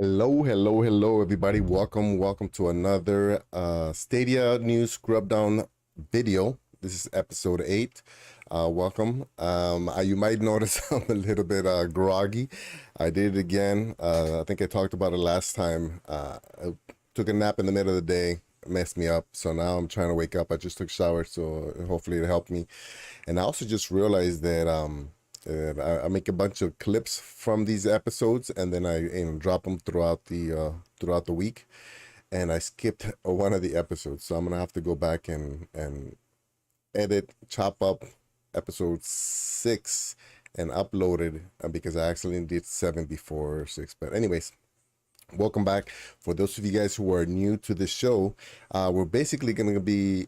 Hello, everybody. Welcome to another Stadia News Scrub Down video. This is episode 8. Welcome. You might notice I'm a little bit groggy. I did it again. I think I talked about it last time. I took a nap in the middle of the day, messed me up. So now I'm trying to wake up. I just took a shower, so hopefully it helped me. And I also just realized that I make a bunch of clips from these episodes, and then I drop them throughout the week. And I skipped one of the episodes, so I'm gonna have to go back and edit, chop up episode 6 and upload it because I accidentally did 7 before 6. But anyways, welcome back. For those of you guys who are new to the show, we're basically going to be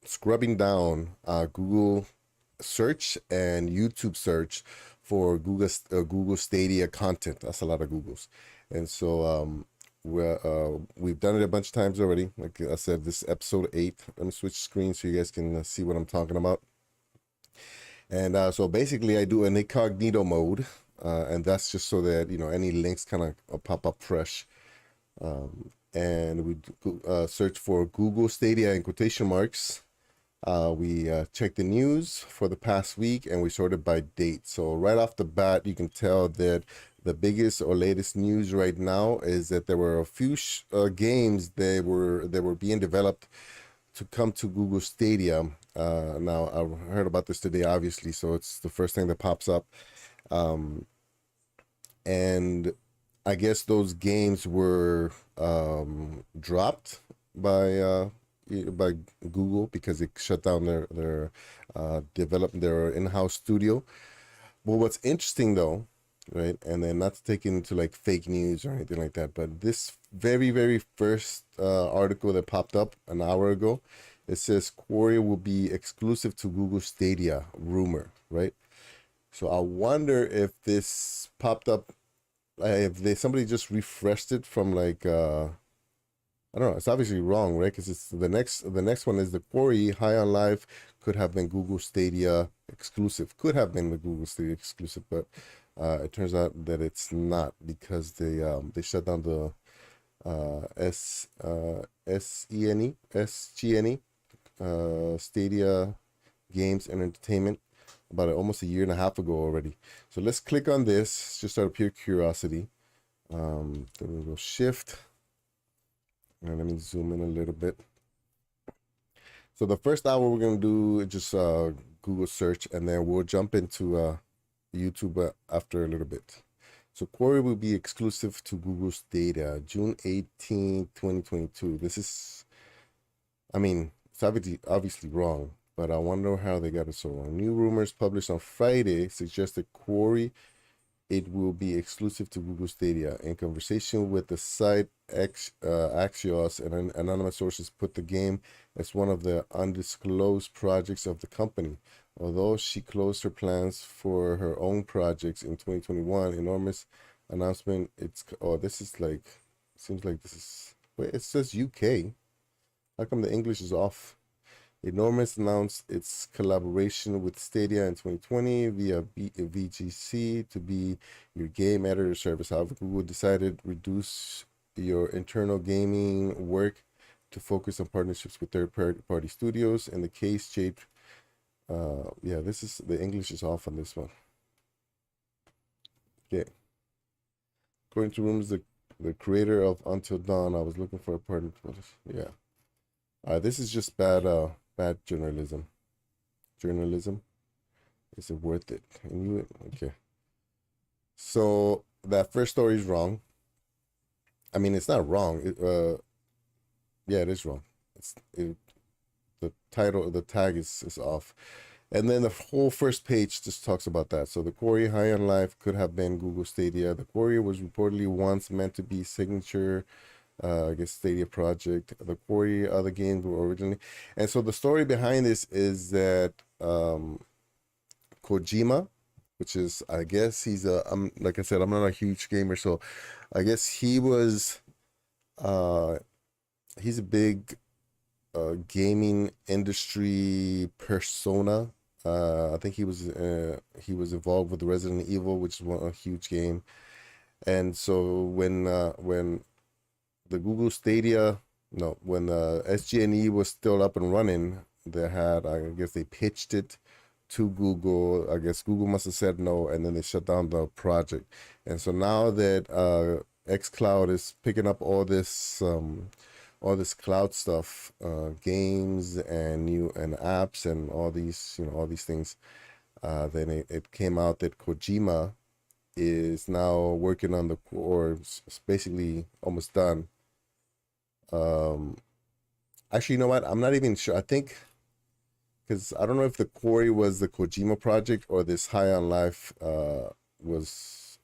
scrubbing down Google search and YouTube search for Google Stadia content. That's a lot of Googles, and so we've done it a bunch of times already. Like I said, this is episode 8. Let me switch screens so you guys can see what I'm talking about. And so basically, I do an incognito mode, and that's just so that any links kind of pop up fresh. And we search for Google Stadia in quotation marks. We check the news for the past week, and we sorted by date. So right off the bat, you can tell that the biggest or latest news right now is that there were a few games that were being developed to come to Google Stadia. Now I heard about this today, obviously, so it's the first thing that pops up. And I guess those games were dropped by Google because it shut down their in-house studio. Well, what's interesting though, right? And then not to take it into like fake news or anything like that, but this very first article that popped up an hour ago, it says Quarry will be exclusive to Google Stadia, rumor, right? So I wonder if this popped up, if somebody just refreshed it from like I don't know. It's obviously wrong, right? Because it's the next one is the Quarry High on Life could have been Google Stadia exclusive. Could have been the Google Stadia exclusive, but it turns out that it's not because they shut down the SGNE Stadia Games and Entertainment about almost a year and a half ago already. So let's click on this just out of pure curiosity. Then we'll go shift. And let me zoom in a little bit. So the first hour we're going to do is just Google search, and then we'll jump into YouTube after a little bit. So Quarry will be exclusive to Google Stadia, June 18, 2022. This is, I mean, it's obviously wrong, but I wonder how they got it so wrong. New rumors published on Friday suggest that Quarry, it will be exclusive to Google Stadia. In conversation with the site Axios, and anonymous sources put the game as one of the undisclosed projects of the company. Although she closed her plans for her own projects in 2021, enormous announcement. This is like, seems like this is, wait, it says UK. How come the English is off? Enormous announced its collaboration with Stadia in 2020 via VGC to be your game editor service. However, Google decided to reduce your internal gaming work to focus on partnerships with third-party studios. In the case, Jade, yeah, this is, the English is off on this one. Okay. According to rumors, the creator of Until Dawn, I was looking for a partner. Yeah. This is just bad journalism. Is it worth it? I knew it. Okay. So that first story is wrong. I mean, it's not wrong. Yeah, it is wrong. The title, the tag is off. And then the whole first page just talks about that. So the Quarry High on Life could have been Google Stadia. The Quarry was reportedly once meant to be signature I guess Stadia project. The Quarry other games were originally, and so the story behind this is that Kojima, which is, I guess he's like I said, I'm not a huge gamer, so I guess he's a big gaming industry persona. I think he was involved with Resident Evil, which is a huge game. And so when the Google Stadia, no, when the SG&E was still up and running, they had, I guess they pitched it to Google. I guess Google must have said no, and then they shut down the project. And so now that xCloud is picking up all this cloud stuff, games and new and apps and all these, all these things, then it came out that Kojima is now working on the, or it's basically almost done. Um, Actually, you know what? I'm not even sure. I think because I don't know if the quarry was the Kojima project or this High on Life was.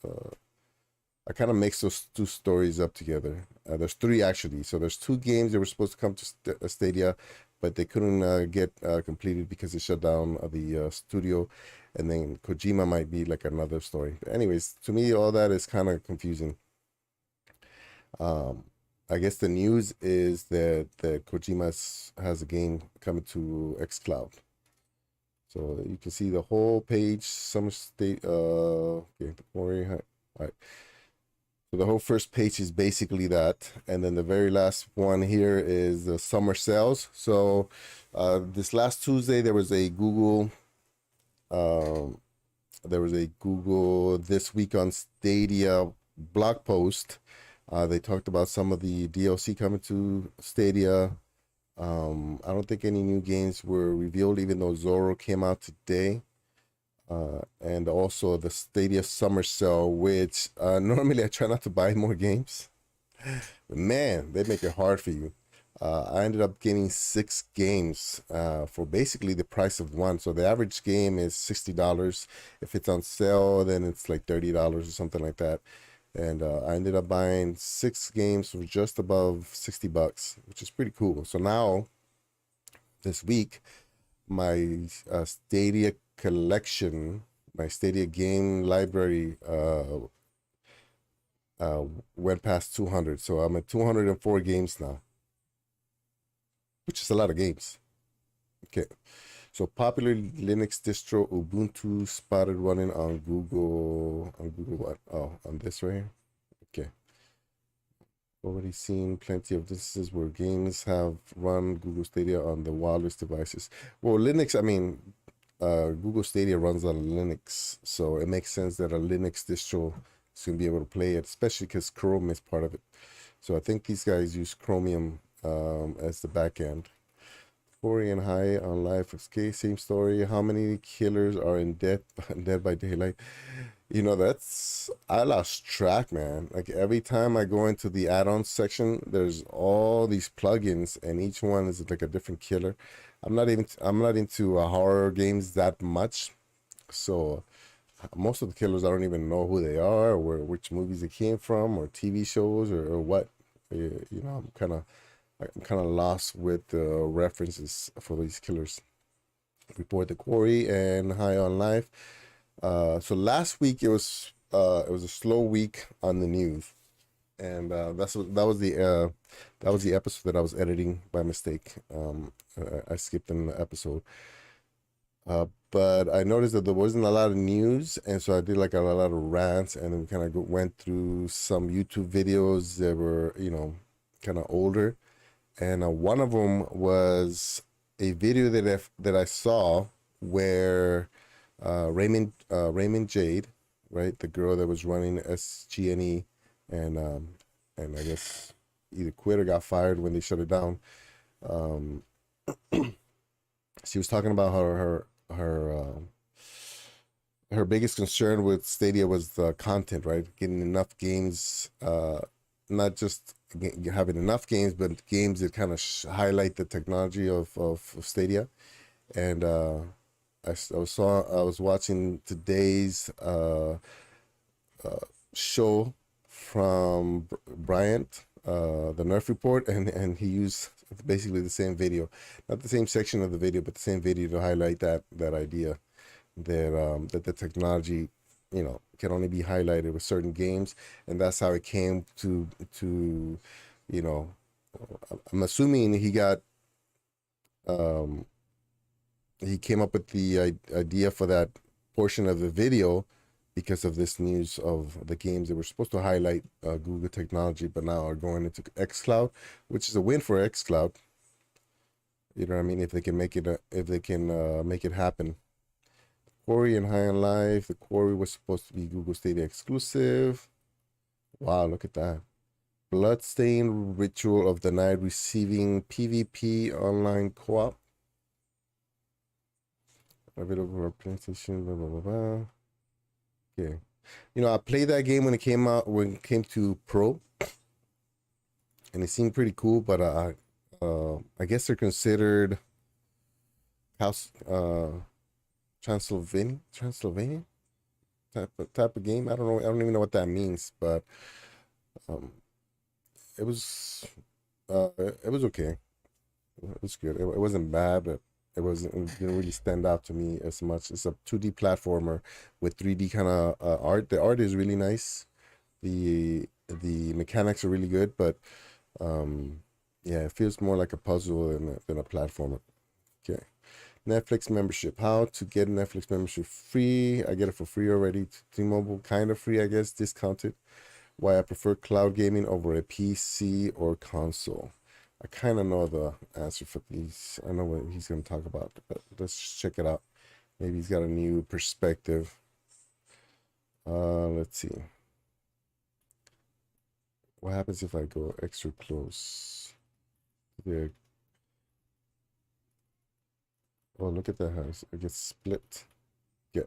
I kind of mix those two stories up together. There's three actually. So there's two games that were supposed to come to Stadia, but they couldn't get completed because they shut down the studio. And then Kojima might be like another story. But anyways, to me, all that is kind of confusing. Um, I guess the news is that Kojima has a game coming to xCloud. So you can see the whole page, Summer State, okay, all right. So the whole first page is basically that, and then the very last one here is the summer sales. So this last Tuesday um, there was a Google This Week on Stadia blog post. They talked about some of the DLC coming to Stadia. I don't think any new games were revealed, even though Zorro came out today. And also the Stadia Summer Sale, which normally I try not to buy more games. But man, they make it hard for you. I ended up getting 6 games for basically the price of one. So the average game is $60. If it's on sale, then it's like $30 or something like that. And I ended up buying 6 games for just above $60, which is pretty cool. So now, this week, my Stadia collection, my Stadia game library went past 200. So I'm at 204 games now, which is a lot of games. Okay. So popular Linux distro Ubuntu spotted running on Google what? Oh, on this right here. Okay. Already seen plenty of instances where games have run Google Stadia on the wildest devices. Well, Linux, I mean, Google Stadia runs on Linux, so it makes sense that a Linux distro is going to be able to play it, especially because Chrome is part of it. So I think these guys use Chromium as the back end. Quarry and High on Life. Okay, same story. How many killers are in Dead by Daylight? I lost track, man. Like every time I go into the add-ons section, there's all these plugins, and each one is like a different killer. I'm not into horror games that much, so most of the killers I don't even know who they are, or which movies they came from, or TV shows, or what. I'm kind of lost with the references for these killers. Report the Quarry and High on Life. So last week it was a slow week on the news, and that was the episode that I was editing by mistake. I skipped an episode, but I noticed that there wasn't a lot of news, and so I did like a lot of rants, and then we kind of went through some YouTube videos that were kind of older, and one of them was a video that I saw where Raymond Jade, right, the girl that was running SG&E, and I guess either quit or got fired when they shut it down. Um, she was talking about her biggest concern with Stadia was the content, right? Getting enough games, not just having enough games, but games that kind of highlight the technology of Stadia. And I was watching today's show from Bryant, the Nerf Report, and he used basically the same video, not the same section of the video, but the same video to highlight that idea that the technology, can only be highlighted with certain games, and that's how it came to, you know, I'm assuming he came up with the idea for that portion of the video because of this news of the games that were supposed to highlight Google technology, but now are going into xCloud, which is a win for xCloud. You know what I mean? If they can make it, if they can make it happen. Quarry and High on Life. The Quarry was supposed to be Google Stadia exclusive. Wow, look at that. Bloodstained Ritual of the Night receiving PvP online co-op. Available for PlayStation, blah, blah, blah, blah. Okay. You know, I played that game when it came out, when it came to Pro. And it seemed pretty cool, but I guess they're considered house Transylvania type of game. I don't know. I don't even know what that means, but um, it was it was okay. It was good. It wasn't bad, but it didn't really stand out to me as much. It's a 2D platformer with 3D kind of art. The art is really nice. The mechanics are really good, but yeah, it feels more like a puzzle than a platformer. Okay. Netflix membership. How to get Netflix membership free? I get it for free already. T-Mobile kind of free, I guess, discounted. Why I prefer cloud gaming over a PC or console. I kind of know the answer for these. I know what he's going to talk about, but let's check it out. Maybe he's got a new perspective. Let's see. What happens if I go extra close? Yeah. Oh, look at that house. It gets split. Yeah.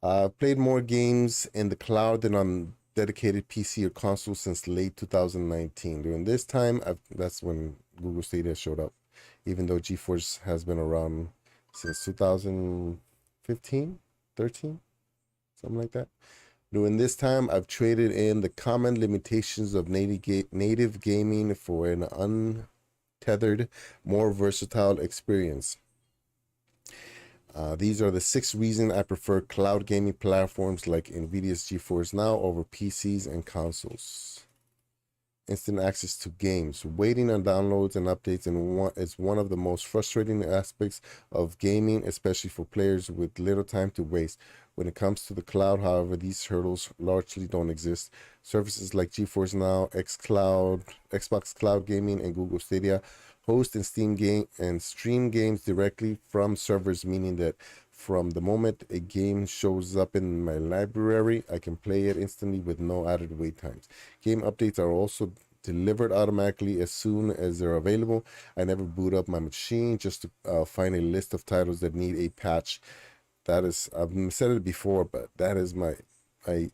I've played more games in the cloud than on dedicated PC or console since late 2019. During this time, that's when Google Stadia showed up, even though GeForce has been around since 2015, 13, something like that. During this time, I've traded in the common limitations of native gaming for an untethered, more versatile experience. These are the 6 reasons I prefer cloud gaming platforms like NVIDIA's GeForce Now over PCs and consoles. Instant access to games. Waiting on downloads and updates is one of the most frustrating aspects of gaming, especially for players with little time to waste. When it comes to the cloud, however, these hurdles largely don't exist. Services like GeForce Now, xCloud, Xbox Cloud Gaming, and Google Stadia host and stream games directly from servers, meaning that from the moment a game shows up in my library, I can play it instantly with no added wait times. Game updates are also delivered automatically as soon as they're available. I never boot up my machine just to find a list of titles that need a patch. That is, I've said it before, but that is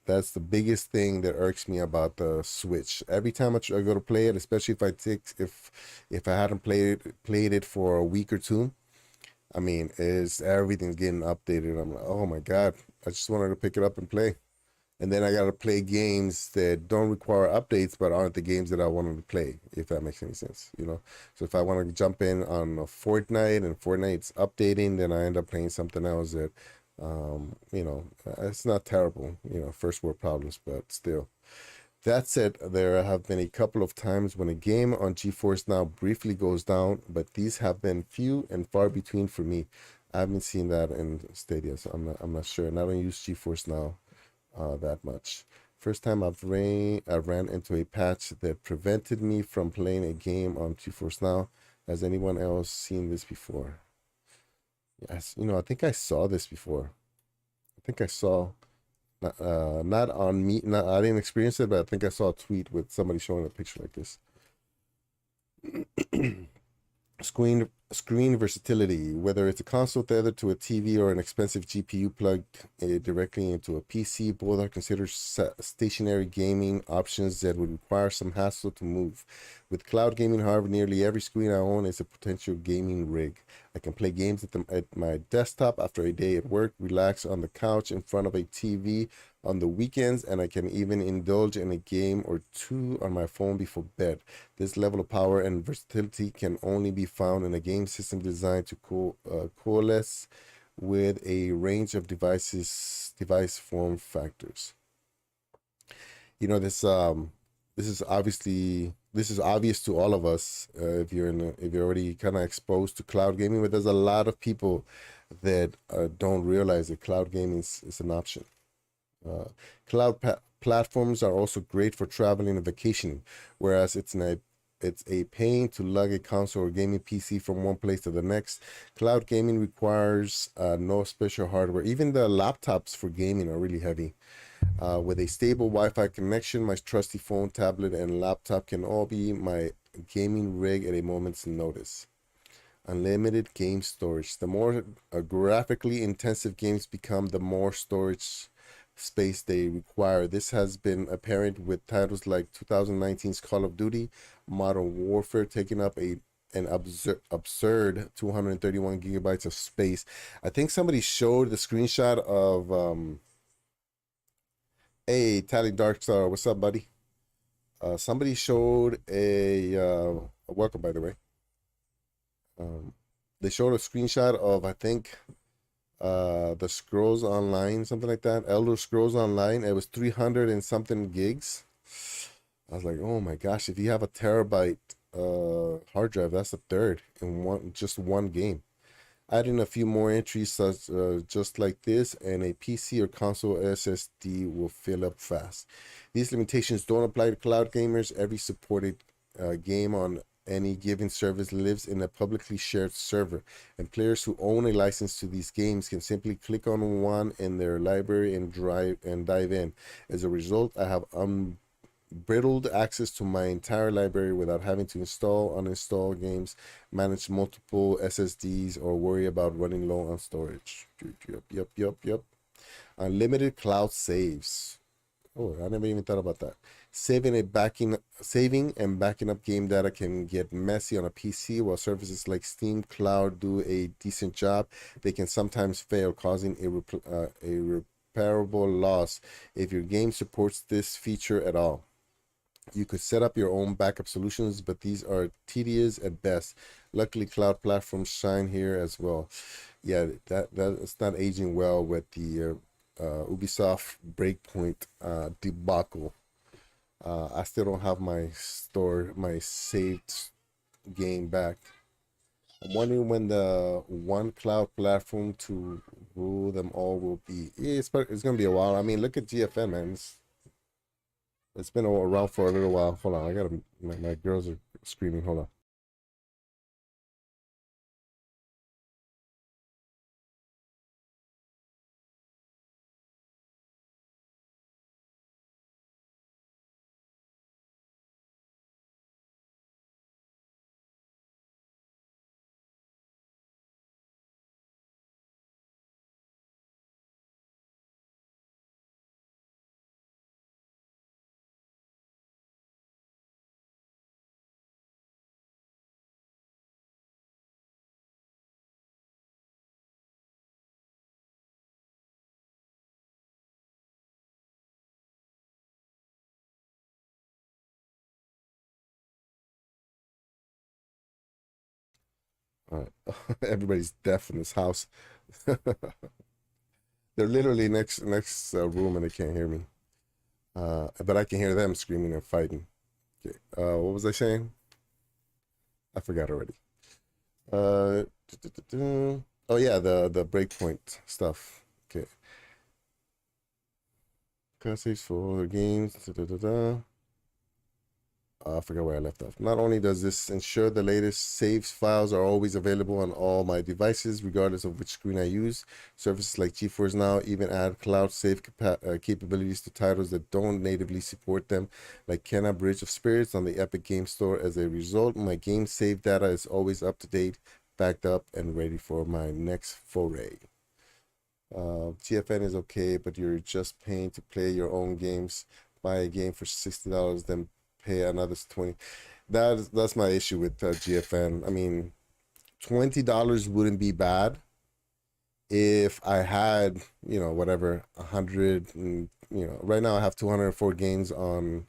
that's the biggest thing that irks me about the Switch. Every time I go to play it, especially if I hadn't played it for a week or two, I mean, everything's getting updated. I'm like, oh my God, I just wanted to pick it up and play. And then I got to play games that don't require updates, but aren't the games that I wanted to play, if that makes any sense, you know? So if I want to jump in on a Fortnite and Fortnite's updating, then I end up playing something else that, you know, it's not terrible, you know, first world problems, but still. That said, there have been a couple of times when a game on GeForce Now briefly goes down, but these have been few and far between for me. I haven't seen that in Stadia, so I'm not sure. And I don't use GeForce Now that much. First time I ran into a patch that prevented me from playing a game on GeForce Now. Has anyone else seen this before? Yes, you know, I think I saw this before. I think I saw, not on me, I didn't experience it, but I think I saw a tweet with somebody showing a picture like this. Screen versatility, whether it's a console tethered to a TV or an expensive GPU plugged directly into a PC, both are considered stationary gaming options that would require some hassle to move. With cloud gaming, however, nearly every screen I own is a potential gaming rig. I can play games at my desktop after a day at work, relax on the couch in front of a TV on the weekends, and I can even indulge in a game or two on my phone before bed. This level of power and versatility can only be found in a game system designed to coalesce with a range of device form factors. You know, this is obvious to all of us if you're already kind of exposed to cloud gaming, but there's a lot of people that don't realize that cloud gaming is an option. Uh, platforms are also great for traveling and vacationing, whereas it's a pain to lug a console or gaming PC from one place to the next. Cloud gaming requires no special hardware. Even the laptops for gaming are really heavy. With a stable Wi-Fi connection, my trusty phone, tablet, and laptop can all be my gaming rig at a moment's notice. Unlimited game storage. The more graphically intensive games become, the more storage space they require. This has been apparent with titles like 2019's Call of Duty, Modern Warfare taking up an absurd 231 gigabytes of space. I think somebody showed the screenshot of hey, Tally Darkstar, what's up, buddy? Somebody showed welcome, by the way. They showed a screenshot of, I think, the Scrolls Online, something like that. Elder Scrolls Online. It was 300 and something gigs. I was like, oh my gosh, if you have a terabyte hard drive, that's a third in just one game. Adding a few more entries such just like this, and a PC or console SSD will fill up fast. These limitations don't apply to cloud gamers. Every supported game on any given service lives in a publicly shared server, and players who own a license to these games can simply click on one in their library and dive in. As a result, I have unbridled access to my entire library without having to install, uninstall games, manage multiple SSDs, or worry about running low on storage. Yep. Unlimited cloud saves. Oh, I never even thought about that. Saving and backing up game data can get messy on a PC. While services like Steam Cloud do a decent job, they can sometimes fail, causing a repairable loss if your game supports this feature at all. You could set up your own backup solutions, but these are tedious at best. Luckily, cloud platforms shine here as well. Yeah, that's not aging well with the Ubisoft Breakpoint debacle. I still don't have my saved game back. I'm wondering when the one cloud platform to rule them all will be. Yeah, it's gonna be a while. I mean, look at GFN, man. It's been around for a little while. Hold on, I gotta. My girls are screaming. Hold on. All right. Everybody's deaf in this house. They're literally next room and they can't hear me. But I can hear them screaming and fighting. Okay. What was I saying? I forgot already. Uh, oh yeah, the breakpoint stuff. Okay. Cutscenes for other games. I forgot where I left off. Not only does this ensure the latest saves files are always available on all my devices, regardless of which screen I use, services like GeForce Now even add cloud save capabilities to titles that don't natively support them, like Kenna Bridge of Spirits on the Epic Game Store. As a result, my game save data is always up to date, backed up, and ready for my next foray. GFN is okay, but you're just paying to play your own games. Buy a game for $60, then pay another 20. That's my issue with GFN. I mean, $20 wouldn't be bad if I had, whatever, 100 and, right now I have 204 games on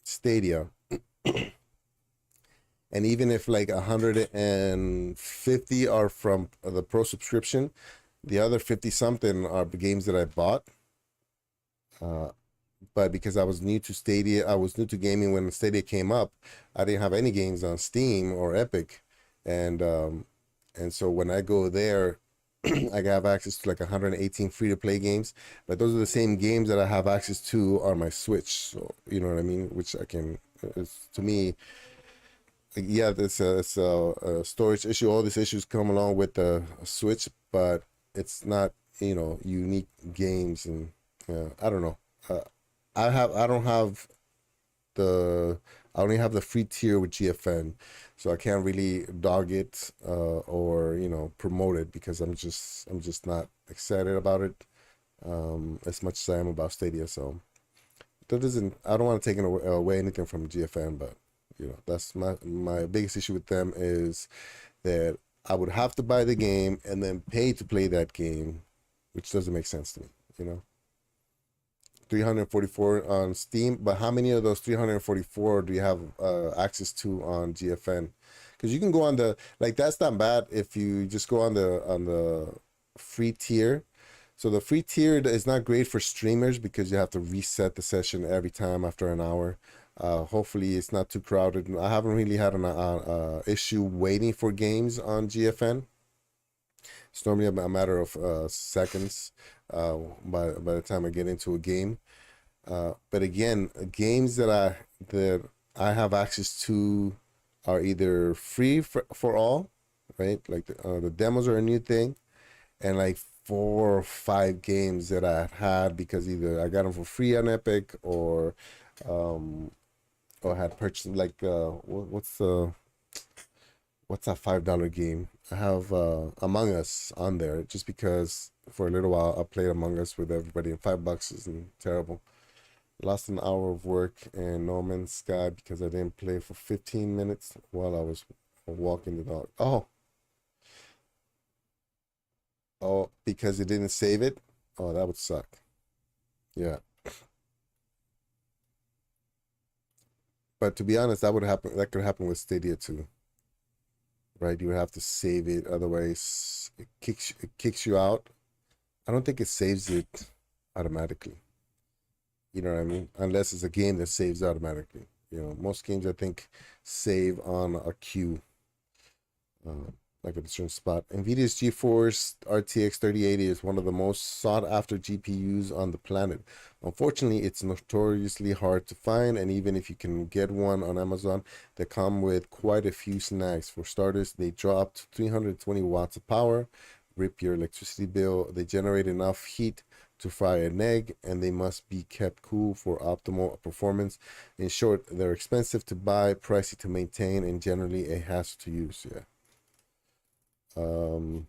Stadia. And even if like 150 are from the pro subscription, the other 50 something are the games that I bought. But because I was new to Stadia, I was new to gaming when Stadia came up. I didn't have any games on Steam or Epic, and so when I go there, I have access to like 118 free to play games, but those are the same games that I have access to on my Switch. So you know what I mean? Which I can, it's, to me, yeah, it's a storage issue. All these issues come along with the Switch, but it's not, unique games. And I don't know. Uh, I don't have the I only have the free tier with GFN, so I can't really dog it or promote it because I'm just not excited about it as much as I am about Stadia. So that doesn't I don't want to take away anything from GFN, but that's my biggest issue with them is that I would have to buy the game and then pay to play that game, which doesn't make sense to me. You know. 344 on Steam, but how many of those 344 do you have access to on GFN? Because you can go on the that's not bad if you just go on the free tier. So the free tier is not great for streamers because you have to reset the session every time after an hour. Hopefully it's not too crowded. I haven't really had an issue waiting for games on GFN. It's normally a matter of seconds by the time I get into a game. But again, games that I have access to are either free for all, right? Like the demos are a new thing, and like 4 or 5 games that I had because either I got them for free on Epic um or had purchased like what's that $5 game? I have Among Us on there just because for a little while I played Among Us with everybody and $5 isn't terrible. Lost an hour of work in No Man's Sky because I didn't play for 15 minutes while I was walking the dog. Oh, because it didn't save it? Oh, that would suck. Yeah. But to be honest, that could happen with Stadia too, right? You would have to save it, otherwise it kicks you out. I don't think it saves it automatically. You know what I mean? Unless it's a game that saves automatically. Most games I think save on a queue, uh, like at a certain spot. NVIDIA's GeForce RTX 3080 is one of the most sought after GPUs on the planet. Unfortunately, it's notoriously hard to find, and even if you can get one on Amazon, they come with quite a few snags. For starters, they draw up to 320 watts of power, rip your electricity bill. They generate enough heat to fry an egg, and they must be kept cool for optimal performance. In short, they're expensive to buy, pricey to maintain, and generally a hassle to use. Yeah. Um,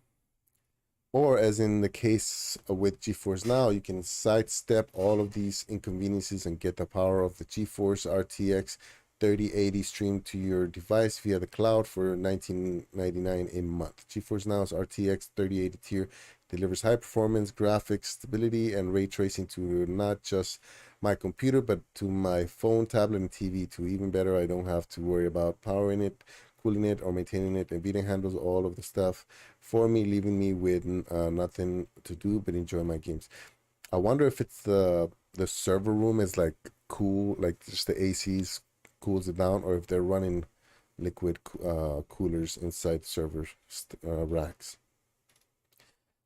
or as in the case with GeForce Now, you can sidestep all of these inconveniences and get the power of the GeForce RTX 3080 streamed to your device via the cloud for $19.99 a month. GeForce Now's RTX 3080 tier delivers high performance, graphics, stability, and ray tracing to not just my computer, but to my phone, tablet, and TV too. Even better, I don't have to worry about powering it, cooling it, or maintaining it. NVIDIA handles all of the stuff for me, leaving me with nothing to do but enjoy my games. I wonder if it's the server room is like cool, like just the ACs cools it down, or if they're running liquid coolers inside server racks.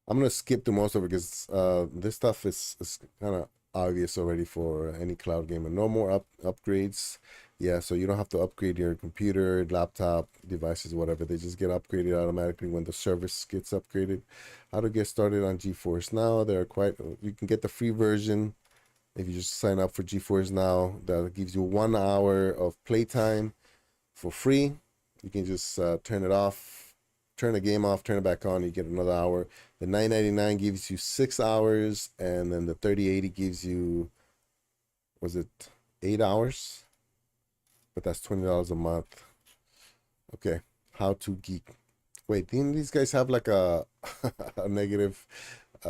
I'm gonna skip to most of it because this stuff is kind of obvious already for any cloud gamer. No more upgrades. Yeah, so you don't have to upgrade your computer, laptop, devices, whatever. They just get upgraded automatically when the service gets upgraded. How to get started on GeForce Now? You can get the free version if you just sign up for GeForce Now. That gives you 1 hour of playtime for free. You can just turn it off, turn the game off, turn it back on. You get another hour. The $9.99 gives you 6 hours, and then the 3080 gives you, was it 8 hours? But that's $20 a month. Okay, How to Geek. Wait, didn't these guys have like a a negative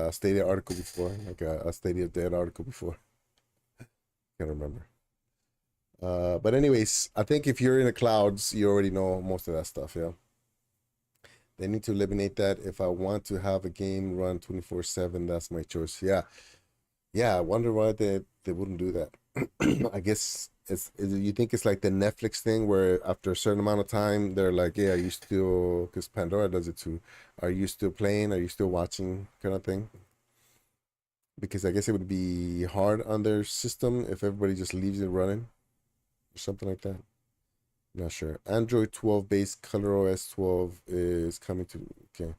Stadia article before, like a Stadia dead article before? Can't remember. But anyways, I think if you're in the clouds, you already know most of that stuff. Yeah, they need to eliminate that. If I want to have a game run 24/7, that's my choice. Yeah, yeah. I wonder why they wouldn't do that. I guess you think it's like the Netflix thing where after a certain amount of time they're like, yeah, are you still, because Pandora does it too. Are you still playing? Are you still watching kind of thing? Because I guess it would be hard on their system if everybody just leaves it running or something like that. Not sure. Android 12 based ColorOS 12 is coming to, okay.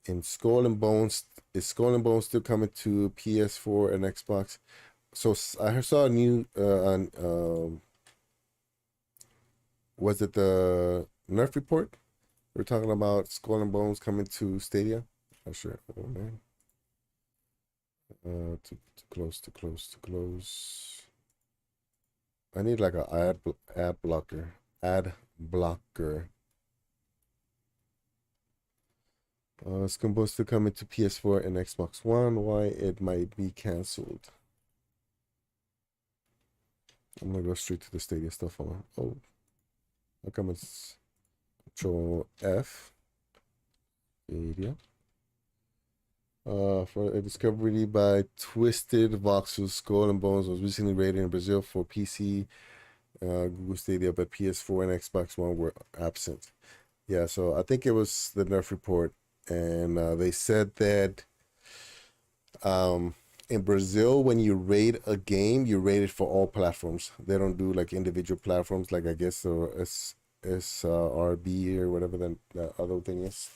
In Skull and Bones, is Skull and Bones still coming to PS4 and Xbox? So I saw a new on was it the Nerf report? We're talking about Skull and Bones coming to Stadia. Not sure. Oh man. Too close, too close, too close. I need like a ad blocker. Ad blocker. It's supposed to come into PS4 and Xbox One. Why it might be canceled? I'm gonna go straight to the Stadia stuff. Oh, how come it's Control F? Stadia. For a discovery by Twisted Voxel, Skull and Bones was recently rated in Brazil for PC, Google Stadia, but PS4 and Xbox One were absent. Yeah, so I think it was the Nerf report, and they said that in Brazil, when you rate a game, you rate it for all platforms. They don't do like individual platforms, like I guess or SRB or whatever that other thing is.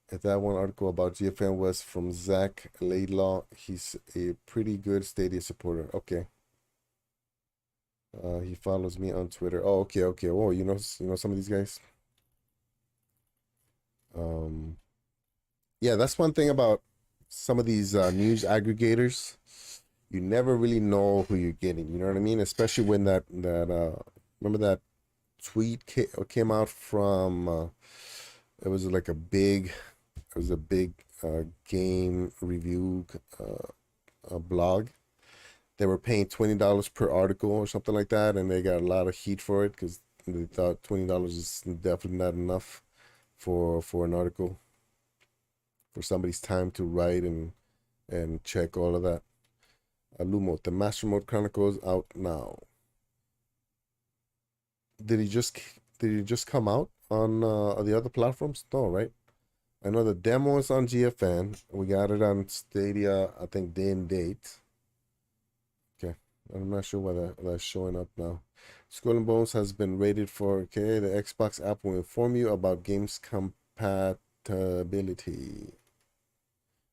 If that one article about GFN was from Zach Laidlaw, he's a pretty good Stadia supporter. Okay. He follows me on Twitter. Oh, okay, okay. Oh, you know some of these guys. Um, yeah, that's one thing about some of these news aggregators. You never really know who you're getting. You know what I mean? Especially when that remember that tweet came out from it was like a big game review blog. They were paying $20 per article or something like that, and they got a lot of heat for it because they thought $20 is definitely not enough for an article, for somebody's time to write and check all of that. Lumo, the Master Mode Chronicles out now. Did he just did he just come out on the other platforms? No, right? I know the demo is on GFN. We got it on Stadia, I think day and date. Okay. I'm not sure why that's showing up now. Skull and Bones has been rated for, okay, the Xbox app will inform you about games compatibility.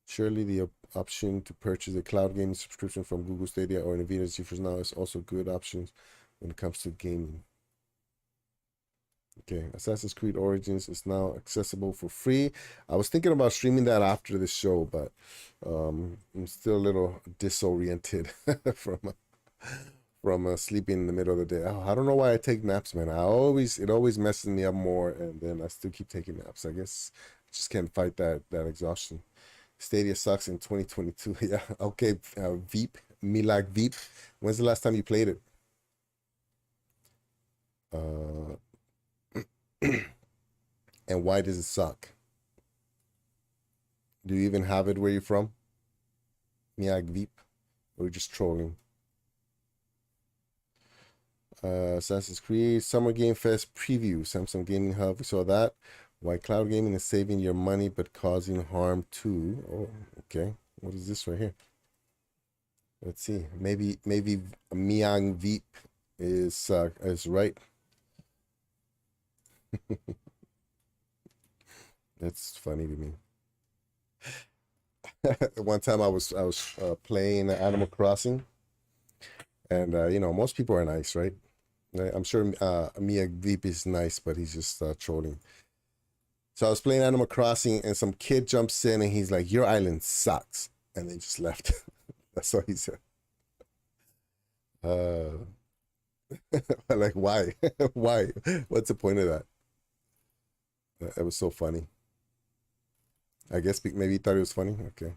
Surely the option to purchase a cloud gaming subscription from Google Stadia or Nvidia's GeForce Now is also good options when it comes to gaming. Okay, Assassin's Creed Origins is now accessible for free. I was thinking about streaming that after the show, but I'm still a little disoriented from sleeping in the middle of the day. Oh, I don't know why I take naps, man. It always messes me up more, and then I still keep taking naps. I guess I just can't fight that exhaustion. Stadia sucks in 2022. Yeah, okay. Veep, me like Veep. When's the last time you played it? Uh, and why does it suck? Do you even have it where you're from? Miag Veep? Or just trolling? Assassin's Creed Summer Game Fest preview. Samsung Gaming Hub. We saw that. Why cloud gaming is saving your money but causing harm too. Oh, okay. What is this right here? Let's see. Maybe Miang Veep is right. That's funny to me. One time I was playing Animal Crossing, and most people are nice, right? I'm sure Mia Veep is nice, but he's just trolling. So I was playing Animal Crossing, and some kid jumps in, and he's like, "Your island sucks," and they just left. That's all he said. Uh, like why? Why? What's the point of that? It was so funny. I guess maybe he thought it was funny. Okay.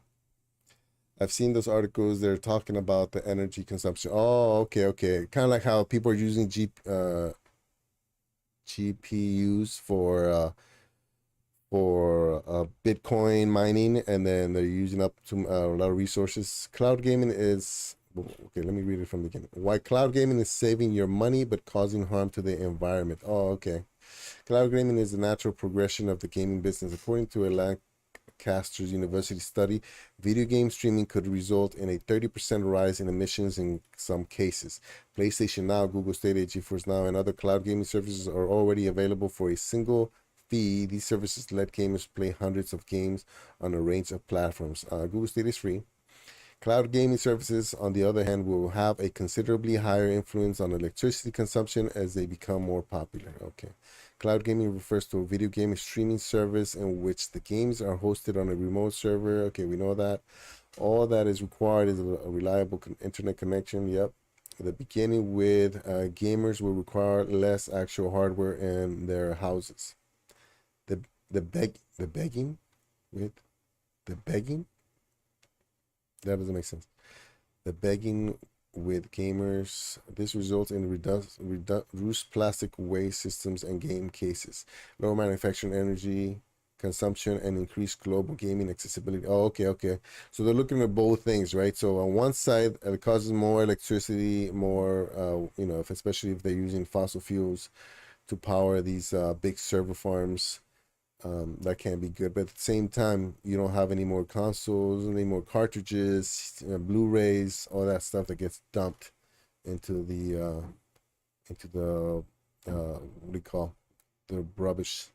I've seen those articles. They're talking about the energy consumption. Oh, okay, okay. Kind of like how people are using GPUs for Bitcoin mining, and then they're using up a lot of resources. Cloud gaming is Okay, let me read it from the beginning. Why cloud gaming is saving your money but causing harm to the environment. Oh, okay. Cloud gaming is the natural progression of the gaming business. According to a Lancaster's University study, video game streaming could result in a 30% rise in emissions in some cases. PlayStation Now, Google Stadia, GeForce Now, and other cloud gaming services are already available for a single fee. These services let gamers play hundreds of games on a range of platforms. Google Stadia is free. Cloud gaming services, on the other hand, will have a considerably higher influence on electricity consumption as they become more popular. Okay. Cloud gaming refers to a video game streaming service in which the games are hosted on a remote server. Okay, we know that. All that is required is a reliable internet connection. Yep. The beginning with gamers will require less actual hardware in their houses. The begging with the begging that doesn't make sense. The begging with gamers. This results in reduced plastic waste systems and game cases, lower manufacturing energy consumption, and increased global gaming accessibility. Oh, okay, okay. So they're looking at both things, right? So on one side, it causes more electricity, more, especially if they're using fossil fuels to power these big server farms. That can be good, but at the same time, you don't have any more consoles, any more cartridges, Blu-rays, all that stuff that gets dumped into the what do you call the rubbish.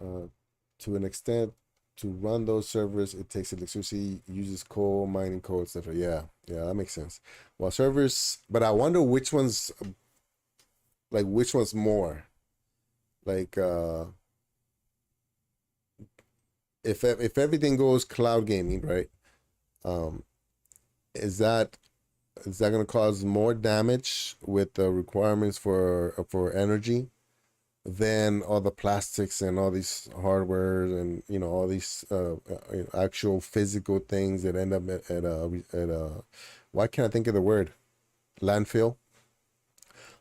Uh, to an extent, to run those servers, it takes electricity, uses coal, mining coal, etc. Yeah, yeah, that makes sense. Well, servers, but I wonder which one's more like. If everything goes cloud gaming, right? Um, is that going to cause more damage with the requirements for energy than all the plastics and all these hardware and all these actual physical things that end up at a why can't I think of the word landfill?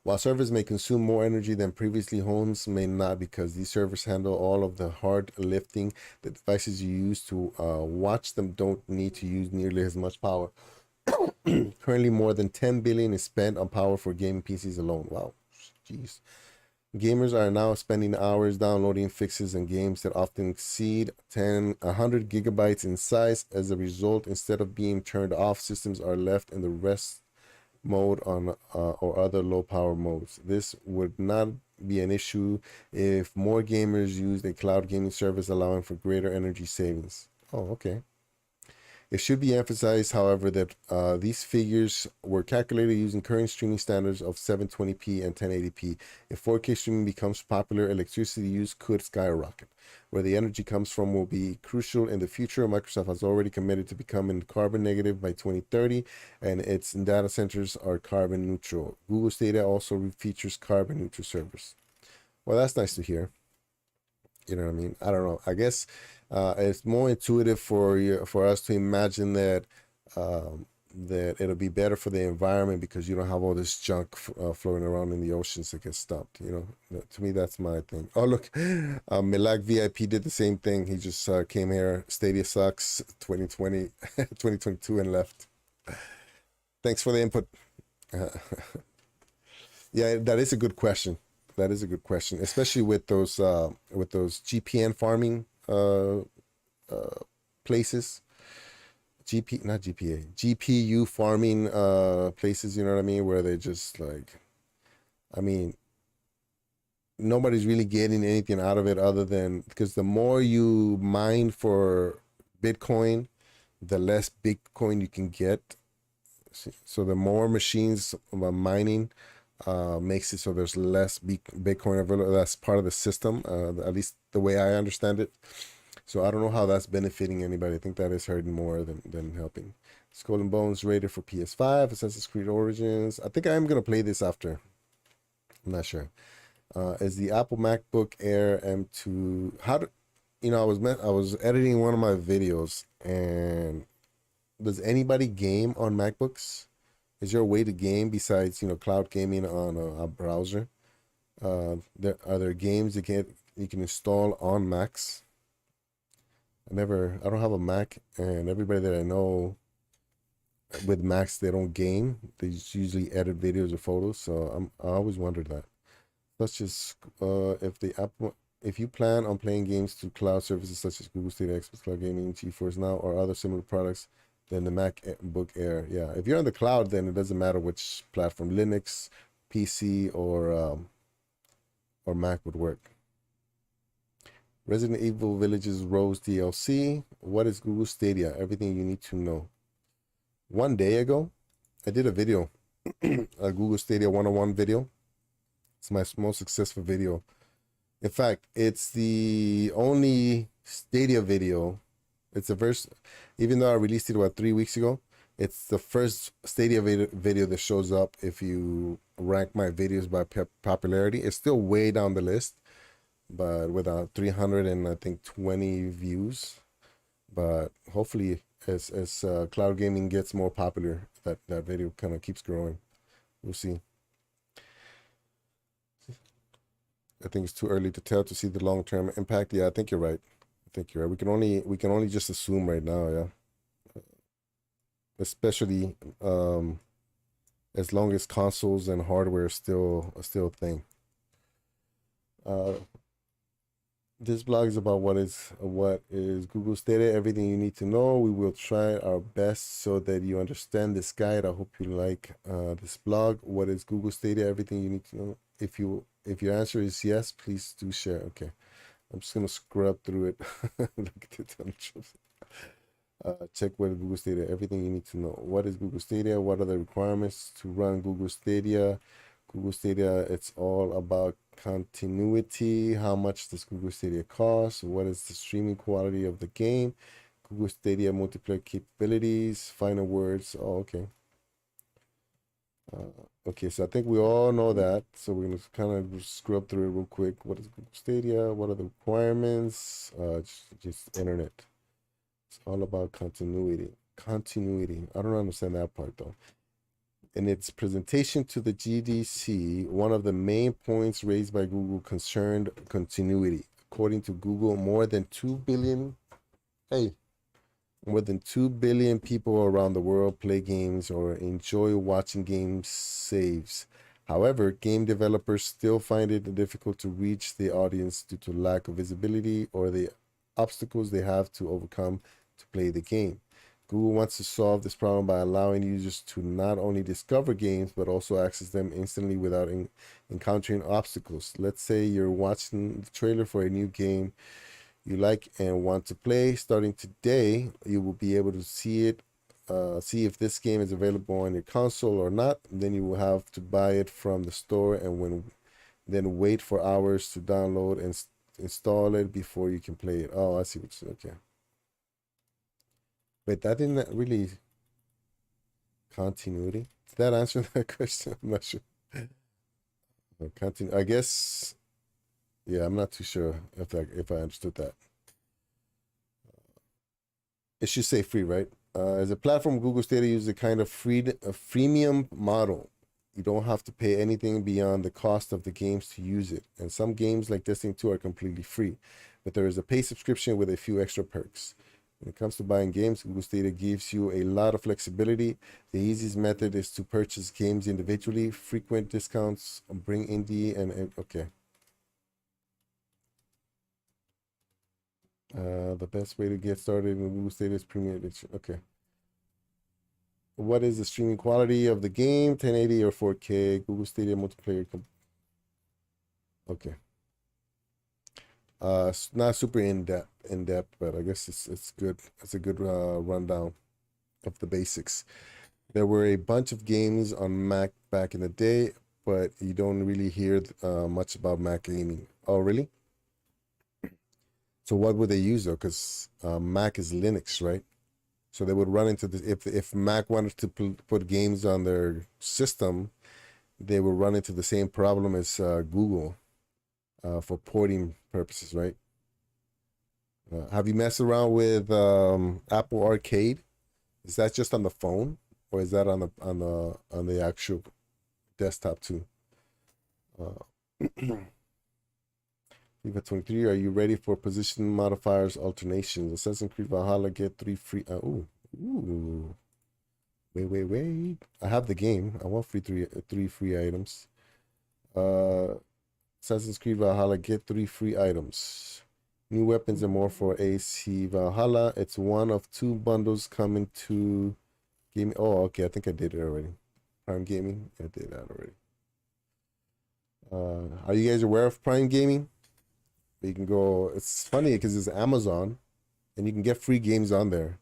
While servers may consume more energy than previously, homes may not because these servers handle all of the hard lifting. The devices you use to watch them don't need to use nearly as much power. Currently, more than 10 billion is spent on power for gaming PCs alone. Wow, jeez. Gamers are now spending hours downloading fixes and games that often exceed 100 gigabytes in size. As a result, instead of being turned off, systems are left in the rest mode on or other low power modes. This would not be an issue if more gamers used a cloud gaming service allowing for greater energy savings. Oh, okay. It should be emphasized, however, that these figures were calculated using current streaming standards of 720p and 1080p. If 4K streaming becomes popular, electricity use could skyrocket. Where the energy comes from will be crucial in the future. Microsoft has already committed to becoming carbon negative by 2030, and its data centers are carbon neutral. Google Stadia also features carbon neutral servers. Well, that's nice to hear. You know what I mean? I don't know. I guess it's more intuitive for us to imagine that that it'll be better for the environment because you don't have all this junk floating around in the oceans that gets dumped. To me, that's my thing. Oh, look, Milak VIP did the same thing. He just came here. Stadia sucks 2020, 2022 and left. Thanks for the input. Yeah, that is a good question. That is a good question, especially with those GPN farming places. Not GPA, GPU farming places, you know what I mean, where they just like, I mean, nobody's really getting anything out of it other than because the more you mine for Bitcoin, the less Bitcoin you can get. So the more machines mining makes it so there's less Bitcoin available. That's part of the system, at least the way I understand it. So I don't know how that's benefiting anybody. I think that is hurting more than helping. Skull and Bones rated for PS5, Assassin's Creed Origins. I think I am gonna play this after. I'm not sure. Is the Apple MacBook Air M2? I was editing one of my videos, and does anybody game on MacBooks? Is there a way to game besides cloud gaming on a browser? Are there games you can install on Macs? I don't have a Mac, and everybody that I know with Macs they don't game. They just usually edit videos or photos. So I always wondered that. Such as if the app if you plan on playing games through cloud services such as Google Stadia, Xbox Cloud Gaming, GeForce Now, or other similar products, then the MacBook Air. Yeah, if you're on the cloud, then it doesn't matter which platform, Linux, PC, or Mac would work. Resident Evil Villages Rose DLC. What is Google Stadia? Everything you need to know. One day ago, I did a video, a Google Stadia 101 video. It's my most successful video. In fact, it's the only Stadia video. It's the first, even though I released it about 3 weeks ago, it's the first Stadia video that shows up if you rank my videos by popularity. It's still way down the list, but with 300 and I think 20 views. But hopefully, as cloud gaming gets more popular, that video kind of keeps growing. We'll see. I think it's too early to tell to see the long-term impact. Yeah, I think you're right. I think you're right. We can only just assume right now, yeah. Especially as long as consoles and hardware are still a thing. This blog is about what is Google Stadia, everything you need to know. We will try our best so that you understand this guide. I hope you like this blog. What is Google Stadia, everything you need to know. If your answer is yes, please do share. Okay, I'm just gonna scrub through it. Look at it. Check what is Google Stadia, everything you need to know. What is Google Stadia? What are the requirements to run Google Stadia? Google Stadia, it's all about continuity. How much does Google Stadia cost? What is the streaming quality of the game? Google Stadia multiplayer capabilities, final words. Oh, okay. Okay, so I think we all know that. So we're gonna kind of scrub through it real quick. What is Google Stadia? What are the requirements? Just internet. It's all about continuity. Continuity. I don't understand that part though. In its presentation to the GDC, one of the main points raised by Google concerned continuity. According to Google, more than 2 billion people around the world play games or enjoy watching game saves. However, game developers still find it difficult to reach the audience due to lack of visibility or the obstacles they have to overcome to play the game. Google wants to solve this problem by allowing users to not only discover games, but also access them instantly without encountering obstacles. Let's say you're watching the trailer for a new game you like and want to play. Starting today, you will be able to see if this game is available on your console or not. Then you will have to buy it from the store and then wait for hours to download and install it before you can play it. Oh, I see what you're saying. Okay. Wait, that didn't really continuity. Did that answer that question? I'm not sure. Continue. I guess. Yeah, I'm not too sure if I understood that. It should say free, right? As a platform, Google Stadia uses a kind of freemium model. You don't have to pay anything beyond the cost of the games to use it. And some games like Destiny 2 are completely free, but there is a paid subscription with a few extra perks. When it comes to buying games, Google Stadia gives you a lot of flexibility. The easiest method is to purchase games individually. Frequent discounts bring indie and okay. The best way to get started in Google Stadia is Premium Edition. Okay. What is the streaming quality of the game? 1080 or 4K? Google Stadia multiplayer. Okay. Not super in depth, but I guess it's good. It's a good rundown of the basics. There were a bunch of games on Mac back in the day, but you don't really hear much about Mac gaming. Oh, really? So what would they use though? Because Mac is Linux, right? So they would run into this if Mac wanted to put games on their system, they would run into the same problem as Google for porting purposes, right? Have you messed around with Apple Arcade? Is that just on the phone, or is that on the actual desktop too? FIFA 23. Are you ready for position modifiers alternations? Assassin's Creed Valhalla get 3 free. Ooh. Wait. I have the game. I want three free items. Uh, Assassin's Creed Valhalla, get 3 free items. New weapons and more for AC Valhalla. It's one of 2 bundles coming to game. Oh, okay. I think I did it already. Prime Gaming. I did that already. Are you guys aware of Prime Gaming? You can go. It's funny because it's Amazon, and you can get free games on there,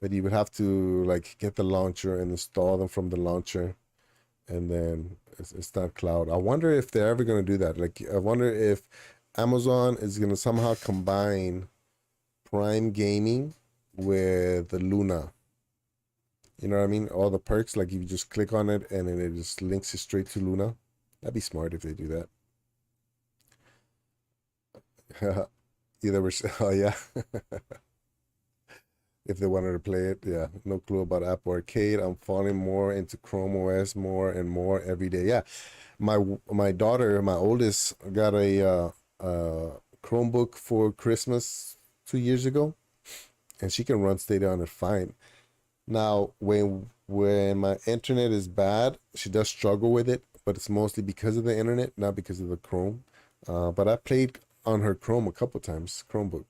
but you would have to like get the launcher and install them from the launcher, and then it's not cloud. I wonder if they're ever going to do that. Like, I wonder if Amazon is going to somehow combine Prime Gaming with the Luna. You know what I mean? All the perks, like you just click on it and then it just links it straight to Luna. That'd be smart if they do that. Either we're, oh yeah. If they wanted to play it, yeah. No clue about Apple Arcade. I'm falling more into Chrome OS more and more every day. Yeah. My daughter, my oldest, got a Chromebook for Christmas 2 years ago, and she can run Stadia on it fine. Now, when my internet is bad, she does struggle with it, but it's mostly because of the internet, not because of the Chrome. But I played on her Chrome a couple times, Chromebook.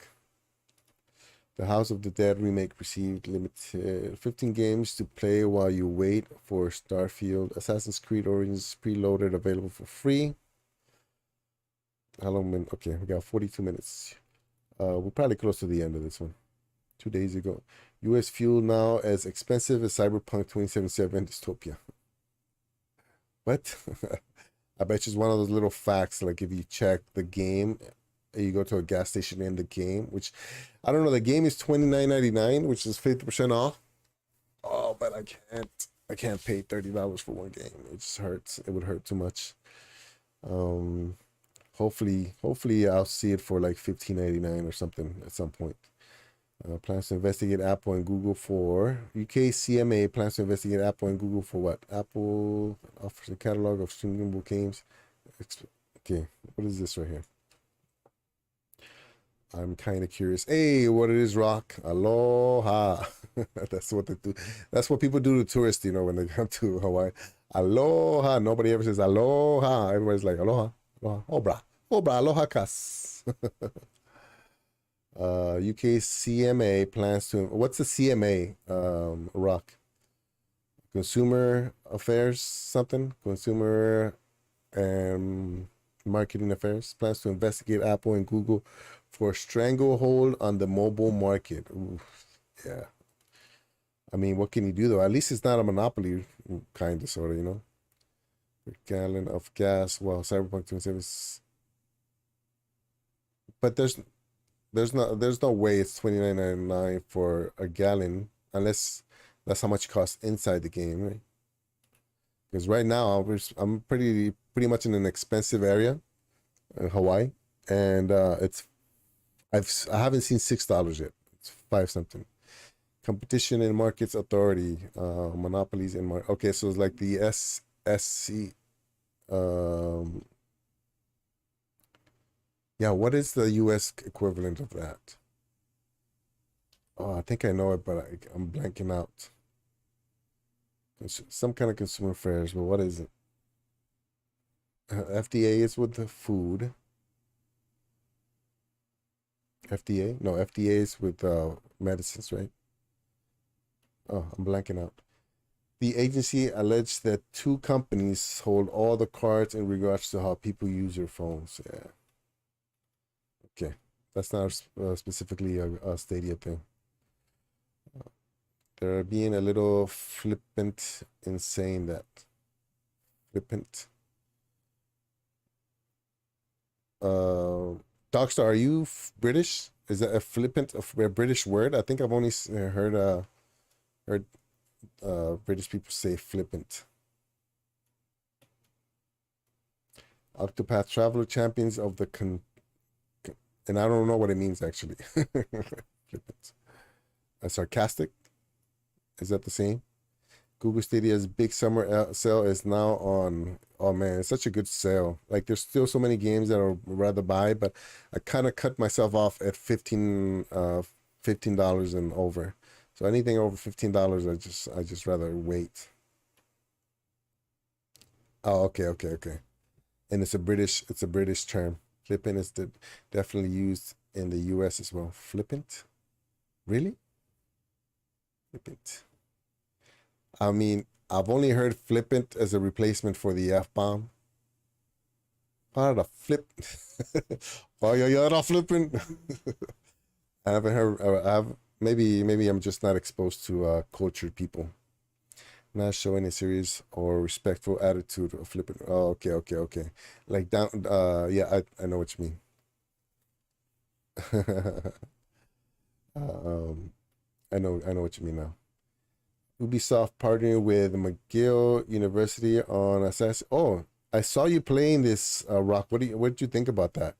The House of the Dead remake received limited 15 games to play while you wait for Starfield. Assassin's Creed Origins preloaded, available for free. How long been? Okay, we got 42 minutes. We're probably close to the end of this one. 2 days ago. US fuel now as expensive as Cyberpunk 2077 Dystopia. What? I bet you it's one of those little facts, like if you check the game, you go to a gas station in the game, which I don't know, the game is $29.99, which is 50% off. Oh, but I can't pay $30 for one game. It just hurts. It would hurt too much. Hopefully I'll see it for like $15.99 or something at some point. Plans to investigate Apple and Google for UK CMA plans to investigate Apple and Google for what? Apple offers a catalog of streamable games. Okay, what is this right here? I'm kind of curious. Hey, what it is, Rock? Aloha. That's what they do. That's what people do to tourists, you know, when they come to Hawaii. Aloha. Nobody ever says aloha. Everybody's like aloha. Aloha. Obra. Obra. Aloha kas. UK CMA plans to. What's the CMA? Rock. Consumer Affairs something. Consumer and Marketing Affairs plans to investigate Apple and Google for stranglehold on the mobile market. Oof, yeah. I mean, what can you do though? At least it's not a monopoly, kind of, sort of, you know. Per gallon of gas. Well, Cyberpunk 27. But there's no way it's $29.99 for a gallon unless that's how much it costs inside the game, right? Because right now I'm pretty much in an expensive area in Hawaii, and I haven't seen $6 yet. It's 5 something. Competition and Markets Authority, monopolies in market. Okay, so it's like the SSC. Yeah, what is the U.S. equivalent of that? Oh, I think I know it, but I'm blanking out. Some kind of consumer affairs, but what is it? FDA is with the food. FDA? No, FDA is with medicines, right? Oh, I'm blanking out. The agency alleged that 2 companies hold all the cards in regards to how people use their phones. Yeah. Okay. That's not specifically a Stadia thing. They're being a little flippant in saying that. Flippant. Dogstar, are you British? Is that a flippant, a British word? I think I've only heard British people say flippant. Octopath Traveler champions of the and I don't know what it means actually. Flippant. Sarcastic. Is that the same? Google Stadia's big summer sale is now on. Oh man, it's such a good sale. Like there's still so many games that I'd rather buy, but I kind of cut myself off at $15 and over. So anything over $15, I just rather wait. Oh, okay, okay, okay. And it's a British term. Flippant is definitely used in the US as well. Flippant? Really? Flippant. I mean, I've only heard flippant as a replacement for the F bomb. Part of flip. Oh, yeah, you're not flipping. I haven't heard. I've maybe I'm just not exposed to cultured people. Not showing a serious or respectful attitude of flipping. Oh, okay, okay, okay. Like down. Yeah, I know what you mean. um, I know what you mean now. Ubisoft partnering with McGill University on Assassin. Oh, I saw you playing this, Rock. What did you think about that?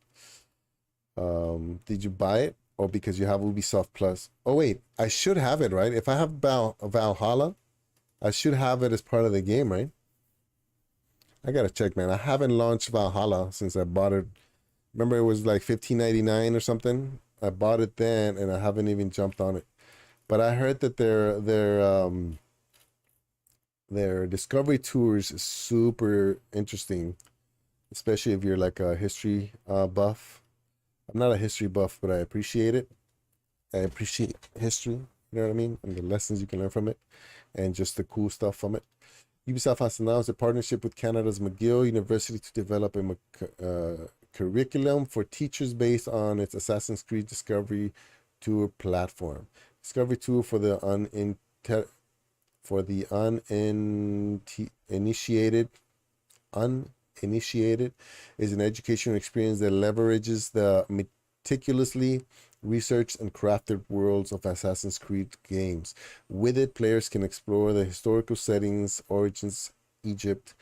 Did you buy it or because you have Ubisoft Plus? Oh wait, I should have it, right? If I have Valhalla, I should have it as part of the game, right? I gotta check, man. I haven't launched Valhalla since I bought it. Remember, it was like 15.99 or something. I bought it then, and I haven't even jumped on it. But I heard that their discovery tours is super interesting, especially if you're like a history buff. I'm not a history buff, but I appreciate it. I appreciate history. You know what I mean? And the lessons you can learn from it, and just the cool stuff from it. Ubisoft has announced a partnership with Canada's McGill University to develop a curriculum for teachers based on its Assassin's Creed Discovery Tour platform. Discovery Tour for the uninitiated is an educational experience that leverages the meticulously researched and crafted worlds of Assassin's Creed games. With it, players can explore the historical settings, origins, Egypt,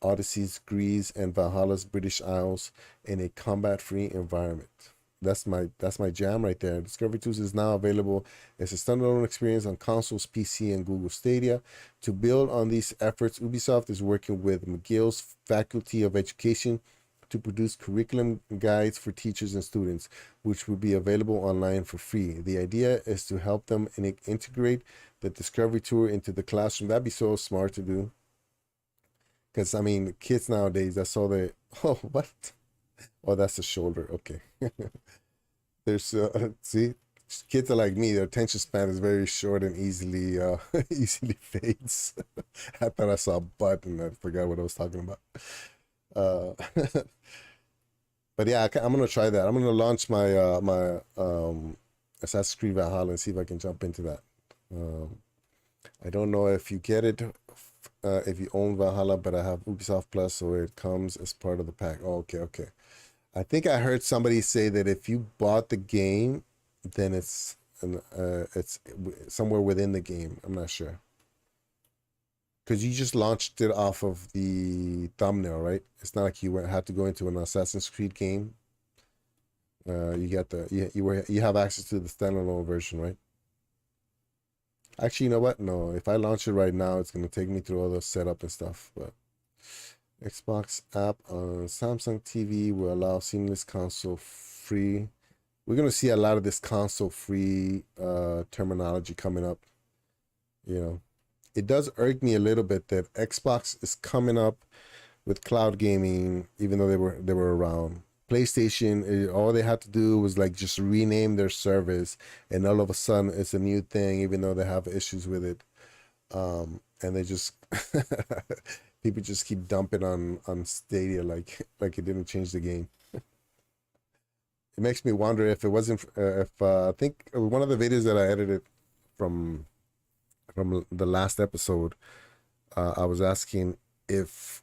Odyssey's Greece, and Valhalla's British Isles in a combat-free environment. That's my jam right there. Discovery Tools is now available as a standalone experience on consoles, PC, and Google Stadia. To build on these efforts, Ubisoft is working with McGill's Faculty of Education to produce curriculum guides for teachers and students, which will be available online for free. The idea is to help them integrate the Discovery Tour into the classroom. That'd be so smart to do. Because, I mean, kids nowadays, that's all they... Oh, what? Oh, that's the shoulder. Okay. There's see, kids are like me. Their attention span is very short and easily easily fades. I thought I saw a butt and I forgot what I was talking about. Uh, but yeah, I'm gonna try that. I'm gonna launch my Assassin's Creed Valhalla and see if I can jump into that. Um, I don't know if you get it if you own Valhalla, but I have Ubisoft Plus, so it comes as part of the pack. Oh, okay, okay. I think I heard somebody say that if you bought the game, then it's somewhere within the game. I'm not sure because you just launched it off of the thumbnail, right? It's not like had to go into an Assassin's Creed game. You got you have access to the standalone version, right? Actually, you know what? No, if I launch it right now, it's gonna take me through all the setup and stuff, but. Xbox app on Samsung TV will allow seamless console free. We're gonna see a lot of this console free terminology coming up. You know, it does irk me a little bit that Xbox is coming up with cloud gaming, even though they were around. PlayStation, all they had to do was like just rename their service, and all of a sudden it's a new thing, even though they have issues with it. And they just people just keep dumping on Stadia like it didn't change the game. It makes me wonder if it wasn't if I think one of the videos that I edited from the last episode, I was asking if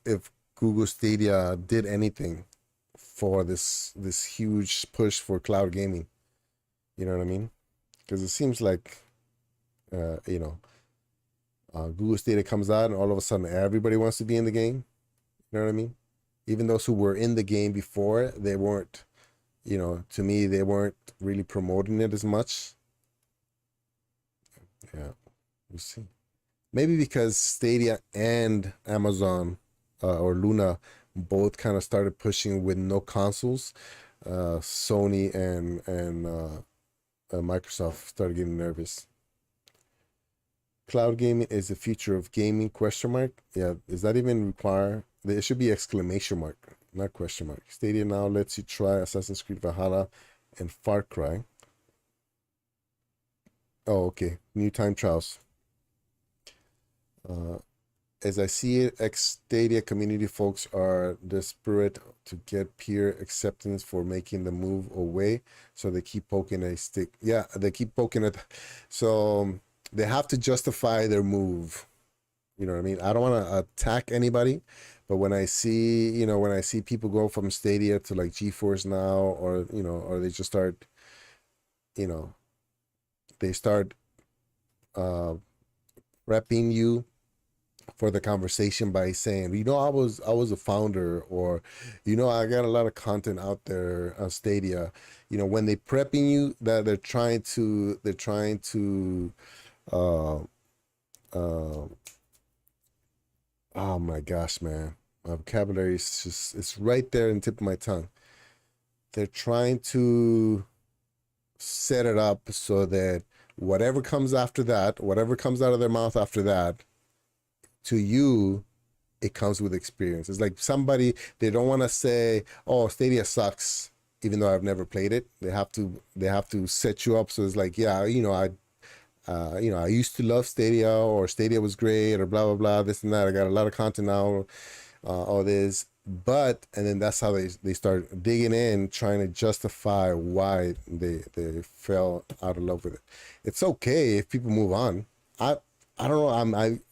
Google Stadia did anything for this huge push for cloud gaming. You know what I mean? Because it seems like you know. Google Stadia comes out and all of a sudden everybody wants to be in the game. You know what I mean? Even those who were in the game before, they weren't, to me, they weren't really promoting it as much. Yeah, we'll see. Maybe because Stadia and Amazon or Luna both kind of started pushing with no consoles. Sony and Microsoft started getting nervous. Cloud gaming is the future of gaming, question mark. Yeah, does that even require, it should be exclamation mark, not question mark. Stadia now lets you try Assassin's Creed Valhalla and Far Cry. Oh, okay. New time trials. Uh, as I see it, ex Stadia community folks are desperate to get peer acceptance for making the move away. So they keep poking a stick. Yeah, they keep poking it. So they have to justify their move. You know what I mean? I don't want to attack anybody, but when I see, when I see people go from Stadia to like GeForce Now, or, or they just start, you know, they start uh, prepping you for the conversation by saying, I was a founder, or, I got a lot of content out there on Stadia. When they prepping you, that they're trying to uh, uh, oh my gosh, man. My vocabulary is just, it's right there in the tip of my tongue. They're trying to set it up so that whatever comes after that, whatever comes out of their mouth after that, to you, it comes with experience. It's like they don't want to say, oh, Stadia sucks, even though I've never played it. They have to set you up. So it's like, yeah, I used to love Stadia, or Stadia was great, or blah, blah, blah, this and that. I got a lot of content now, all this. And then that's how they start digging in, trying to justify why they fell out of love with it. It's okay if people move on. I don't know.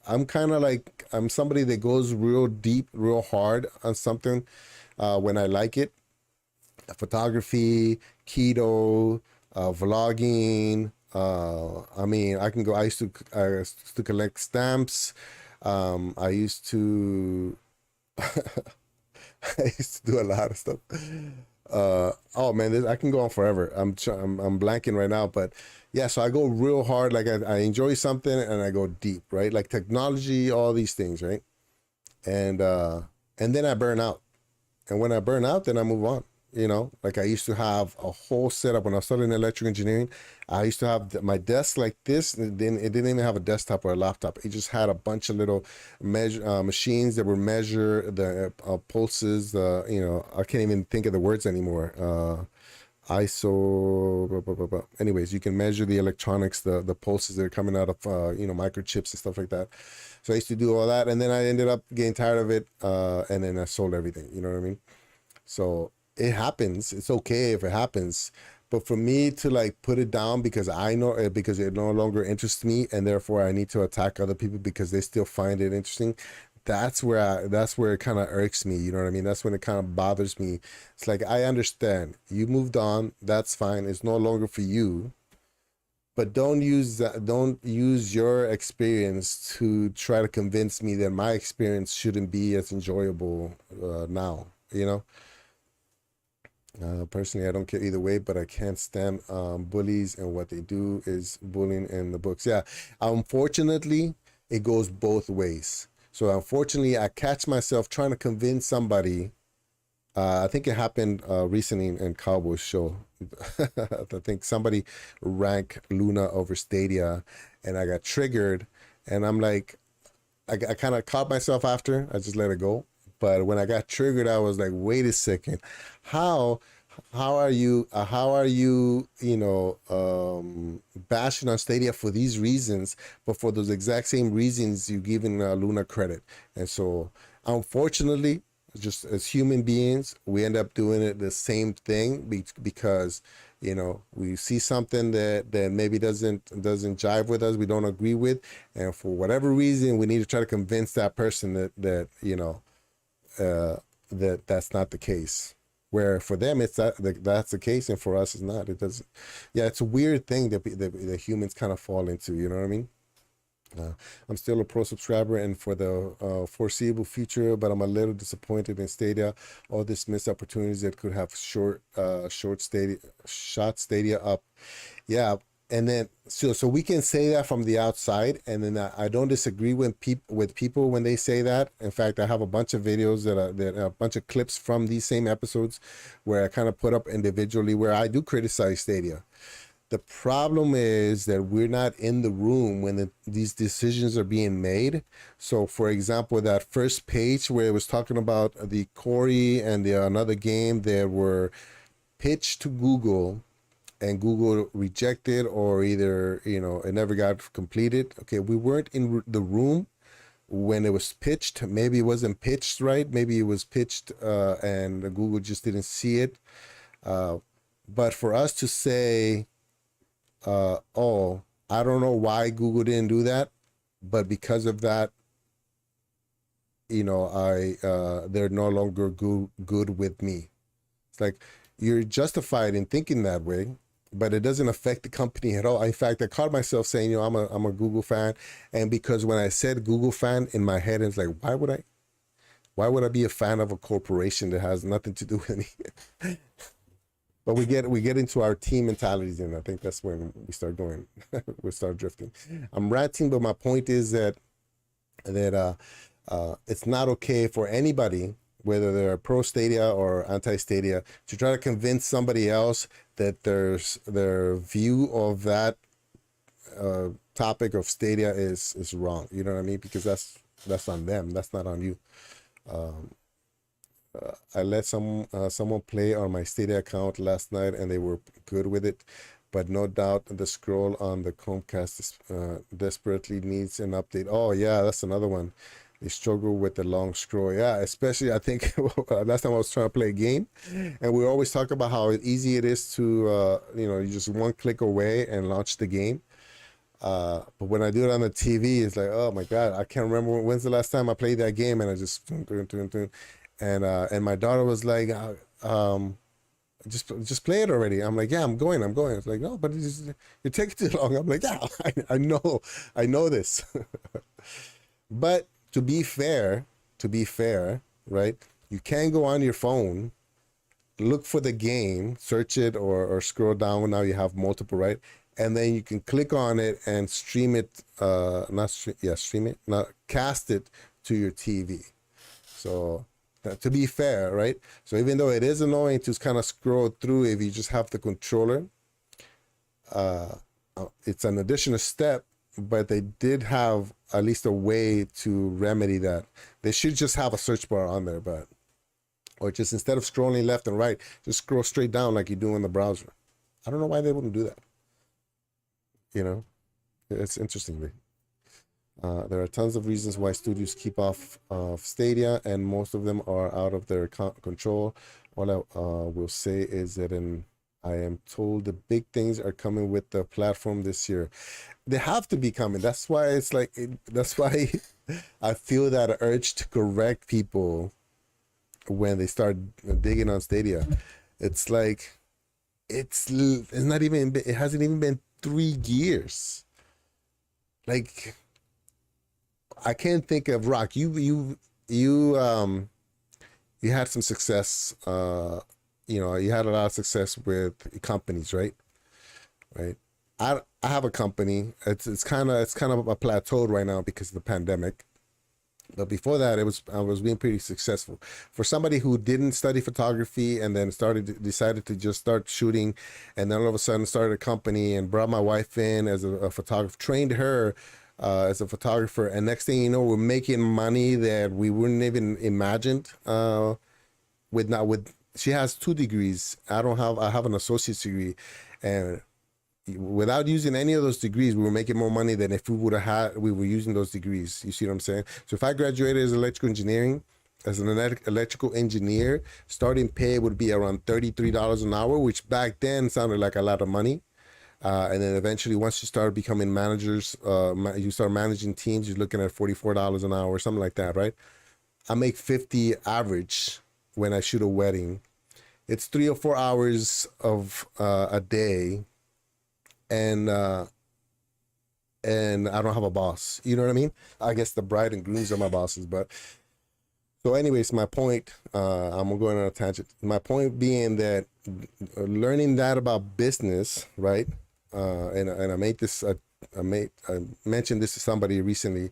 I'm kind of like, I'm somebody that goes real deep, real hard on something when I like it. Photography, keto, vlogging. I mean, I used to collect stamps. I used to I used to do a lot of stuff. Oh man, I can go on forever. I'm blanking right now, but yeah. So I go real hard. Like I enjoy something and I go deep, right? Like technology, all these things, right? And uh, and then I burn out. And when I burn out, then I move on. Like I used to have a whole setup when I started in electrical engineering. I used to have my desk like this, and then it didn't even have a desktop or a laptop. It just had a bunch of little measure machines that would measure the pulses. I can't even think of the words anymore. ISO, blah, blah, blah, blah. Anyways, you can measure the electronics, the pulses that are coming out of microchips and stuff like that. So I used to do all that, and then I ended up getting tired of it, and then I sold everything. You know what I mean? So it happens. It's okay if it happens. But for me to like put it down because I know because it no longer interests me, and therefore I need to attack other people because they still find it interesting, that's where it kind of irks me. You know what I mean? That's when it kind of bothers me. It's like, I understand you moved on. That's fine. It's no longer for you. But don't use your experience to try to convince me that my experience shouldn't be as enjoyable now. Personally, I don't care either way, but I can't stand bullies, and what they do is bullying in the books. Yeah, unfortunately, it goes both ways. So unfortunately, I catch myself trying to convince somebody. I think it happened recently in Cowboys show. I think somebody ranked Luna over Stadia, and I got triggered, and I'm like, I kind of caught myself after. I just let it go. But when I got triggered, I was like, wait a second, how how are you bashing on Stadia for these reasons, but for those exact same reasons you giving Luna credit? And so, unfortunately, just as human beings, we end up doing it the same thing because we see something that maybe doesn't jive with us, we don't agree with, and for whatever reason, we need to try to convince that person uh, that's not the case. Where for them that's the case, and for us it's not. It doesn't. Yeah, it's a weird thing that humans kind of fall into. You know what I mean? Uh, I'm still a pro subscriber and for the foreseeable future, but I'm a little disappointed in Stadia. All this missed opportunities that could have shot Stadia up. Yeah, and then so we can say that from the outside, and then I don't disagree with people when they say that. In fact, I have a bunch of videos that a bunch of clips from these same episodes where I kind of put up individually where I do criticize Stadia. The problem is that we're not in the room when these decisions are being made. So, for example, that first page where it was talking about the Corey and the another game that were pitched to Google, and Google rejected, or either it never got completed. Okay, we weren't in the room when it was pitched. Maybe it wasn't pitched right. Maybe it was pitched and Google just didn't see it. But for us to say, oh, I don't know why Google didn't do that, but because of that, they're no longer good with me. It's like you're justified in thinking that way, but it doesn't affect the company at all. In fact, I caught myself saying, I'm a Google fan, and because when I said Google fan in my head, it's like, why would I be a fan of a corporation that has nothing to do with me? But we get into our team mentalities, and I think that's when we start going, we start drifting. I'm ranting, but my point is that it's not okay for anybody, whether they're pro Stadia or anti Stadia, to try to convince somebody else that their view of that topic of Stadia is wrong. You know what I mean? Because that's on them. That's not on you. I let someone play on my Stadia account last night, and they were good with it. But no doubt the scroll on the Chromecast desperately needs an update. Oh yeah, that's another one. They struggle with the long scroll. Yeah, especially I think last time I was trying to play a game, and we always talk about how easy it is to you just one click away and launch the game. But when I do it on the TV, it's like, oh my God, I can't remember when's the last time I played that game, and I just and my daughter was like, just play it already. I'm like, yeah, I'm going. It's like, no, but you're taking too long. I'm like, yeah, I know this. But to be fair, right? You can go on your phone, look for the game, search it, or scroll down. Now you have multiple, right? And then you can click on it and stream it. Stream it, not cast it to your TV. So to be fair, right? So even though it is annoying to kind of scroll through if you just have the controller, it's an additional step, but they did have at least a way to remedy that. They should just have a search bar on there, or just instead of scrolling left and right, just scroll straight down like you do in the browser. I don't know why they wouldn't do that. It's interesting. There are tons of reasons why studios keep off of Stadia, and most of them are out of their control. All I will say is that I am told the big things are coming with the platform this year. They have to be coming. That's why that's why I feel that urge to correct people when they start digging on Stadia. It's like it's not even. It hasn't even been 3 years. Like, I can't think of Rock. You had some success. You had a lot of success with companies, right? Right. I have a company. It's kind of a plateaued right now because of the pandemic. But before that, I was being pretty successful. For somebody who didn't study photography and then decided to just start shooting, and then all of a sudden started a company and brought my wife in as a photographer, trained her as a photographer, and next thing you know, we're making money that we wouldn't even imagined. She has 2 degrees. I have an associate's degree, and without using any of those degrees, we were making more money than if we were using those degrees. You see what I'm saying? So if I graduated as electrical engineering, as an electrical engineer, starting pay would be around $33 an hour, which back then sounded like a lot of money. And then eventually, once you start becoming managers, you start managing teams, you're looking at $44 an hour or something like that, right? I make 50 average when I shoot a wedding. It's 3 or 4 hours of a day, and I don't have a boss. You know what I mean? I guess the bride and grooms are my bosses. But so, anyways, my point. I'm going on a tangent. My point being that learning that about business, right? And I made this. I mentioned this to somebody recently.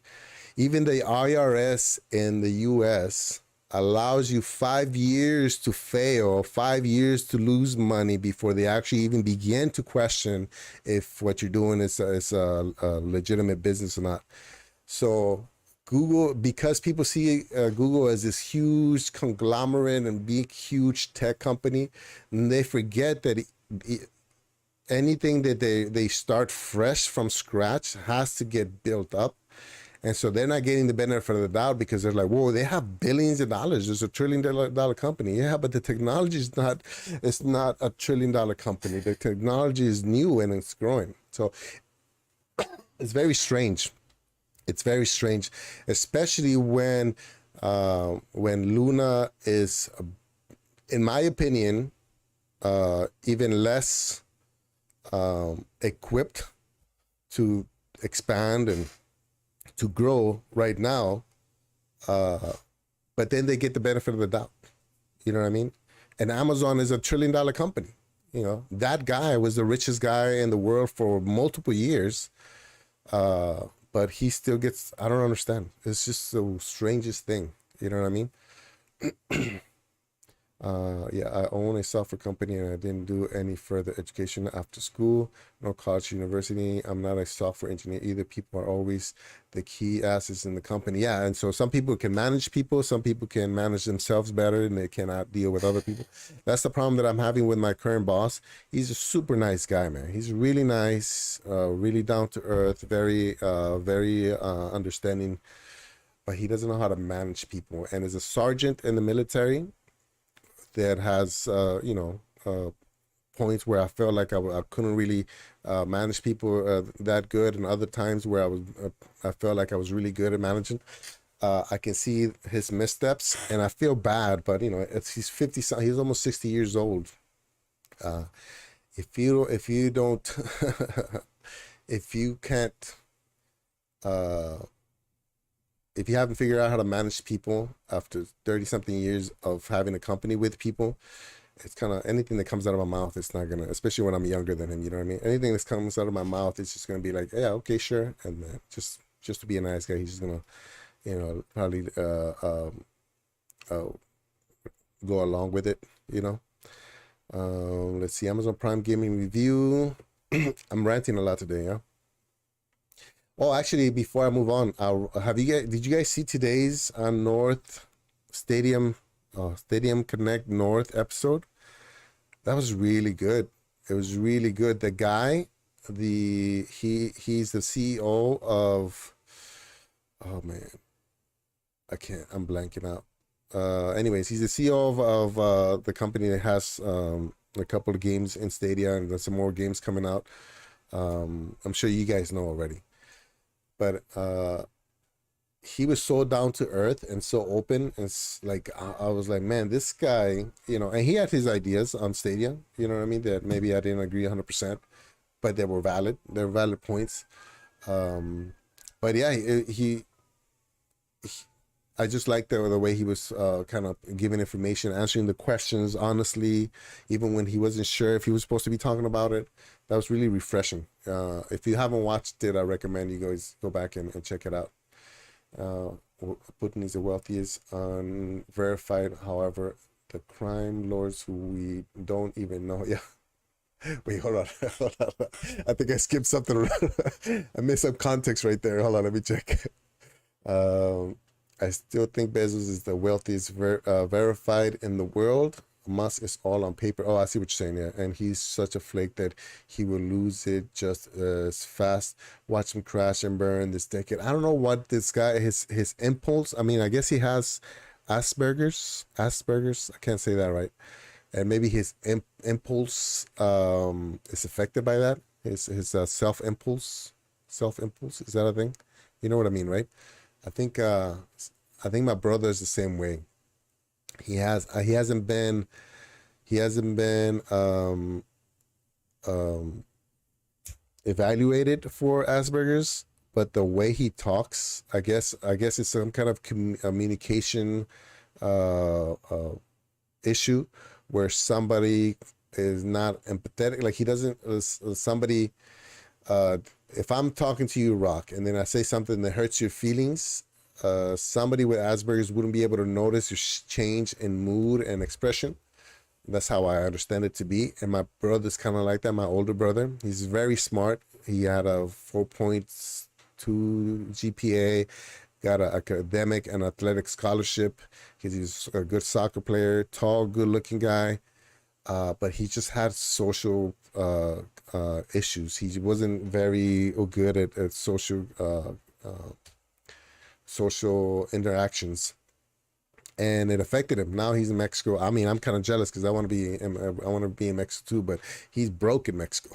Even the IRS in the U.S. allows you 5 years to fail, 5 years to lose money before they actually even begin to question if what you're doing is a legitimate business or not. So Google, because people see Google as this huge conglomerate and big, huge tech company, and they forget that anything that they start fresh from scratch has to get built up. And so they're not getting the benefit of the doubt because they're like, whoa, they have billions of dollars. There's $1 trillion company. Yeah, but the technology is not, it's not $1 trillion company. The technology is new and it's growing. So it's very strange. It's very strange, especially when Luna is, in my opinion, even less equipped to expand and to grow right now, but then they get the benefit of the doubt. You know what I mean? And Amazon is $1 trillion company. You know, that guy was the richest guy in the world for multiple years, but he still gets, I don't understand. It's just the strangest thing. You know what I mean? Yeah, I own a software company and I didn't do any further education after school, no college, university. I'm not a software engineer either. People are always the key assets in the company. Yeah, and so some people can manage people, some people can manage themselves better and they cannot deal with other people. That's the problem that I'm having with my current boss. He's a super nice guy, man. He's really nice, really down to earth, very understanding, but he doesn't know how to manage people. And as a sergeant in the military, that has points where I felt like I couldn't really manage people that good, and other times where I felt like I was really good at managing. I can see his missteps and I feel bad, but he's 50, he's almost 60 years old. If you don't if you can't if you haven't figured out how to manage people after 30 something years of having a company with people, it's kind of anything that comes out of my mouth, it's not gonna, especially when I'm younger than him, you know what I mean? Anything that comes out of my mouth, it's just gonna be like, yeah, okay, sure. And just to be a nice guy, he's just gonna, probably go along with it. Let's see, Amazon Prime Gaming review. I'm ranting a lot today, yeah. Oh, actually, before I move on, did you guys see today's North Stadium Connect North episode? That was really good. It was really good. The guy, he's the CEO of, oh man, I'm blanking out. Anyways, he's the CEO of the company that has a couple of games in Stadia, and there's some more games coming out. I'm sure you guys know already. But he was so down to earth and so open, and like I was like, man, this guy, and he had his ideas on Stadia, you know what I mean, that maybe I didn't agree 100%, but they were valid. They were valid points. But yeah, I just liked the way he was kind of giving information, answering the questions honestly, even when he wasn't sure if he was supposed to be talking about it. That was really refreshing. If you haven't watched it, I recommend you guys go back and check it out. Putin is the wealthiest, unverified. However, the crime lords who we don't even know. Yeah. Wait, hold on. Hold on. I think I skipped something. I missed some context right there. Hold on, let me check. I still think Bezos is the wealthiest verified in the world. Musk is all on paper. Oh, I see what you're saying. Yeah, and he's such a flake that he will lose it just as fast. Watch him crash and burn this decade. I don't know what this guy, his impulse. I mean, I guess he has Asperger's. I can't say that right. And maybe his impulse is affected by that. His self impulse. Is that a thing? You know what I mean, right? I think my brother is the same way. He hasn't been evaluated for Asperger's, but the way he talks, I guess it's some kind of communication issue where somebody is not empathetic. Like he doesn't if I'm talking to you, Rock, and then I say something that hurts your feelings, somebody with Asperger's wouldn't be able to notice your change in mood and expression. That's how I understand it to be. And my brother's kind of like that. My older brother, he's very smart. He had a 4.2 GPA, got an academic and athletic scholarship. He's a good soccer player, tall, good-looking guy. But he just had social issues. He wasn't very good at social interactions, and it affected him. Now he's in Mexico. I mean, I'm kind of jealous because I want to be in Mexico too, but he's broke in Mexico.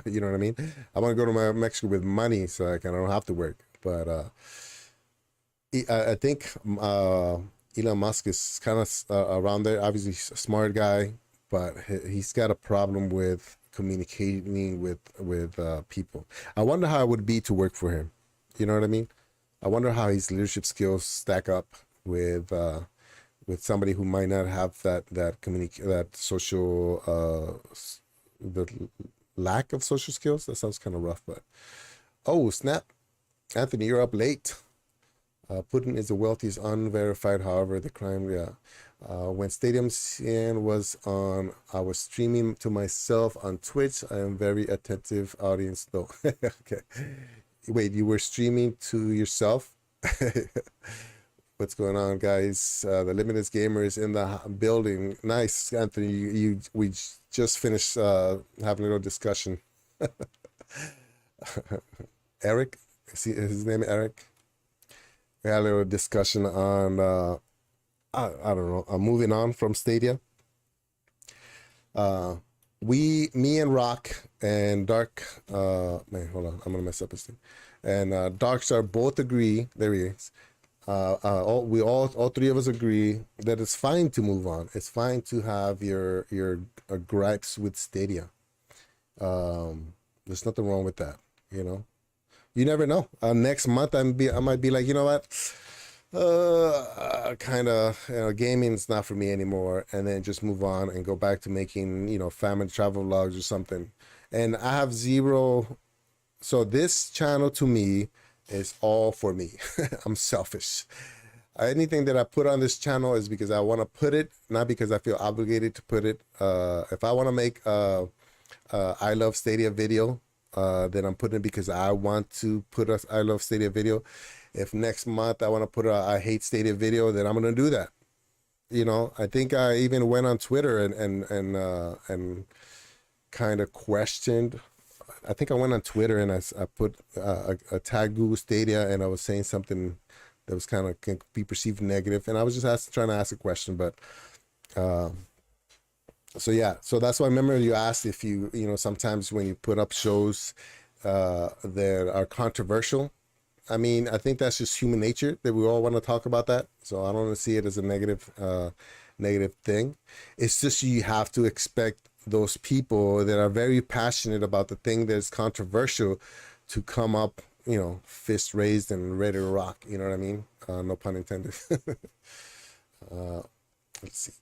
You know what I mean? I want to go to Mexico with money so I don't have to work. But I think Elon Musk is kind of around there. Obviously, he's a smart guy, but he's got a problem with communicating with people. I wonder how it would be to work for him. You know what I mean? I wonder how his leadership skills stack up with somebody who might not have that social the lack of social skills. That sounds kind of rough, but oh snap, Anthony, you're up late. Putin is the wealthiest unverified. However, the crime, yeah. When Stadium CN was on, I was streaming to myself on Twitch. I am very attentive audience though. Okay. Wait, you were streaming to yourself? What's going on, guys? The Limitless Gamer is in the building. Nice, Anthony. We just finished having a little discussion. Eric, see his name, Eric. We had a little discussion on I don't know. Moving on from Stadia. Me and Rock and Dark. Man, hold on. I'm gonna mess up his thing. And Darkstar both agree. There he is. All three of us agree that it's fine to move on. It's fine to have your gripes with Stadia. There's nothing wrong with that. You know. You never know. Next month I might be like, you know what? Kind of, gaming's not for me anymore, and then just move on and go back to making, family travel vlogs or something. And I have zero. So this channel to me is all for me. I'm selfish. Anything that I put on this channel is because I want to put it, not because I feel obligated to put it. If I want to make I Love Stadia video, then I'm putting it because I want to put a I Love Stadia video. If next month I want to put a I Hate Stadia video, then I'm going to do that. I think I even went on Twitter and kind of questioned. I think I went on Twitter and I put a tag Google Stadia, and I was saying something that was kind of can be perceived negative, and I was just trying to ask a question. But so yeah, so that's why I remember you asked if sometimes when you put up shows that are controversial. I mean, I think that's just human nature that we all want to talk about that. So I don't see it as a negative thing. It's just you have to expect those people that are very passionate about the thing that's controversial to come up, fist raised and ready to rock. You know what I mean? No pun intended. Let's see.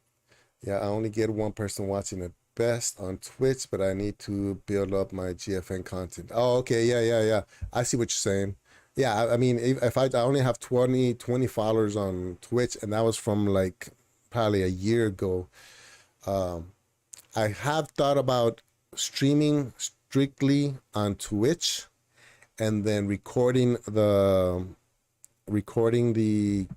Yeah, I only get one person watching at best on Twitch, but I need to build up my GFN content. Oh, okay. Yeah. I see what you're saying. Yeah, I mean, if I only have 20 followers on Twitch, and that was from like probably a year ago. I have thought about streaming strictly on Twitch and then recording the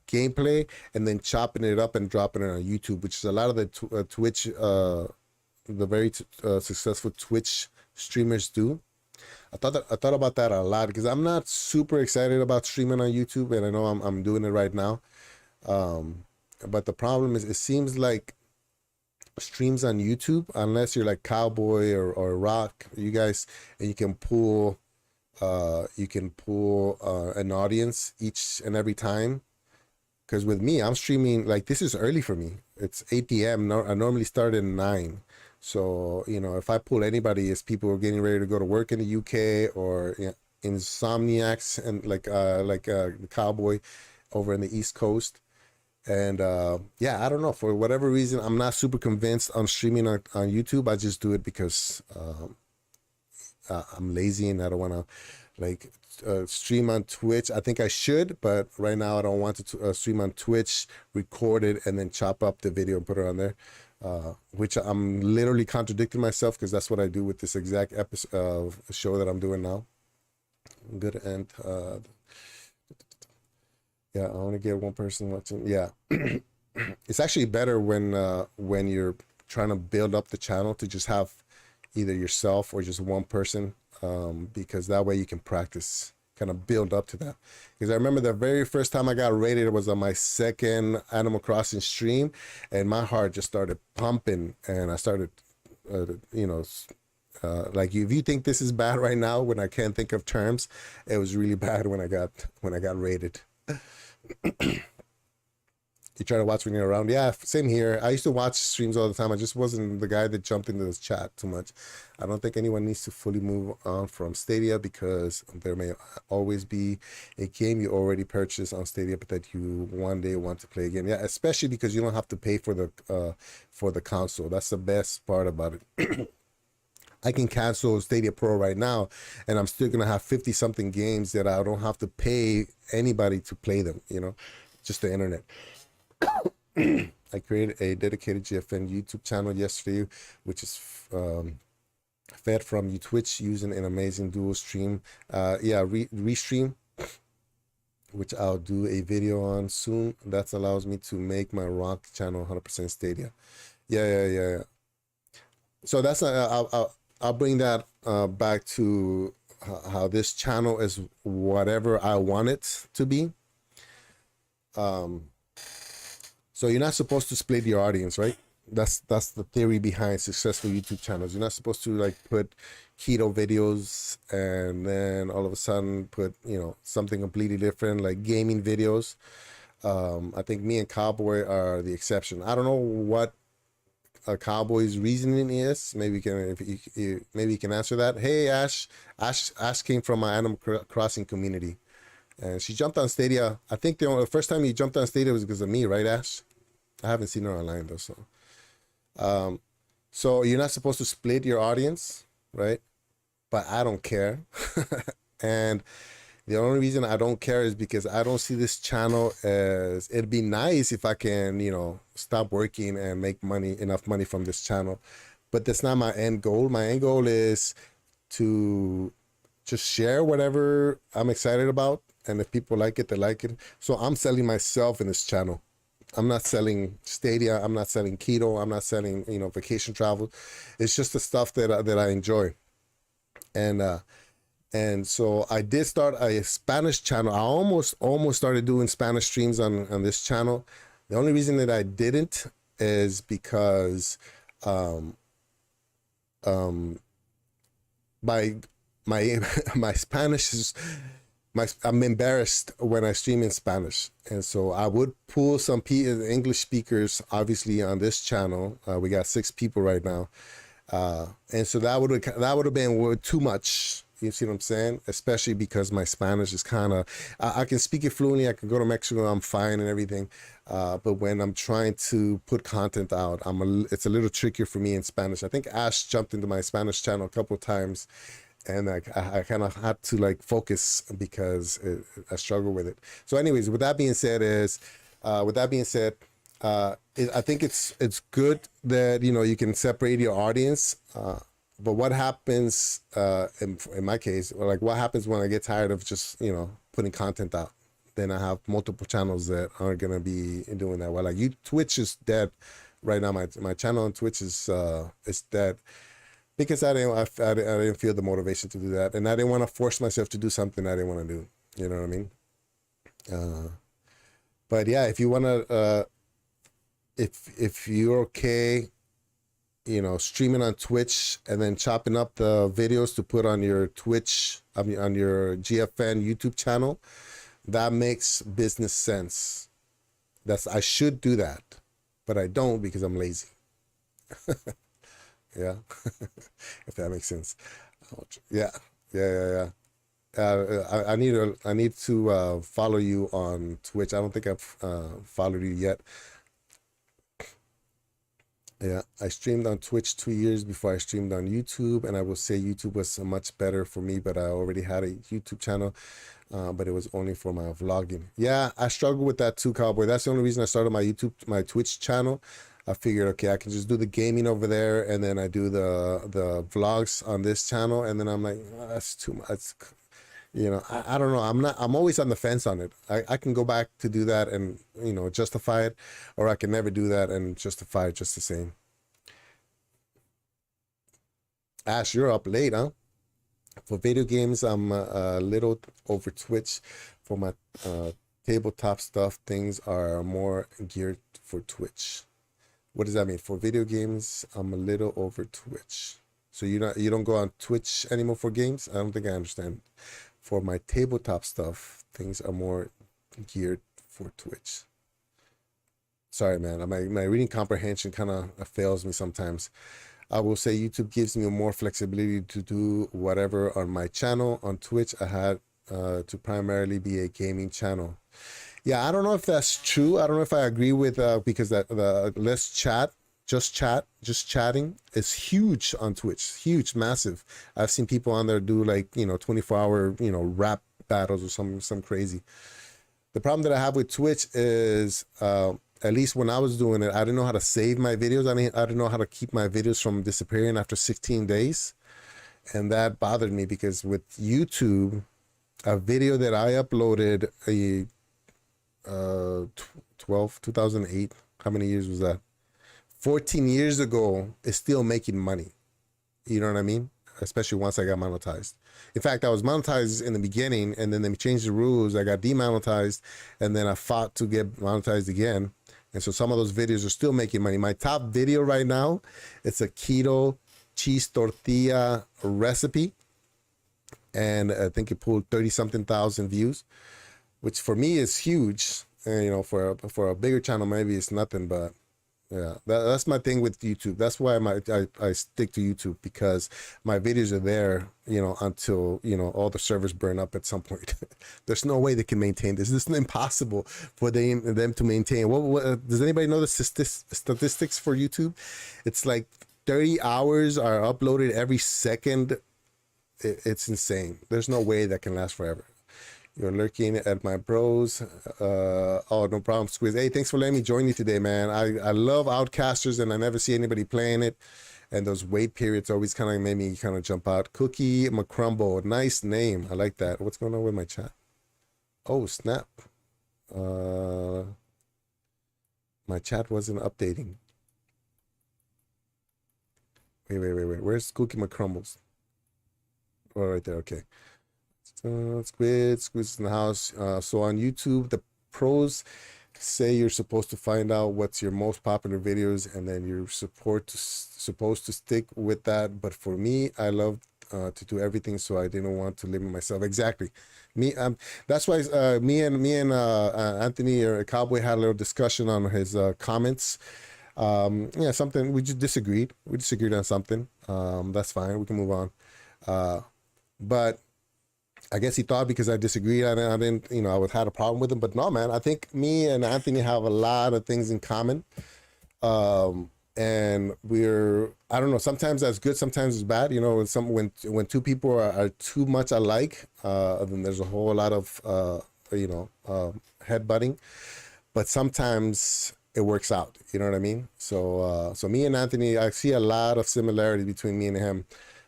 gameplay and then chopping it up and dropping it on YouTube, which is a lot of the Twitch, the very successful Twitch streamers do. I thought about that a lot because I'm not super excited about streaming on YouTube, and I know I'm doing it right now. But the problem is, it seems like streams on YouTube, unless you're like Cowboy or Rock, you guys, and you can pull an audience each and every time. Because with me, I'm streaming, like, this is early for me. It's 8 p.m. I normally start at 9. So, if I pull anybody, it's people who are getting ready to go to work in the UK, or insomniacs and like the Cowboy over in the East Coast. And yeah, I don't know, for whatever reason, I'm not super convinced on streaming on YouTube. I just do it because I'm lazy and I don't want to like stream on Twitch. I think I should, but right now I don't want to stream on Twitch, record it, and then chop up the video and put it on there. Which I'm literally contradicting myself because that's what I do with this exact episode of show that I'm doing now. Good, and yeah, I only get one person watching. Yeah, it's actually better when you're trying to build up the channel to just have either yourself or just one person, because that way you can practice, kind of build up to that. Because I remember the very first time I got rated, it was on my second Animal Crossing stream, and my heart just started pumping, and I started, you know, like if you think this is bad right now when I can't think of terms, it was really bad when I got rated. You try to watch when you're around. Yeah, same here. I used to watch streams all the time. I just wasn't the guy that jumped into this chat too much. I don't think anyone needs to fully move on from Stadia because there may always be a game you already purchased on Stadia but that you one day want to play again. Yeah, especially because you don't have to pay for the console. That's the best part about it. I can cancel Stadia Pro right now, and I'm still gonna have 50 something games that I don't have to pay anybody to play them. You know, just the internet. I created a dedicated GFN YouTube channel yesterday, which is fed from Twitch using an amazing dual stream. Yeah, restream, which I'll do a video on soon. That allows me to make my rock channel 100% Stadia. Yeah. So that's I'll bring that back to how this channel is whatever I want it to be. So you're not supposed to split your audience, right? That's the theory behind successful YouTube channels. You're not supposed to like put keto videos and then all of a sudden put, you know, something completely different like gaming videos. I think me and Cowboy are the exception. I don't know what a Cowboy's reasoning is. Maybe maybe you can answer that. Hey Ash came from my Animal Crossing community, and she jumped on Stadia. I think the first time you jumped on Stadia was because of me, right, Ash? I haven't seen her online though, so so you're not supposed to split your audience, right? But I don't care. And the only reason I don't care is because I don't see this channel as, it'd be nice if I can, you know, stop working and make enough money from this channel. But that's not my end goal. My end goal is to just share whatever I'm excited about. And if people like it, they like it. So I'm selling myself in this channel. I'm not selling Stadia. I'm not selling keto. I'm not selling, you know, vacation travel. It's just the stuff that I enjoy. And so I did start a Spanish channel. I almost started doing Spanish streams on this channel. The only reason that I didn't is because my my Spanish is I'm embarrassed when I stream in Spanish, and so I would pull some English speakers obviously on this channel. We got 6 people right now, and so that would have been too much. You see what I'm saying? Especially because my Spanish is kind of, I can speak it fluently. I can go to Mexico, I'm fine and everything. But when I'm trying to put content out, it's a little trickier for me in Spanish. I think Ash jumped into my Spanish channel a couple of times, and I kind of had to like focus because I struggle with it. So anyways, with that being said, I think it's good that, you know, you can separate your audience. But what happens in my case, or like what happens when I get tired of just, you know, putting content out? Then I have multiple channels that aren't gonna be doing that well. Like Twitch is dead right now. My channel on Twitch is dead because I didn't feel the motivation to do that, and I didn't want to force myself to do something I didn't want to do. You know what I mean? But yeah, if you wanna, if you're okay, you know, streaming on Twitch and then chopping up the videos to put on your Twitch, on your GFN YouTube channel, that makes business sense. I should do that, but I don't because I'm lazy. Yeah, if that makes sense. Yeah. I need to follow you on Twitch. I don't think I've followed you yet. Yeah, I streamed on Twitch 2 years before I streamed on YouTube, and I will say YouTube was much better for me, but I already had a YouTube channel, but it was only for my vlogging. Yeah, I struggle with that too, Cowboy. That's the only reason I started my Twitch channel. I figured, okay, I can just do the gaming over there, and then I do the vlogs on this channel, and then I'm like, "Oh, that's too much." I don't know. I'm always on the fence on it. I can go back to do that and, justify it, or I can never do that and justify it just the same. Ash, you're up late, huh? For video games, I'm a little over Twitch. For my tabletop stuff, things are more geared for Twitch. What does that mean? For video games, I'm a little over Twitch. So you don't go on Twitch anymore for games? I don't think I understand. For my tabletop stuff, things are more geared for Twitch. Sorry, man. My reading comprehension kind of fails me sometimes. I will say YouTube gives me more flexibility to do whatever on my channel. On Twitch, I had to primarily be a gaming channel. Yeah, I don't know if that's true. I don't know if I agree with because that the let's chat, just chatting is huge on Twitch, huge, massive. I've seen people on there do like 24-hour rap battles or some crazy. The problem that I have with Twitch is at least when I was doing it, I didn't know how to save my videos. I didn't know how to keep my videos from disappearing after 16 days. And that bothered me because with YouTube, a video that I uploaded 2008, how many years was that? 14 years ago is still making money. You know what I mean? Especially once I got monetized. In fact, I was monetized in the beginning, and then they changed the rules. I got demonetized, and then I fought to get monetized again. And so some of those videos are still making money. My top video right now, it's a keto cheese tortilla recipe. And I think it pulled 30-something thousand views, which for me is huge. And, for a bigger channel, maybe it's nothing, but yeah, that's my thing with YouTube. That's why I stick to YouTube, because my videos are there, until, all the servers burn up at some point. There's no way they can maintain this. This is impossible for them to maintain. What does anybody know the statistics for YouTube? It's like 30 hours are uploaded every second. It's insane. There's no way that can last forever. You're lurking at my bros. Oh, no problem, Squeeze. Hey, thanks for letting me join you today, man. I love Outcasters, and I never see anybody playing it. And those wait periods always kind of made me kind of jump out. Cookie McCrumble, nice name. I like that. What's going on with my chat? Oh, snap. My chat wasn't updating. Wait. Where's Cookie McCrumbles? Oh, right there. Okay. Squid's in the house. So on YouTube, the pros say you're supposed to find out what's your most popular videos, and then you're supposed to stick with that. But for me, I love to do everything, so I didn't want to limit myself. Exactly. That's why me and Anthony or Cowboy had a little discussion on his comments. Something we just disagreed. We disagreed on something. That's fine. We can move on. But I guess he thought because I disagreed, I didn't, I would had a problem with him. But no, man, I think me and Anthony have a lot of things in common. And I don't know, sometimes that's good, sometimes it's bad. When two people are too much alike, then there's a whole lot of, headbutting. But sometimes it works out, you know what I mean? So me and Anthony, I see a lot of similarity between me and him.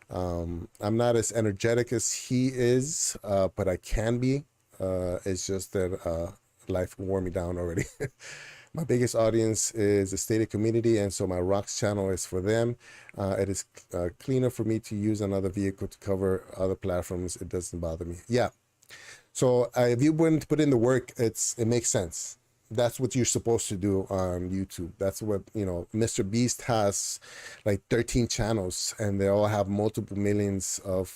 I'm not as energetic as he is, but I can be. It's just that life wore me down already. My biggest audience is the Stadia community, and so my Rocks channel is for them. It is cleaner for me to use another vehicle to cover other platforms. It doesn't bother me. Yeah. So if you wouldn't put in the work, it makes sense. That's what you're supposed to do on YouTube. That's what, Mr. Beast has like 13 channels, and they all have multiple millions of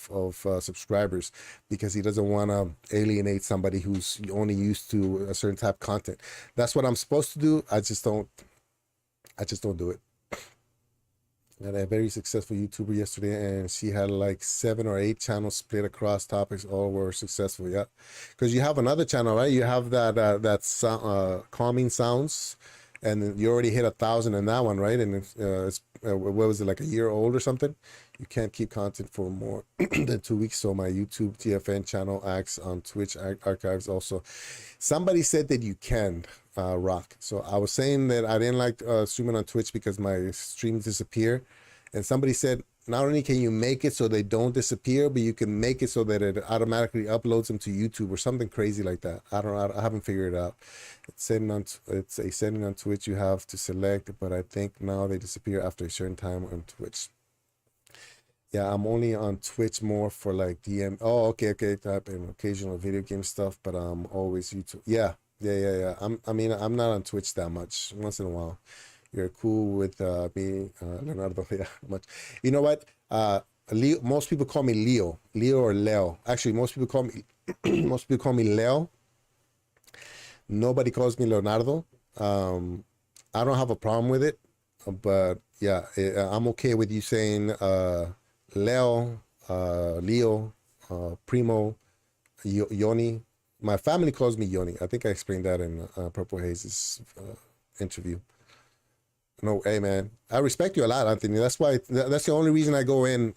subscribers, because he doesn't want to alienate somebody who's only used to a certain type of content. That's what I'm supposed to do. I just don't do it. And a very successful YouTuber yesterday, and she had like 7 or 8 channels split across topics. All were successful. Yeah, because you have another channel, right? You have that calming sounds, and then you already hit 1,000 in that one, right? And it's what was it, like a year old or something? You can't keep content for more than 2 weeks. So my YouTube TFN channel acts on Twitch archives also. Somebody said that you can, Rock. So I was saying that I didn't like streaming on Twitch because my streams disappear. And somebody said, not only can you make it so they don't disappear, but you can make it so that it automatically uploads them to YouTube or something crazy like that. I don't know. I haven't figured it out. It's a setting on Twitch you have to select, but I think now they disappear after a certain time on Twitch. Yeah, I'm only on Twitch more for like DM. Oh, okay, type and occasional video game stuff, but I'm always YouTube. Yeah. I'm not on Twitch that much. Once in a while. You're cool with me, Leonardo. Yeah, much. You know what? Leo. Most people call me Leo or Leo. Actually, most people call me Leo. Nobody calls me Leonardo. I don't have a problem with it, but yeah, I'm okay with you saying Leo, Leo, Primo, Yoni. My family calls me Yoni. I think I explained that in Purple Haze's interview. No, hey man, I respect you a lot, Anthony. That's the only reason I go in.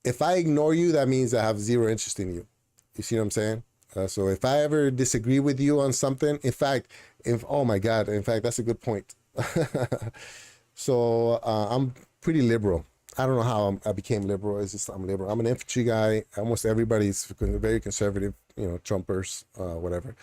If I ignore you, that means I have zero interest in you. You see what I'm saying? So if I ever disagree with you on something, in fact, oh my God, in fact, that's a good point. So I'm pretty liberal. I don't know how I became liberal. It's just I'm liberal. I'm an infantry guy. Almost everybody's very conservative, Trumpers, whatever.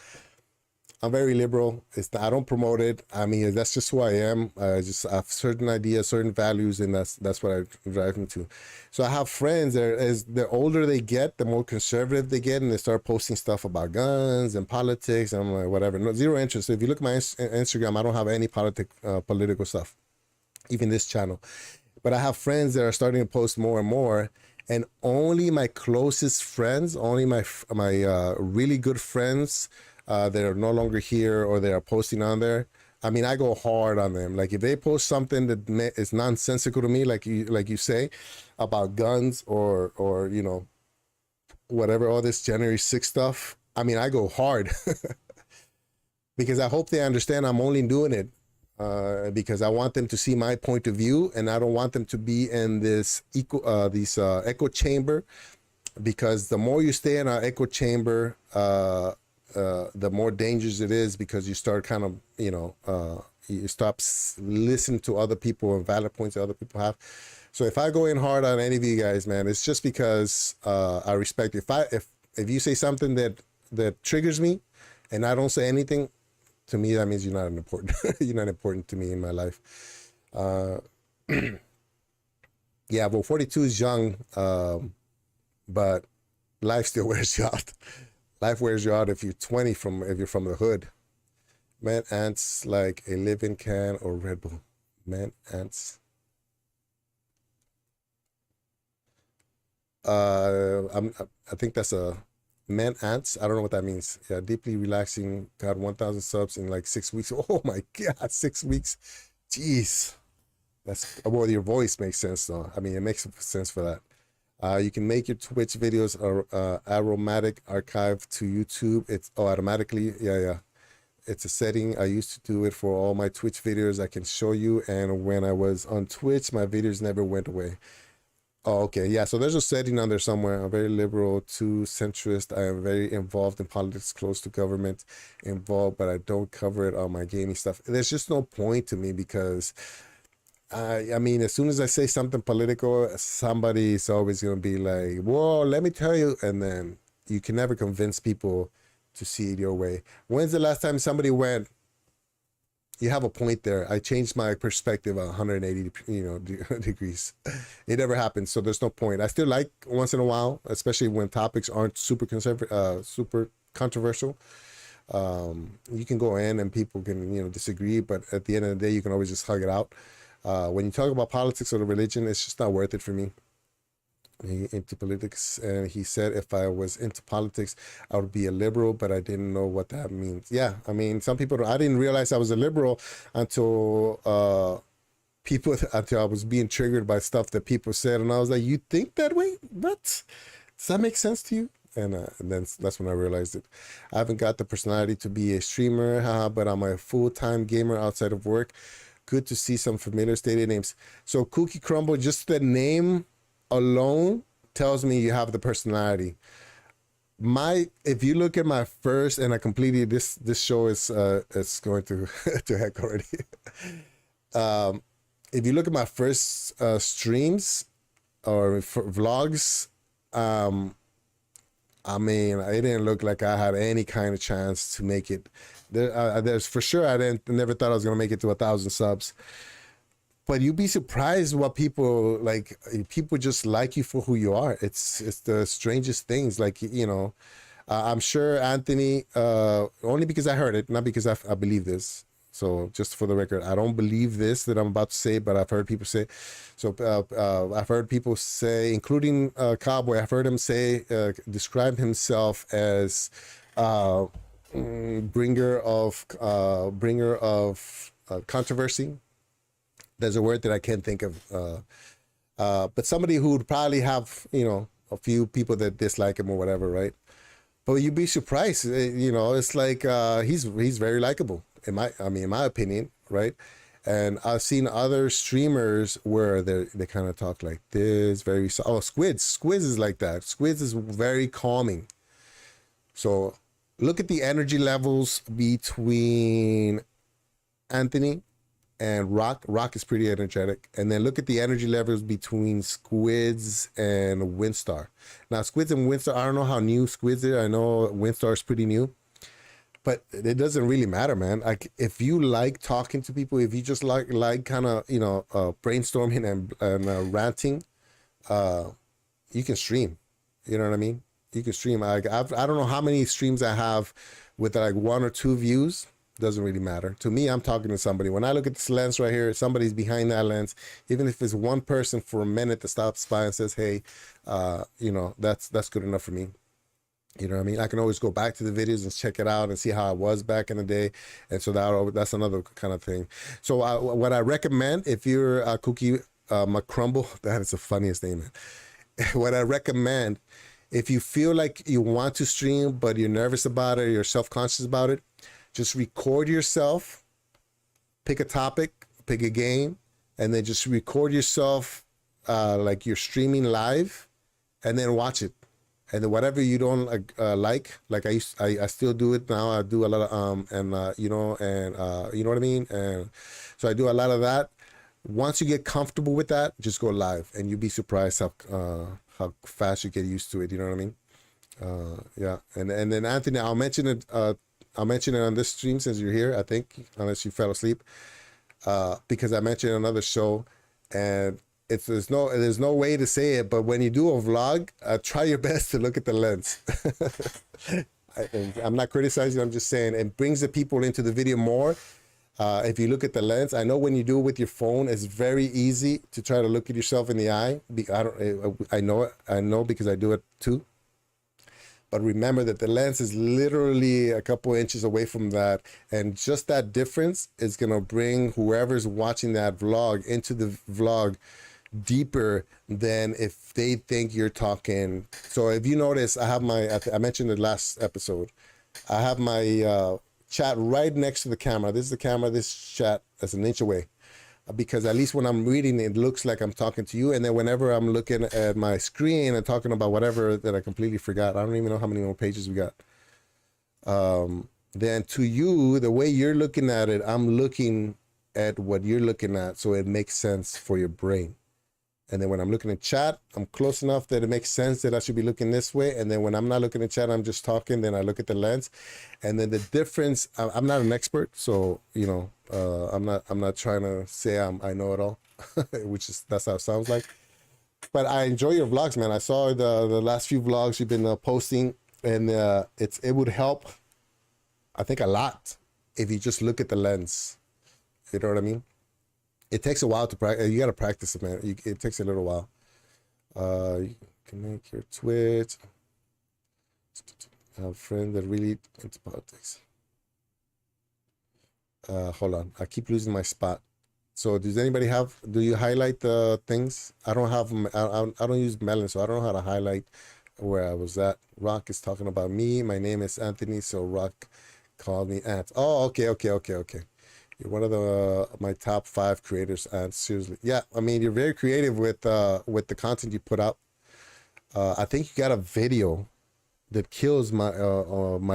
I'm very liberal. I don't promote it. I mean, that's just who I am. I have certain ideas, certain values, and that's what I drive into. So I have friends that as the older they get, the more conservative they get, and they start posting stuff about guns and politics. And I'm like, whatever, no, zero interest. So if you look at my Instagram, I don't have any political stuff, even this channel. But I have friends that are starting to post more and more, and only my closest friends, only my really good friends that are no longer here or they are posting on there. I mean, I go hard on them. Like if they post something that is nonsensical to me, like you say, about guns or whatever, all this January 6th stuff. I mean, I go hard because I hope they understand I'm only doing it because I want them to see my point of view, and I don't want them to be in this echo chamber, because the more you stay in an echo chamber, the more dangerous it is, because you start kind of, you stop listening to other people and valid points that other people have. So if I go in hard on any of you guys, man, it's just because I respect you. If you say something that triggers me and I don't say anything, to me, that means you're not important. You're not important to me in my life. Yeah, well, 42 is young, but life still wears you out. Life wears you out if you're 20 if you're from the hood. Man, ants like a living can or Red Bull. Man, ants. I think that's a man ants. I don't know what that means. Yeah, deeply relaxing. Got 1,000 subs in like 6 weeks. Oh my God, 6 weeks. Jeez. Well, your voice makes sense though. I mean, it makes sense for that. You can make your Twitch videos aromatic archive to YouTube. It's automatically. Yeah. It's a setting. I used to do it for all my Twitch videos. I can show you. And when I was on Twitch, my videos never went away. Oh, okay. Yeah. So there's a setting on there somewhere. I'm very liberal to centrist. I am very involved in politics, close to government involved, but I don't cover it on my gaming stuff. There's just no point to me, because I mean, as soon as I say something political, somebody's always going to be like, whoa, let me tell you. And then you can never convince people to see it your way. When's the last time somebody went, you have a point there, I changed my perspective 180 degrees? It never happens. So there's no point. I still like once in a while, especially when topics aren't super controversial. You can go in and people can disagree, but at the end of the day, you can always just hug it out. When you talk about politics or religion, it's just not worth it for me. Into politics, and he said if I was into politics, I would be a liberal, but I didn't know what that means. Yeah, I mean, some people, I didn't realize I was a liberal until until I was being triggered by stuff that people said, and I was like, you think that way? What? Does that make sense to you? And then that's when I realized it. I haven't got the personality to be a streamer, but I'm a full-time gamer outside of work. Good to see some familiar Stadia names. So Cookie Crumble, just the name alone tells me you have the personality. If you look at my first, and I completely this show is it's going to to heck already. If you look at my first streams or vlogs, I mean, it didn't look like I had any kind of chance to make it. There's for sure never thought I was gonna make it to 1,000 subs. But you'd be surprised what people like. People just like you for who you are. It's the strangest things. Like, you know, I'm sure Anthony. Only because I heard it, not because I believe this. So just for the record, I don't believe this that I'm about to say, but I've heard people say. So I've heard people say, including Cowboy. I've heard him say, describe himself as bringer of controversy. There's a word that I can't think of, but somebody who would probably have, you know, a few people that dislike him or whatever, right? But you'd be surprised, you know. It's like he's very likable in my opinion, right? And I've seen other streamers where they kind of talk like this, very Squids is like that. Squids is very calming. So look at the energy levels between Anthony and Rock. Rock is pretty energetic. And then look at the energy levels between Squids and Windstar. Now, Squids and Windstar, I don't know how new Squids are. I know Windstar is pretty new. But it doesn't really matter, man. Like, if you like talking to people, if you just like kind of, you know, brainstorming and ranting, you can stream. You know what I mean? You can stream. I don't know how many streams I have with like 1 or 2 views. Doesn't really matter to me. I'm talking to somebody. When I look at this lens right here, somebody's behind that lens. Even if it's one person for a minute that stops by and says, hey, you know, that's good enough for me. You know what I mean? I can always go back to the videos and check it out and see how I was back in the day. And so that's another kind of thing. So what I recommend, if you're a Cookie McCrumble, that is the funniest name, man. What I recommend, if you feel like you want to stream but you're nervous about it, or you're self-conscious about it, just record yourself, pick a topic, pick a game, and then just record yourself like you're streaming live, and then watch it. And then whatever you don't like I still do it now. I do a lot of you know what I mean. And so I do a lot of that. Once you get comfortable with that, just go live, and you'll be surprised how fast you get used to it. You know what I mean? Yeah. And then Anthony, I'll mention it on this stream since you're here, I think, unless you fell asleep, because I mentioned another show, and there's no way to say it, but when you do a vlog, try your best to look at the lens. I'm not criticizing, I'm just saying it brings the people into the video more. If you look at the lens, I know when you do it with your phone, it's very easy to try to look at yourself in the eye. I know because I do it too. But remember that the lens is literally a couple inches away from that. And just that difference is going to bring whoever's watching that vlog into the vlog deeper than if they think you're talking. So if you notice, I mentioned the last episode, I have my chat right next to the camera. This is the camera, this chat is an inch away. Because at least when I'm reading, it looks like I'm talking to you. And then whenever I'm looking at my screen and talking about whatever that I completely forgot, I don't even know how many more pages we got. Then to you, the way you're looking at it, I'm looking at what you're looking at. So it makes sense for your brain. And then when I'm looking at chat, I'm close enough that it makes sense that I should be looking this way. And then when I'm not looking at chat, I'm just talking, then I look at the lens. And then the difference, I'm not an expert, so, you know, I'm not trying to say I know it all, that's how it sounds like. But I enjoy your vlogs, man. I saw the last few vlogs you've been posting, and it would help, I think, a lot if you just look at the lens. You know what I mean? It takes a while to practice. You got to practice it, man. It takes a little while. You can make your Twitch. I have a friend that really into politics. Hold on. I keep losing my spot. So does anybody do you highlight the things? I don't have, I don't use Melon, so I don't know how to highlight where I was at. Rock is talking about me. My name is Anthony, so Rock called me Ant. Oh, okay. You're one of the my top 5 creators, Ant. Seriously, yeah. I mean, you're very creative with the content you put out. I think you got a video that kills my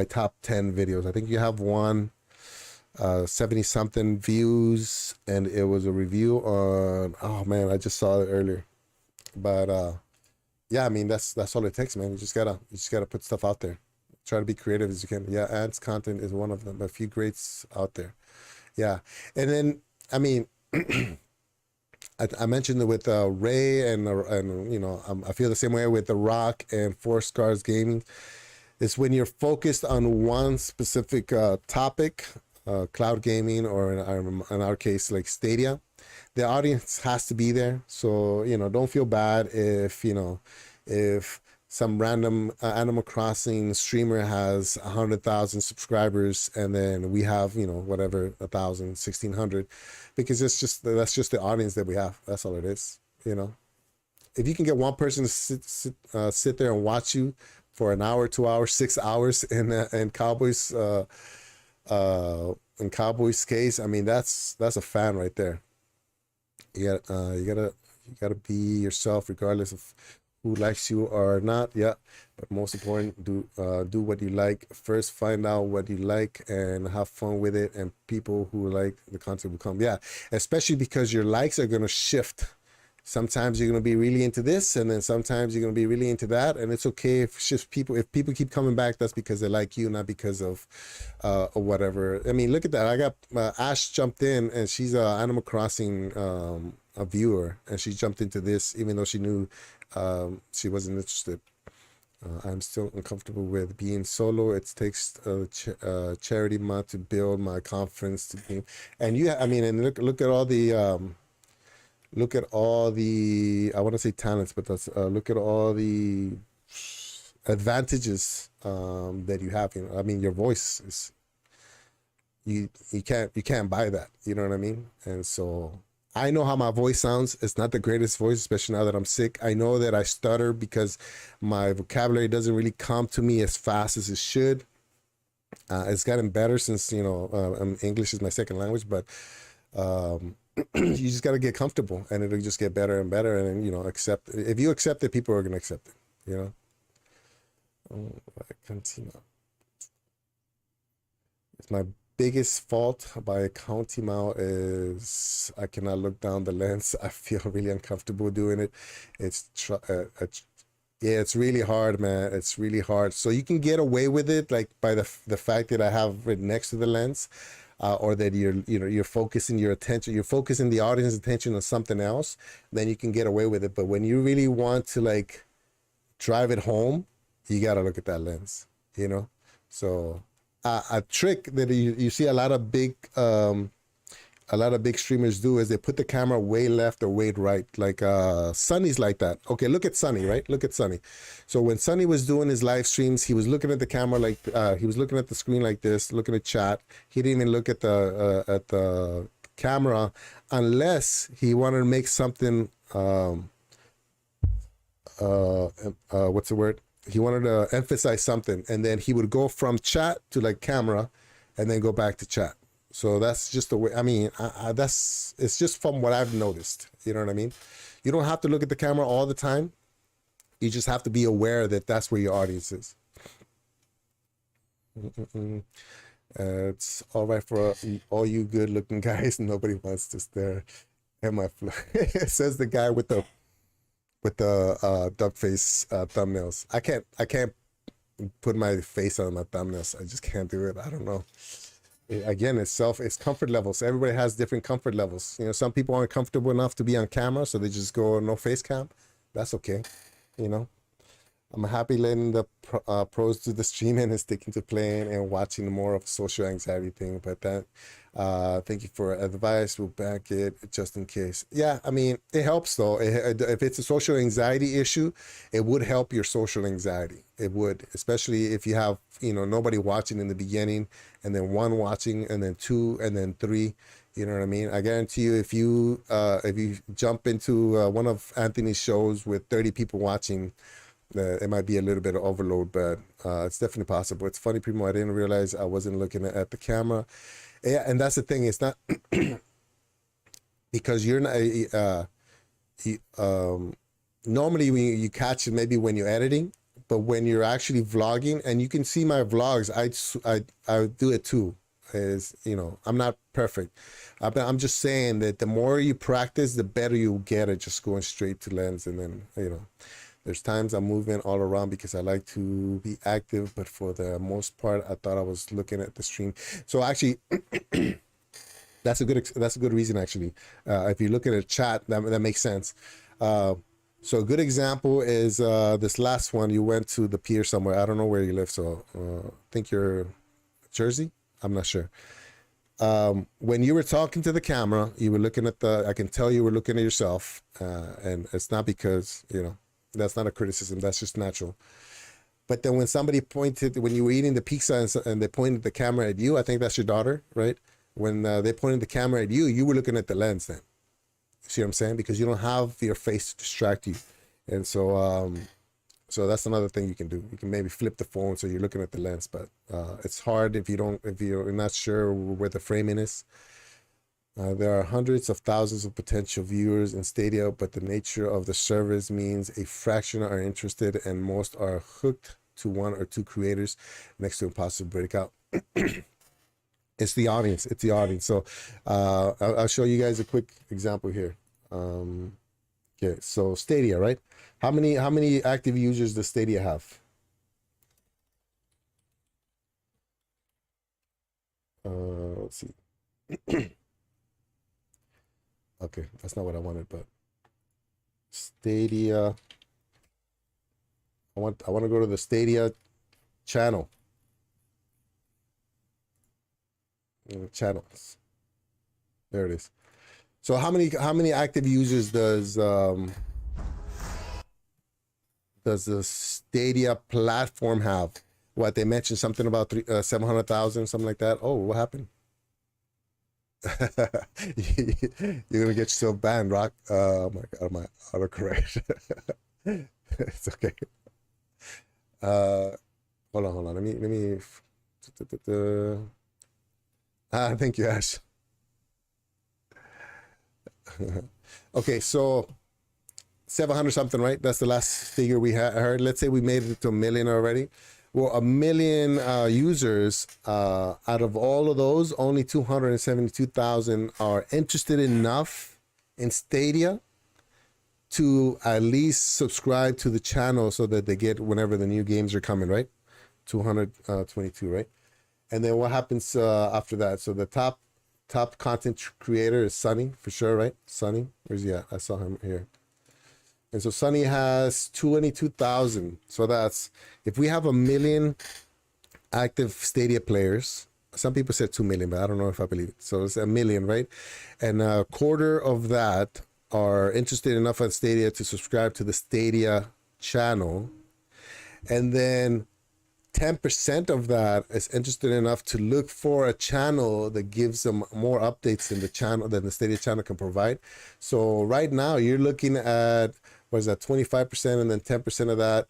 top 10 videos. I think you have one 70 something views, and it was a review on. Oh man, I just saw it earlier. But yeah, I mean that's all it takes, man. You just gotta put stuff out there. Try to be creative as you can. Yeah, Ants content is one of them. A few greats out there. Yeah, and then I mean, I mentioned it with Ray and I feel the same way with The Rock and Four Scars Gaming. It's when you're focused on one specific topic, cloud gaming, or in our case, like Stadia. The audience has to be there. So, don't feel bad if some random Animal Crossing streamer has 100,000 subscribers and then we have, whatever, 1,000, 1,600, because that's just the audience that we have. That's all it is, If you can get one person to sit there and watch you for an hour, 2 hours, 6 hours in Cowboys case, I mean that's a fan right there. You gotta be yourself regardless of who likes you or not. Yeah, but most important, do what you like first. Find out what you like and have fun with it, and people who like the content will come. Yeah, especially because your likes are gonna shift. Sometimes you're gonna be really into this, and then sometimes you're gonna be really into that, and it's okay if people keep coming back. That's because they like you, not because of or whatever. I mean, look at that. I got Ash jumped in, and she's a Animal Crossing a viewer, and she jumped into this even though she knew she wasn't interested. I'm still uncomfortable with being solo. It takes a charity month to build my confidence to be. And and look at all the. Look at all the, I want to say talents, but look at all the advantages that you have. I mean, your voice is you can't buy that. You know what I mean? And so I know how my voice sounds. It's not the greatest voice, especially now that I'm sick. I know that I stutter because my vocabulary doesn't really come to me as fast as it should. It's gotten better since English is my second language, but. You just got to get comfortable, and it'll just get better and better, and accept. If you accept it, people are gonna accept it. Continue. It's my biggest fault by a county mile is I cannot look down the lens. I feel really uncomfortable doing it. Yeah, it's really hard, man. It's really hard. So you can get away with it, like by the fact that I have it next to the lens. Or that you're focusing your attention, you're focusing the audience's attention on something else, then you can get away with it. But when you really want to like drive it home, you gotta look at that lens, So a trick that you see a lot of big streamers do is they put the camera way left or way right. Like Sunny's like that. Okay, look at Sunny, right? Look at Sunny. So when Sunny was doing his live streams, he was looking at the camera like he was looking at the screen like this, looking at chat. He didn't even look at the camera unless he wanted to make something. What's the word? He wanted to emphasize something, and then he would go from chat to like camera, and then go back to chat. So that's just the way. I mean, it's just from what I've noticed. You know what I mean? You don't have to look at the camera all the time. You just have to be aware that that's where your audience is. It's all right for all you good-looking guys. Nobody wants to stare at my It says the guy with the duck face thumbnails. I can't put my face on my thumbnails. I just can't do it. I don't know. Again, it's comfort levels. Everybody has different comfort levels. Some people aren't comfortable enough to be on camera, so they just go no face cam. That's okay. I'm happy letting the pros do the streaming and sticking to playing and watching more of a social anxiety thing. But thank you for advice. We'll back it just in case. Yeah, I mean, it helps though. If it's a social anxiety issue, it would help your social anxiety. It would, especially if you have, nobody watching in the beginning and then one watching and then two and then three. You know what I mean? I guarantee you, if you jump into one of Anthony's shows with 30 people watching, It might be a little bit of overload, but it's definitely possible. It's funny, Primo, I didn't realize I wasn't looking at the camera. Yeah, and that's the thing. It's not because you're not. You, normally when you catch it, maybe when you're editing, but when you're actually vlogging, and you can see my vlogs, I do it too. Is, I'm not perfect. I'm just saying that the more you practice, the better you get at just going straight to lens, and then there's times I'm moving all around because I like to be active, but for the most part, I thought I was looking at the stream. So actually, that's a good reason actually. If you look at a chat, that makes sense. So a good example is this last one. You went to the pier somewhere. I don't know where you live, so I think you're Jersey. I'm not sure. When you were talking to the camera, you were looking at I can tell you were looking at yourself, and it's not because, that's not a criticism. That's just natural. But then when somebody when you were eating the pizza and they pointed the camera at you, I think that's your daughter, right? When they pointed the camera at you, you were looking at the lens then. See what I'm saying? Because you don't have your face to distract you. And so, so that's another thing you can do. You can maybe flip the phone so you're looking at the lens, but it's hard if you're not sure where the framing is. There are hundreds of thousands of potential viewers in Stadia, but the nature of the service means a fraction are interested and most are hooked to one or two creators, next to impossible breakout. It's the audience. So I'll show you guys a quick example here. Okay, so Stadia, right? How many active users does Stadia have? Let's see. Okay, that's not what I wanted, but Stadia. I want to go to the Stadia channel. Channels. There it is. So how many active users does the Stadia platform have? What they mentioned, something about 700,000, something like that. Oh, what happened? You're gonna get yourself banned, Rock. Oh my god, my autocorrect. It's okay. Hold on. Let me. Thank you, Ash. Okay, so 700 something, right? That's the last figure we heard. Let's say we made it to 1 million already. Well, 1 million users, out of all of those, only 272,000 are interested enough in Stadia to at least subscribe to the channel so that they get whenever the new games are coming, right? 222, right? And then what happens after that? So the top content creator is Sunny, for sure, right? Sunny, where's he at? I saw him here. And so Sunny has 22,000. So that's, if we have 1 million active Stadia players, some people said 2 million, but I don't know if I believe it. So it's 1 million, right? And a quarter of that are interested enough on Stadia to subscribe to the Stadia channel. And then 10% of that is interested enough to look for a channel that gives them more updates than the Stadia channel can provide. So right now you're looking at, what is that, 25%, and then 10% of that,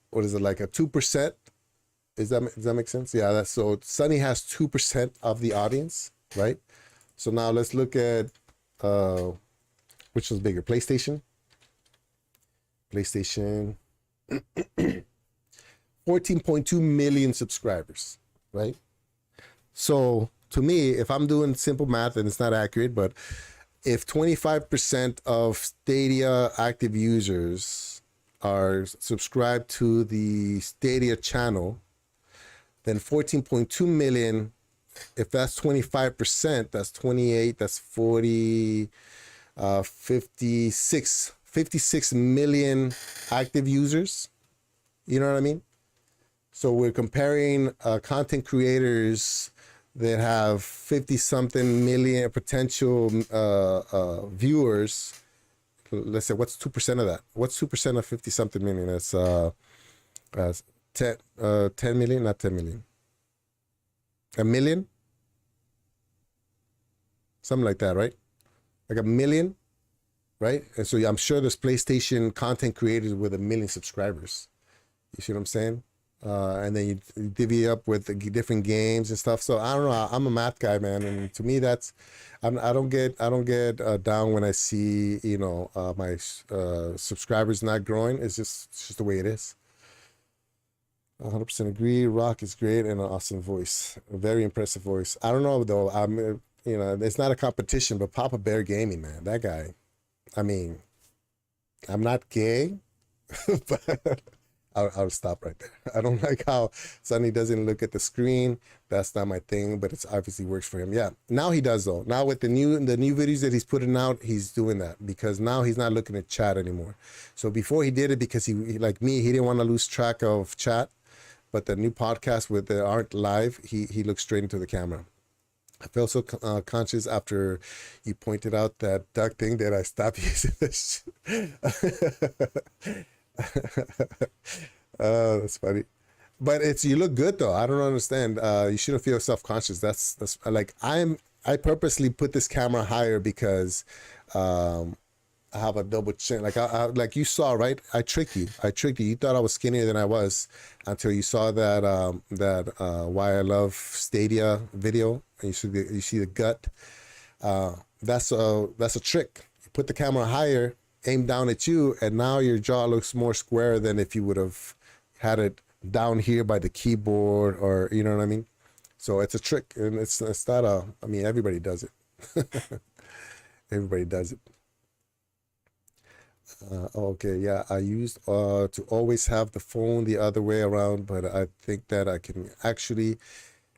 what is it, like a 2%? Does that make sense? Yeah, that's, so Sunny has 2% of the audience, right? So now let's look at which was bigger, PlayStation 14.2 million subscribers, right? So to me, if I'm doing simple math, and it's not accurate, but if 25% of Stadia active users are subscribed to the Stadia channel, then 14.2 million, if that's 25%, that's 28, that's 40, 56 million active users. You know what I mean? So we're comparing content creators that have 50 something million potential viewers. Let's say, what's 2% of that? What's 2% of 50 something million? That's 10 million, not 10 million. A million? Something like that, right? Like 1 million? right? And so I'm sure there's PlayStation content creators with 1 million subscribers. You see what I'm saying? And then you divvy up with the different games and stuff. So I don't know. I'm a math guy, man, and to me, I don't get down when I see my subscribers not growing. It's just the way it is. 100% agree. Rock is great and an awesome voice, a very impressive voice. I don't know though. It's not a competition, but Papa Bear Gaming, man, that guy. I mean, I'm not gay, but I'll stop right there. I don't like how Sonny doesn't look at the screen. That's not my thing, but it's obviously works for him. Yeah, now he does though. Now with the new videos that he's putting out, he's doing that because now he's not looking at chat anymore. So before he did it because he like me, he didn't want to lose track of chat. But the new podcast with the aren't live, he looks straight into the camera. I felt so conscious after you pointed out that duck thing that I stopped using this. That's funny. But you look good though. I don't understand. You shouldn't feel self-conscious. That's like I purposely put this camera higher because I have a double chin. Like you saw, right? I tricked you. You thought I was skinnier than I was until you saw that Why I Love Stadia video. And you see the gut. That's a trick. You put the camera higher, aim down at you, and now your jaw looks more square than if you would have had it down here by the keyboard, or you know what I mean. So it's a trick, and it's not I mean, everybody does it. Everybody does it. Okay, yeah, I used to always have the phone the other way around, but I think that I can actually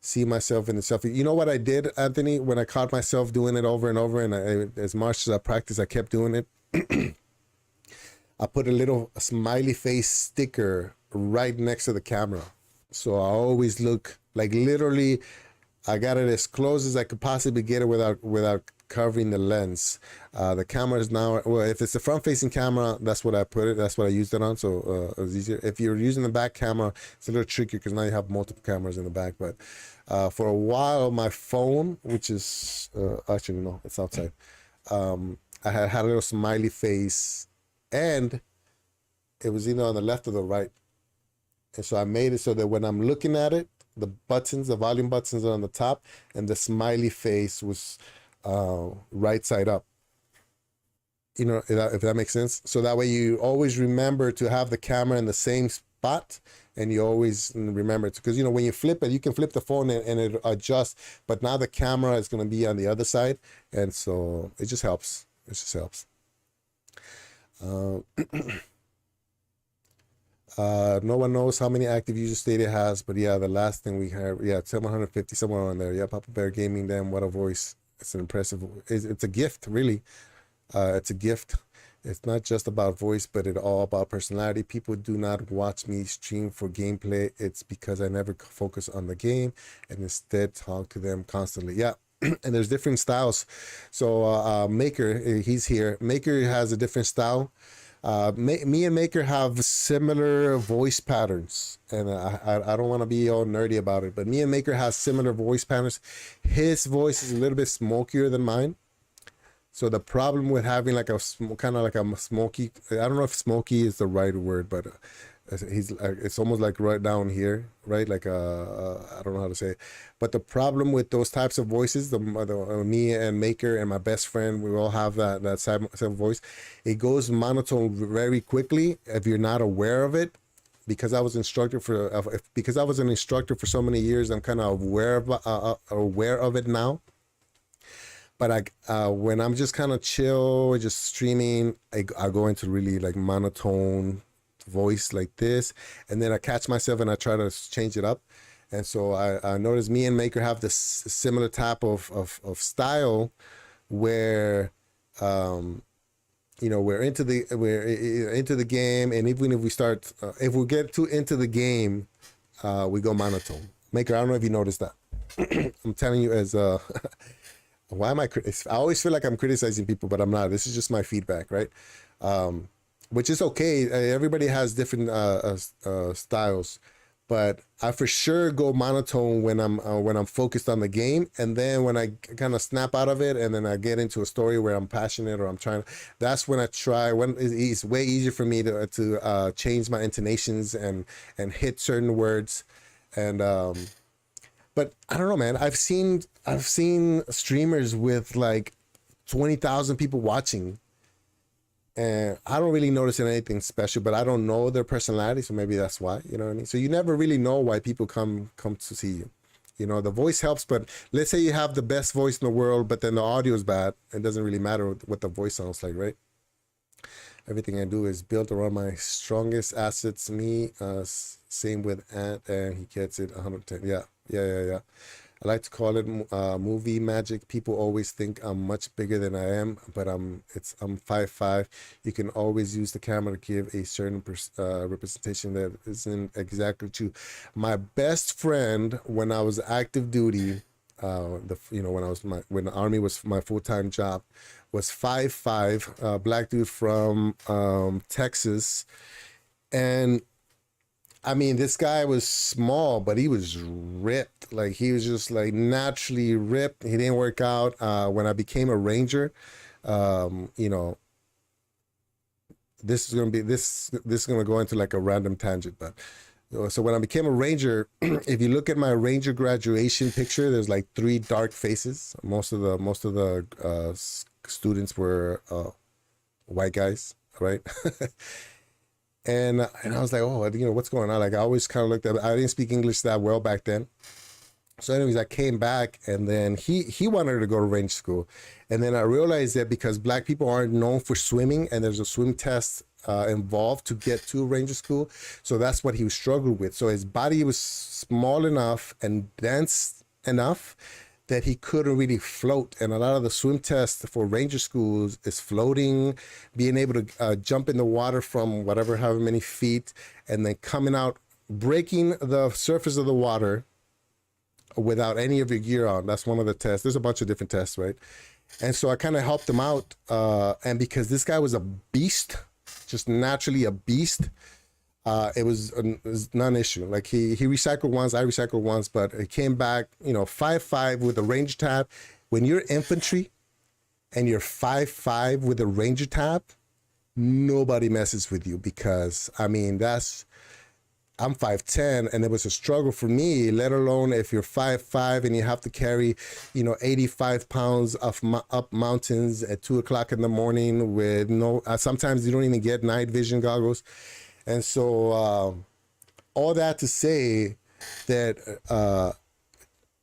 see myself in the selfie. You know what I did, Anthony, when I caught myself doing it over and over, and as much as I practiced, I kept doing it. I put a little smiley face sticker right next to the camera. So I always look like literally I got it as close as I could possibly get it without covering the lens. The camera is now, well, if it's a front facing camera, that's what I put it. That's what I used it on. So it was easier. If you're using the back camera, it's a little trickier because now you have multiple cameras in the back. But for a while, my phone, which is actually no, it's outside. I had a little smiley face, and it was either on the left or the right. And so I made it so that when I'm looking at it, the volume buttons are on the top, and the smiley face was right side up. You know, if that makes sense. So that way you always remember to have the camera in the same spot, and you always remember to, because you know when you flip it, you can flip the phone and it adjusts, but now the camera is going to be on the other side, and so it just helps. It just helps. No one knows how many active users Stadia has, but yeah, the last thing we have, yeah, 750 somewhere on there. Yeah, Papa Bear Gaming, damn, what a voice. It's an impressive, it's a gift, really. It's a gift. It's not just about voice, but it's all about personality. People do not watch me stream for gameplay. It's because I never focus on the game and instead talk to them constantly. Yeah. And there's different styles. So Maker, he's here. Maker has a different style. Me and Maker have similar voice patterns, and I don't want to be all nerdy about it, but me and Maker has similar voice patterns. His voice is a little bit smokier than mine. So the problem with having like a kind of like a smoky, I don't know if smoky is the right word, but it's almost like right down here, right? Like I don't know how to say it. But the problem with those types of voices, me and Maker and my best friend, we all have that same voice. It goes monotone very quickly if you're not aware of it. Because I was an instructor for so many years, I'm kind of aware of it now. But when I'm just kind of chill, just streaming, I go into really like monotone voice like this, and then I catch myself and I try to change it up. And so I notice me and Maker have this similar type of style where we're into the game, and even if we start if we get too into the game, we go monotone. Maker, I don't know if you noticed that. I'm telling you as why am I always feel like I'm criticizing people, but I'm not. This is just my feedback, right? Which is okay. Everybody has different styles, but I for sure go monotone when I'm focused on the game, and then when I kind of snap out of it, and then I get into a story where I'm passionate or I'm trying. That's when I try. When it's way easier for me to change my intonations and hit certain words, and but I don't know, man. I've seen streamers with like 20,000 people watching, and I don't really notice anything special, but I don't know their personality, so maybe that's why. You know what I mean? So you never really know why people come to see you. You know, the voice helps, but let's say you have the best voice in the world, but then the audio is bad. It doesn't really matter what the voice sounds like, right? Everything I do is built around my strongest assets. Me, same with Ant, and he gets it 110. Yeah, yeah, yeah, yeah. I like to call it movie magic. People always think I'm much bigger than I am, but I'm 5'5". You can always use the camera to give a certain representation that isn't exactly true. My best friend when I was active duty, when the army was my full-time job, was 5'5", black dude from Texas, and I mean, this guy was small, but he was ripped. Like he was just like naturally ripped. He didn't work out. When I became a ranger, you know, this is gonna be this is gonna go into like a random tangent, but so when I became a ranger, if you look at my ranger graduation picture, there's like three dark faces. Most of the students were white guys, right? And I was like, oh, what's going on? Like I always kind of looked at. I didn't speak English that well back then. So, anyways, I came back, and then he wanted to go to range school, and then I realized that because black people aren't known for swimming, and there's a swim test involved to get to ranger school, so that's what he was struggling with. So his body was small enough and dense enough that he couldn't really float. And a lot of the swim tests for ranger schools is floating, being able to jump in the water from whatever, however many feet, and then coming out, breaking the surface of the water without any of your gear on. That's one of the tests. There's a bunch of different tests, right? And so I kind of helped him out. And because this guy was a beast, just naturally a beast, it was non-issue. Like he recycled once, I recycled once, but it came back, 5'5" with a ranger tab. When you're infantry and you're 5'5" with a ranger tab, nobody messes with you, because I mean I'm 5'10", and it was a struggle for me, let alone if you're 5'5" and you have to carry, 85 pounds up mountains at 2:00 in the morning with sometimes you don't even get night vision goggles. And so all that to say that,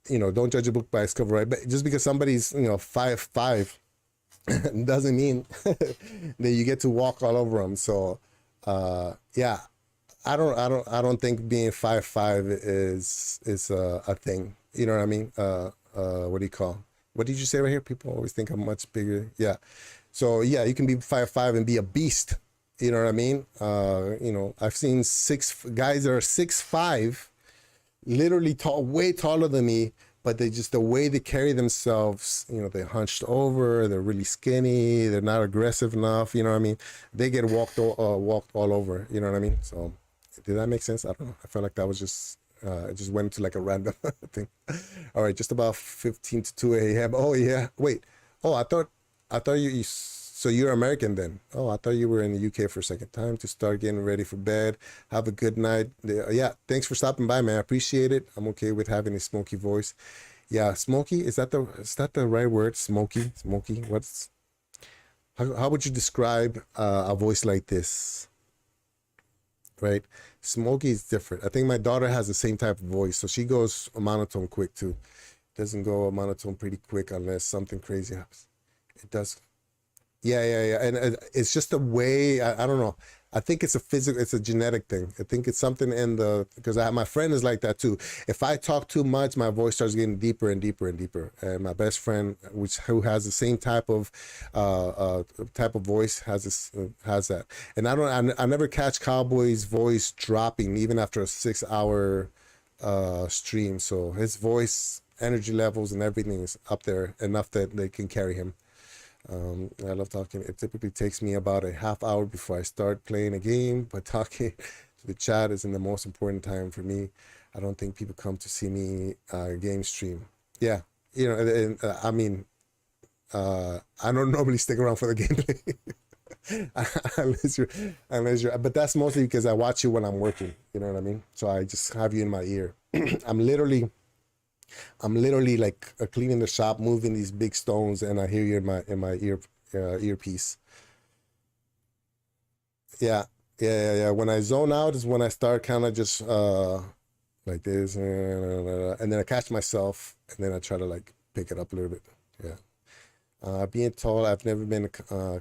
don't judge a book by its cover, right? But just because somebody's, 5'5", doesn't mean that you get to walk all over them. So, yeah, I don't think being 5'5" is a thing. You know what I mean? What do you call? What did you say right here? People always think I'm much bigger. Yeah. So yeah, you can be 5'5" and be a beast. You know what I mean? I've seen guys that are 6'5", literally tall, way taller than me, but the way they carry themselves, they're hunched over, they're really skinny, they're not aggressive enough. You know what I mean? They get walked all over. You know what I mean? So, did that make sense? I don't know. I felt like that was just. It just went to like a random thing. All right, just about 15 to 2 a.m. Oh yeah, wait. Oh, I thought you. So you're American then? Oh, I thought you were in the UK for a second. Time to start getting ready for bed. Have a good night. Yeah, thanks for stopping by, man. I appreciate it. I'm okay with having a smoky voice. Yeah, smoky. Is that the right word? Smoky. How would you describe a voice like this? Right, smoky is different. I think my daughter has the same type of voice, so she goes a monotone quick too. Doesn't go a monotone pretty quick unless something crazy happens. It does. Yeah, and it's just a way. I don't know. I think it's a genetic thing. I think it's something because my friend is like that too. If I talk too much, my voice starts getting deeper and deeper and deeper. And my best friend, who has the same type of voice, has that. And I never catch Cowboy's voice dropping even after a 6-hour stream. So his voice, energy levels, and everything is up there enough that they can carry him. I love talking. It typically takes me about a half hour before I start playing a game, but talking to The chat isn't the most important time for me. I don't think people come to see me game stream. Yeah, I mean, I don't normally stick around for the gameplay. But that's mostly because I watch you when I'm working. You know what I mean? So I just have you in my ear. I'm literally like cleaning the shop, moving these big stones, and I hear you in my earpiece. Yeah. When I zone out is when I start kind of just like this, and then I catch myself, and then I try to like pick it up a little bit. Yeah. Being tall, I've never been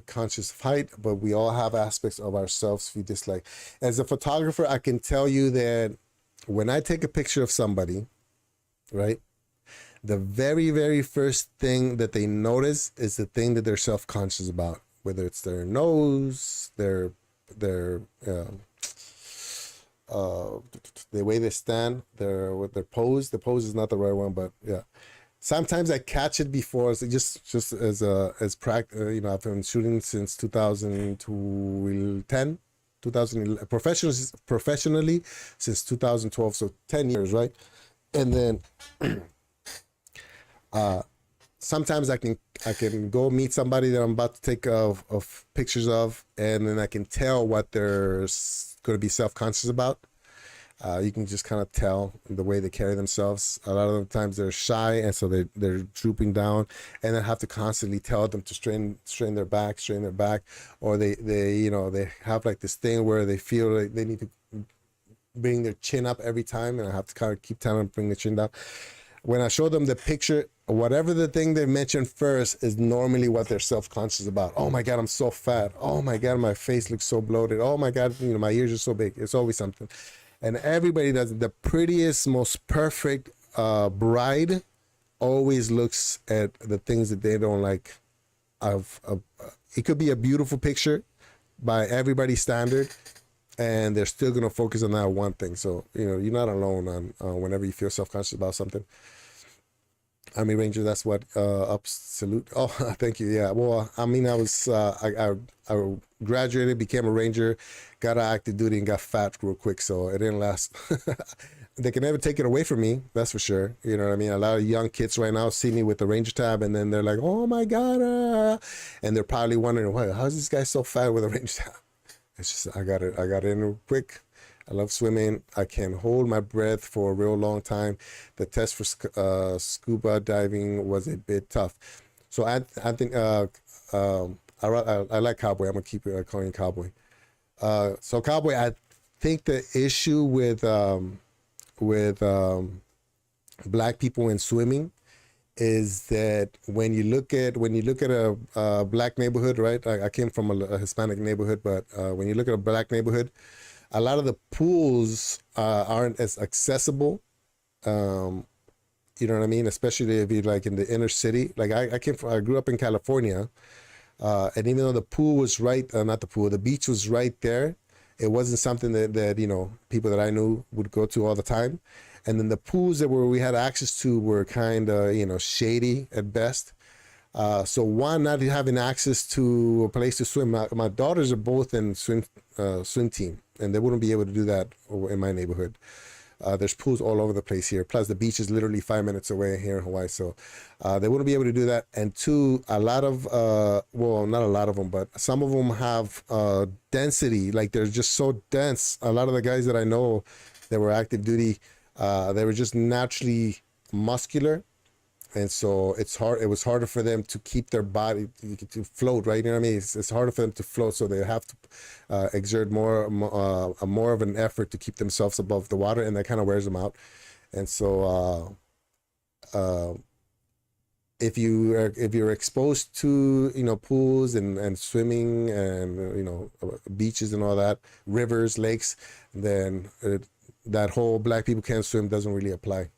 conscious of height, but we all have aspects of ourselves we dislike. As a photographer, I can tell you that when I take a picture of somebody, right, the very, very first thing that they notice is the thing that they're self-conscious about, whether it's their nose, their the way they stand, their pose. The pose is not the right one, but yeah. Sometimes I catch it before, so just as practice. I've been shooting since 2010, 2011, professionally since 2012, so 10 years, right? And then sometimes I can go meet somebody that I'm about to take of pictures of, and then I can tell what they're going to be self-conscious about. You can just kind of tell the way they carry themselves. A lot of the times they're shy, and so they're drooping down, and I have to constantly tell them to strain their back, or they have like this thing where they feel like they need to bring their chin up every time, and I have to kind of keep telling them to bring the chin down. When I show them the picture, whatever the thing they mentioned first is normally what they're self-conscious about. Oh my God, I'm so fat. Oh my God, my face looks so bloated. Oh my God, my ears are so big. It's always something. And everybody does it. The prettiest, most perfect bride always looks at the things that they don't like. It could be a beautiful picture by everybody's standard, and they're still going to focus on that one thing. So, you're not alone on whenever you feel self-conscious about something. Army Ranger, that's what salute. Oh, thank you. Yeah. Well, I mean, I graduated, became a Ranger, got out active duty, and got fat real quick, so it didn't last. They can never take it away from me, that's for sure. You know what I mean? A lot of young kids right now see me with the Ranger tab, and then they're like, oh my God, and they're probably wondering, how's this guy so fat with a Ranger tab? It's just I got it in real quick. I love swimming. I can hold my breath for a real long time. The test for scuba diving was a bit tough. So I think I like Cowboy. I'm gonna keep calling you Cowboy. So Cowboy, I think the issue with black people in swimming is that when you look at a black neighborhood, right? I came from a Hispanic neighborhood, but when you look at a black neighborhood, a lot of the pools aren't as accessible. You know what I mean? Especially if you're like in the inner city. Like I grew up in California, and even though the pool was the beach was right there, it wasn't something that people that I knew would go to all the time. And then the pools that we had access to were kind of shady at best. So one, not having access to a place to swim. My daughters are both in swim team, and they wouldn't be able to do that in my neighborhood. There's pools all over the place here. Plus, the beach is literally 5 minutes away here in Hawaii, so they wouldn't be able to do that. And two, a lot of not a lot of them, but some of them have density. Like they're just so dense. A lot of the guys that I know that were active duty, they were just naturally muscular. And so it was harder for them to keep their body to float, right? You know what I mean? It's harder for them to float, so they have to exert more of an effort to keep themselves above the water, and that kind of wears them out. And so if you're exposed to pools and swimming and beaches and all that, rivers, lakes, then that whole black people can't swim doesn't really apply.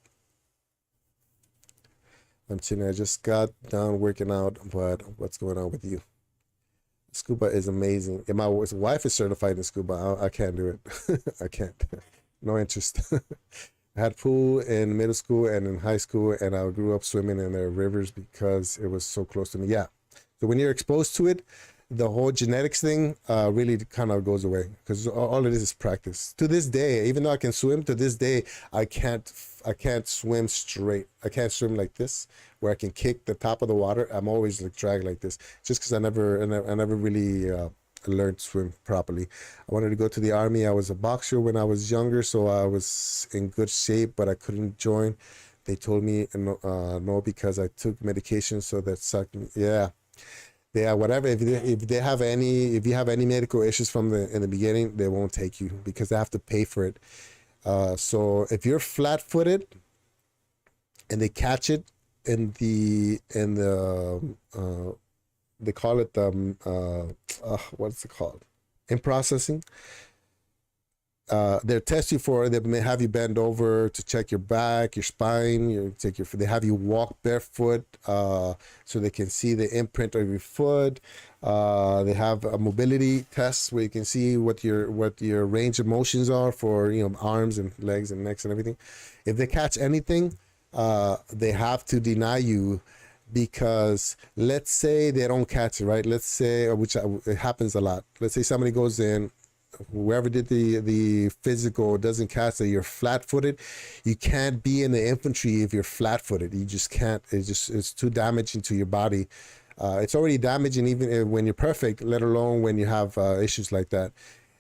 I'm chilling. I just got done working out, but what's going on with you? Scuba is amazing. And my wife is certified in scuba. I can't do it. I can't. No interest. I had pool in middle school and in high school, and I grew up swimming in the rivers because it was so close to me. Yeah. So when you're exposed to it, the whole genetics thing really kind of goes away because all it is practice. To this day, even though I can swim, to this day I can't swim straight. I can't swim like this, where I can kick the top of the water. I'm always like dragged like this, just because I never really learned to swim properly. I wanted to go to the army. I was a boxer when I was younger, so I was in good shape, but I couldn't join. They told me no because I took medication, so that sucked me. Yeah, yeah, whatever. If you have any medical issues from the in the beginning, they won't take you because they have to pay for it. So if you're flat-footed and they catch it in the they call it what's it called, in processing, they test you for it. They may have you bend over to check your back, your spine. They have you walk barefoot, so they can see the imprint of your foot. They have a mobility test where you can see what your range of motions are for arms and legs and necks and everything. If they catch anything, they have to deny you, because let's say they don't catch it, right? Let's say, it happens a lot. Let's say somebody goes in, whoever did the physical doesn't catch that you're flat-footed. You can't be in the infantry if you're flat-footed. You just can't. It's too damaging to your body. It's already damaging even when you're perfect, let alone when you have issues like that.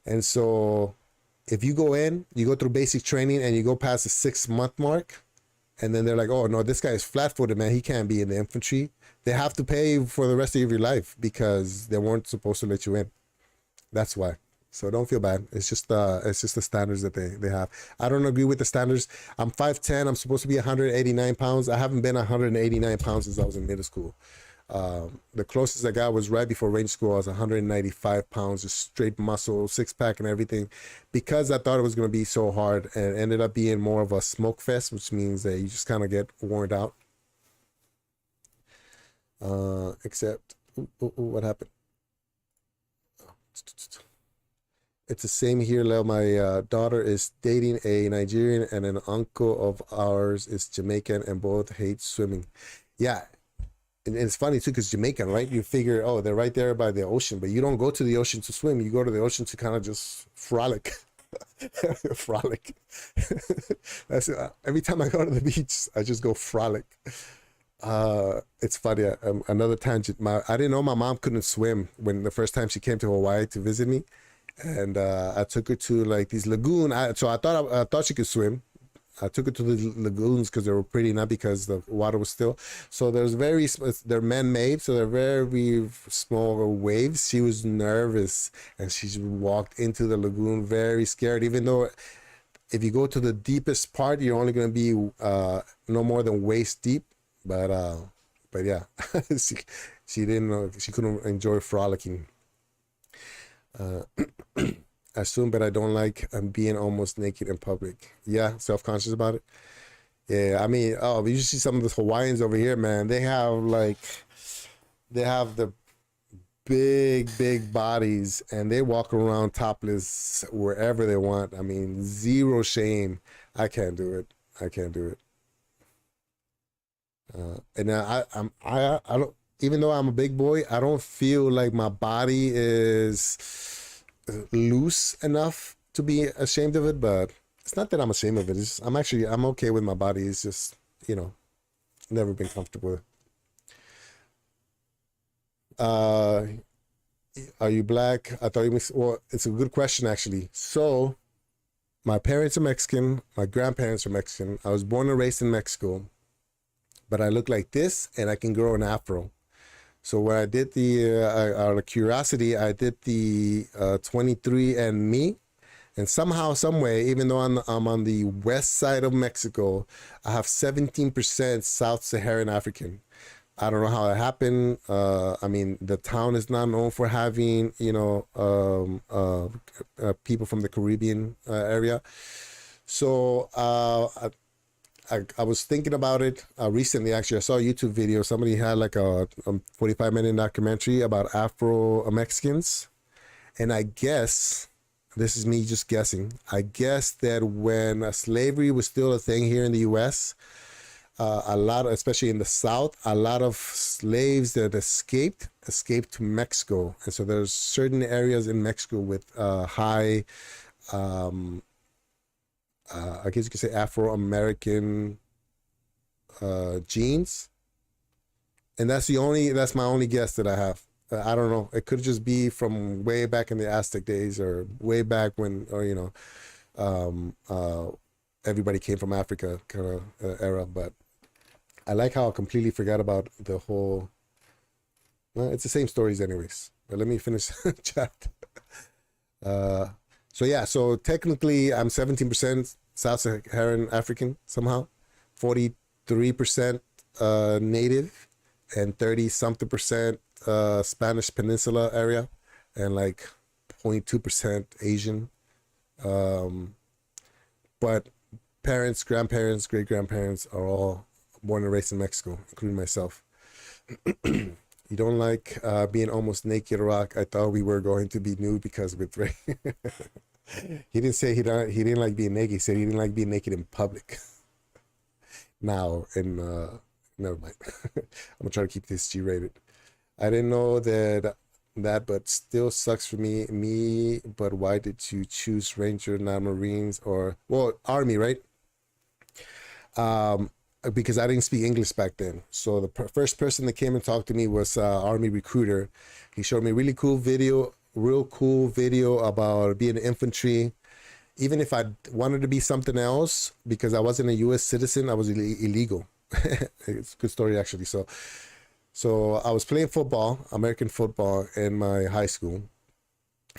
And so if you go through basic training and you go past the 6-month mark, and then they're like, oh no, this guy is flat-footed, man, he can't be in the infantry, they have to pay for the rest of your life because they weren't supposed to let you in. That's why. So don't feel bad. It's just the standards that they have. I don't agree with the standards. I'm 5'10". I'm supposed to be 189 pounds. I haven't been 189 pounds since I was in middle school. The closest I got was right before range school. I was 195 pounds, just straight muscle, 6-pack and everything, because I thought it was going to be so hard, and it ended up being more of a smoke fest, which means that you just kind of get worn out. Except, what happened? It's the same here, Leo. My daughter is dating a Nigerian, and an uncle of ours is Jamaican, and both hate swimming. Yeah. And it's funny too, because Jamaican, right? You figure, oh, they're right there by the ocean, but you don't go to the ocean to swim. You go to the ocean to kind of just frolic. Frolic. That's every time I go to the beach, I just go frolic. It's funny. Another tangent. I didn't know my mom couldn't swim when the first time she came to Hawaii to visit me, and I took her to like these lagoon. So I thought she could swim. I took her to the lagoons because they were pretty, not because the water was still. So they're man-made, so they're very small waves. She was nervous, and she walked into the lagoon very scared, even though if you go to the deepest part, you're only going to be no more than waist deep. But yeah, she didn't know, she couldn't enjoy frolicking. I assume, but I don't like being almost naked in public. Yeah, self-conscious about it. Yeah, I mean, you see some of the Hawaiians over here, man. They have the big bodies, and they walk around topless wherever they want. I mean, zero shame. I can't do it. I can't do it. And I don't. Even though I'm a big boy, I don't feel like my body is loose enough to be ashamed of it. But it's not that I'm ashamed of it. I'm okay with my body. It's just, never been comfortable with it. Are you black? I thought you mixed. Well, it's a good question actually. So my parents are Mexican. My grandparents are Mexican. I was born and raised in Mexico, but I look like this, and I can grow an afro. So when I did out of curiosity, I did the 23andMe, and somehow, some way, even though I'm on the west side of Mexico, I have 17% South Saharan African. I don't know how it happened. I mean, the town is not known for having, people from the Caribbean area. So I was thinking about it recently. Actually, I saw a YouTube video. Somebody had like a 45-minute documentary about Afro-Mexicans. And I guess, this is me just guessing, I guess that when slavery was still a thing here in the U.S., a lot, especially in the South, a lot of slaves that escaped to Mexico, and so there's certain areas in Mexico with high, um, I guess you could say Afro-American genes, and that's my only guess that I have. I don't know. It could just be from way back in the Aztec days, or way back when, or um, uh, everybody came from Africa kind of era. But I like how I completely forgot about the whole. Well, it's the same stories, anyways. But let me finish chat. Uh, so yeah, so technically I'm 17% South Saharan African somehow, 43% native, and 30 something percent Spanish Peninsula area, and like 0.2% Asian. Um, but parents, grandparents, great grandparents are all born and raised in Mexico, including myself. You don't like being almost naked, Rock? I thought we were going to be nude because with Ray. He didn't say he didn't like being naked. He said he didn't like being naked in public. Now, and never mind. I'm gonna try to keep this G-rated. I didn't know that, but still sucks for me. But why did you choose Ranger, not Marines, or well, Army, right? Because I didn't speak English back then. So the first person that came and talked to me was Army recruiter. He showed me real cool video about being an infantry. Even if I wanted to be something else, because I wasn't a U.S. citizen, I was illegal. It's a good story, actually. So I was playing football, American football, in my high school.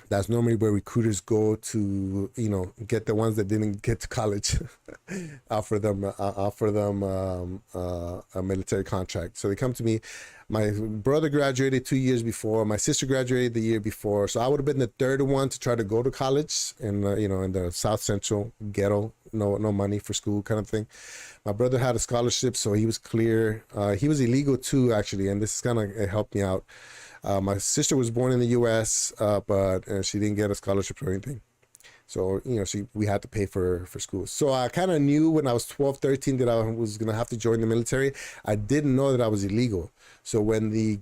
That's normally where recruiters go to, get the ones that didn't get to college, offer them a military contract. So they come to me. My brother graduated 2 years before. My sister graduated the year before. So I would have been the third one to try to go to college in the South Central ghetto, no money for school kind of thing. My brother had a scholarship, so he was clear. He was illegal too, actually, and this kind of helped me out. My sister was born in the U.S., but she didn't get a scholarship or anything. So, we had to pay for school. So I kind of knew when I was 12, 13 that I was going to have to join the military. I didn't know that I was illegal. So when the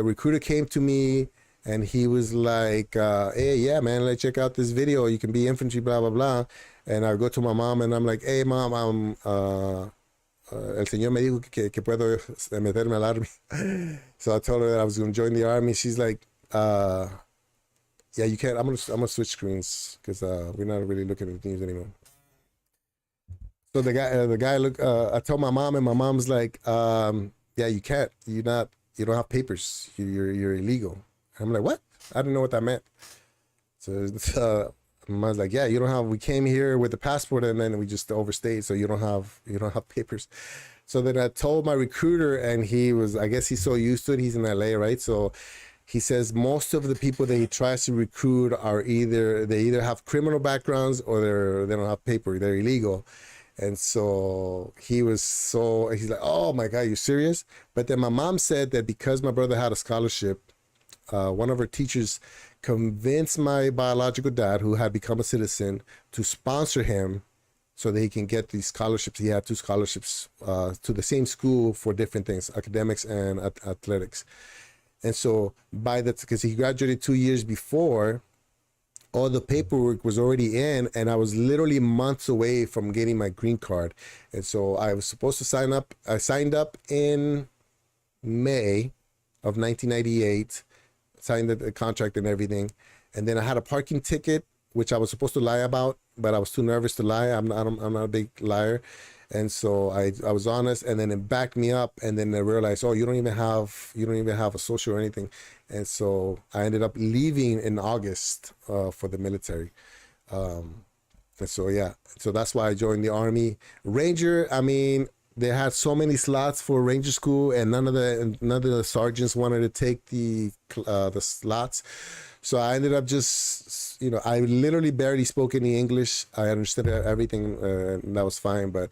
recruiter came to me, and he was like, hey, yeah, man, let's check out this video. You can be infantry, blah, blah, blah. And I go to my mom, and I'm like, hey, mom, el señor me dijo que puedo meterme al army. So I told her that I was going to join the army. She's like, yeah, you can't. I'm gonna switch screens because we're not really looking at the news anymore. So the guy look. I told my mom, and my mom's like, yeah, you can't. You don't have papers. You're illegal. I'm like, what? I didn't know what that meant. So I was like, yeah, you don't have. We came here with the passport, and then we just overstayed, so you don't have papers. So then I told my recruiter, and I guess he's so used to it. He's in LA, right? So he says most of the people that he tries to recruit are either have criminal backgrounds or they don't have paper. They're illegal. And so he's like, oh my God, you serious? But then my mom said that because my brother had a scholarship, one of her teachers convinced my biological dad, who had become a citizen, to sponsor him so that he can get these scholarships. He had 2 scholarships to the same school for different things, academics and athletics. And so because he graduated 2 years before, all the paperwork was already in, and I was literally months away from getting my green card. And so I was supposed to sign up. I signed up in May of 1998, signed the contract and everything. And then I had a parking ticket, which I was supposed to lie about, but I was too nervous to lie. I'm not a big liar. And so I was honest, and then it backed me up, and then I realized, oh, you don't even have a social or anything. And so I ended up leaving in August for the military. And so yeah, so that's why I joined the Army. Ranger, I mean, they had so many slots for Ranger school, and none of the sergeants wanted to take the slots. So I ended up just, I literally barely spoke any English. I understood everything, and that was fine. But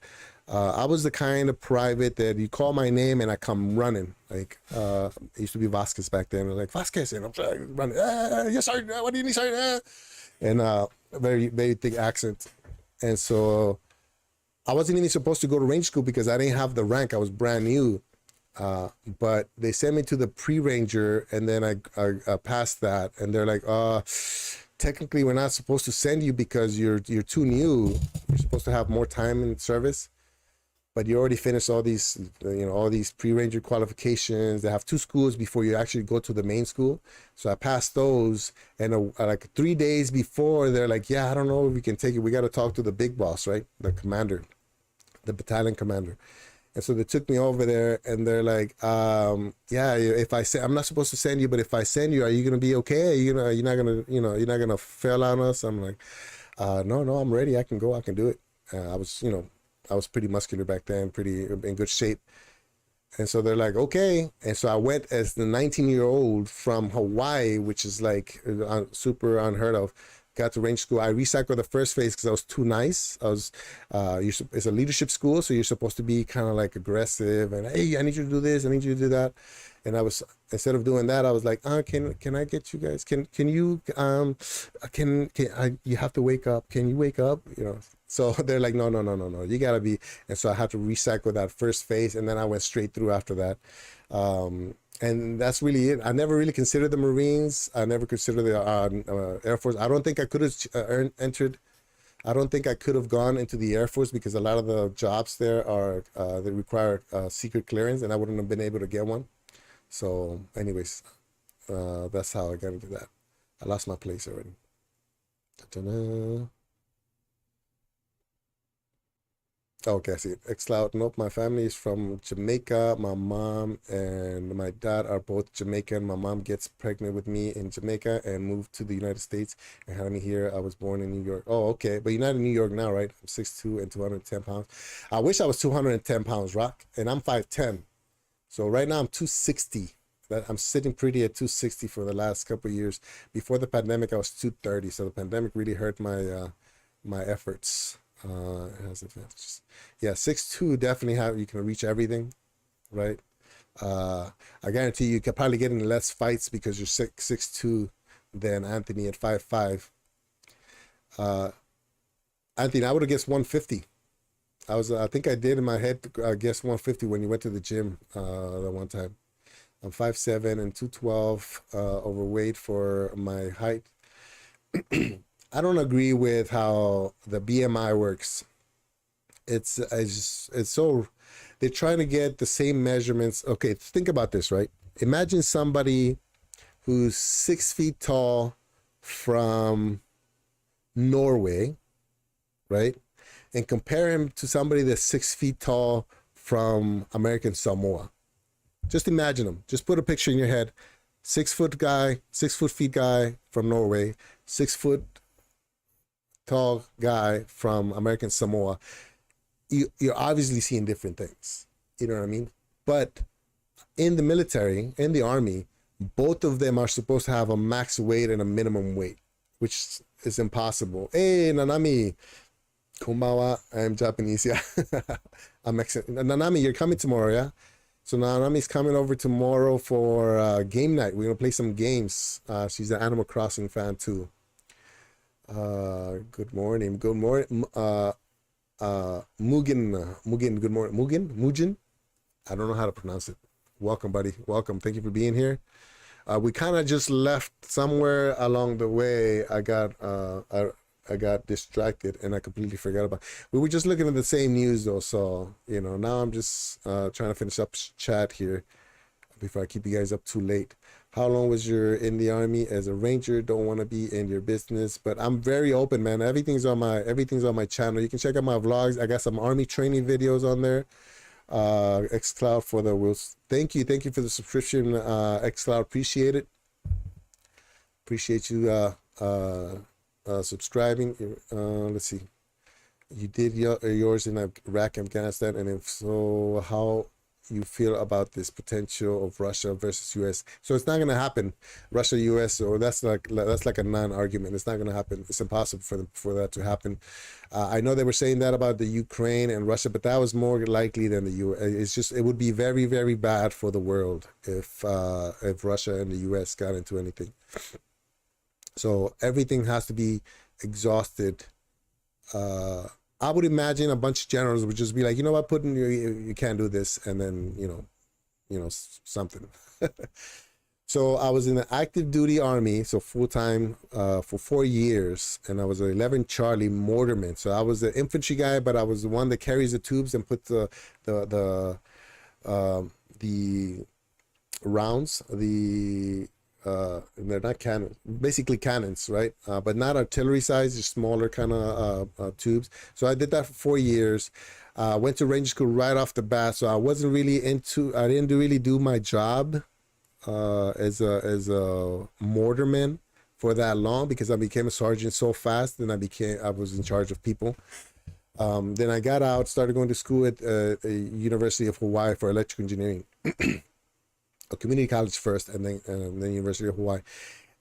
I was the kind of private that you call my name and I come running. Like, it used to be Vasquez back then. Like, Vasquez, and I'm running. Yes, sir. What do you need, sir? And very, very thick accent. And so I wasn't even supposed to go to range school because I didn't have the rank. I was brand new. But they sent me to the pre-ranger, and then I passed that, and they're like, technically we're not supposed to send you because you're too new. You're supposed to have more time in service, but you already finished all these, all these pre-ranger qualifications. They have 2 schools before you actually go to the main school. So I passed those, and like 3 days before, they're like, yeah, I don't know if we can take it. We got to talk to the big boss, right? The commander, the battalion commander. And so they took me over there, and they're like, yeah, if I say, I'm not supposed to send you, but if I send you, are you gonna be okay? You're not gonna, you're not gonna fail on us? I'm like, no, I'm ready. I can go. I can do it. I was pretty muscular back then, pretty in good shape. And so they're like, okay. And so I went as the 19-year-old from Hawaii, which is like super unheard of. Got to range school. I recycled the first phase because I was too nice. It's a leadership school, so you're supposed to be kind of like aggressive and, hey, I need you to do this, I need you to do that. And I was, instead of doing that, I was like, can I get you guys? Can you you have to wake up? Can you wake up? So they're like, no, you gotta be. And so I had to recycle that first phase, and then I went straight through after that. And that's really it. I never really considered the Marines. I never considered the Air Force. I don't think I could have entered. I don't think I could have gone into the Air Force because a lot of the jobs there are they require secret clearance, and I wouldn't have been able to get one. So, anyways, that's how I got into that. I lost my place already. Ta-da. Okay, I see it. xCloud. Nope, my family is from Jamaica. My mom and my dad are both Jamaican. My mom gets pregnant with me in Jamaica and moved to the United States and had me here. I was born in New York. Oh, okay. But you're not in New York now, right? I'm 6'2" and 210 pounds. I wish I was 210 pounds, Rock. And I'm 5'10". So right now I'm 260. I'm sitting pretty at 260 for the last couple of years. Before the pandemic, I was 230. So the pandemic really hurt my my efforts. It has advantages. Yeah, 6'2" definitely you can reach everything, right? I guarantee you can probably get in less fights because you're 6'2" than Anthony at 5'5". Anthony, I would have guessed 150. I think I did in my head guess 150 when you went to the gym that one time. I'm 5'7" and 212 overweight for my height. I don't agree with how the BMI works. It's so they're trying to get the same measurements. Okay, think about this, right? Imagine somebody who's 6 feet tall from Norway, right? And compare him to somebody that's 6 feet tall from American Samoa. Just imagine them. Just put a picture in your head. 6 foot guy, 6 feet guy from Norway, 6 foot tall guy from American Samoa. You're obviously seeing different things. You know what I mean? But in the military, in the army, both of them are supposed to have a max weight and a minimum weight, which is impossible. Hey, Nanami. Konbawa. I'm Japanese, yeah. I'm Mexican. Nanami, you're coming tomorrow, yeah? So Nanami's coming over tomorrow for game night. We're going to play some games. She's an Animal Crossing fan, too. Good morning. Good morning. Mugen, good morning. Mugen? I don't know how to pronounce it. Welcome, buddy. Welcome. Thank you for being here. We kind of just left somewhere along the way. I got distracted and I completely forgot about. We were just looking at the same news though, so now I'm just trying to finish up chat here before I keep you guys up too late. How long was you in the army as a ranger? Don't want to be in your business, but I'm very open, man. Everything's on my channel. You can check out my vlogs. I got some army training videos on there. xCloud for the wheels. Thank you for the subscription, xCloud. Appreciate you subscribing. Let's see. You did yours in Iraq, Afghanistan, and if so, how you feel about this potential of Russia versus US? So it's not going to happen. Russia, US, so that's like a non-argument. It's not going to happen. It's impossible for that to happen. I know they were saying that about the Ukraine and Russia, but that was more likely than the US. It's just, it would be very, very bad for the world if Russia and the US got into anything. So everything has to be exhausted I would imagine a bunch of generals would just be like, you know what, Putin, you can't do this, and then something. So I was in the active duty army, so full time for 4 years, and I was an 11 Charlie mortarman. So I was the infantry guy, but I was the one that carries the tubes and put the rounds, they're not cannons, basically cannons, right? But not artillery size, just smaller kind of tubes. So I did that for 4 years. Went to ranger school right off the bat, so I wasn't really I didn't really do my job as a mortarman for that long, because I became a sergeant so fast. Then I was in charge of people. Then I got out, started going to school at the University of Hawaii for electrical engineering, a community college first, and then University of Hawaii.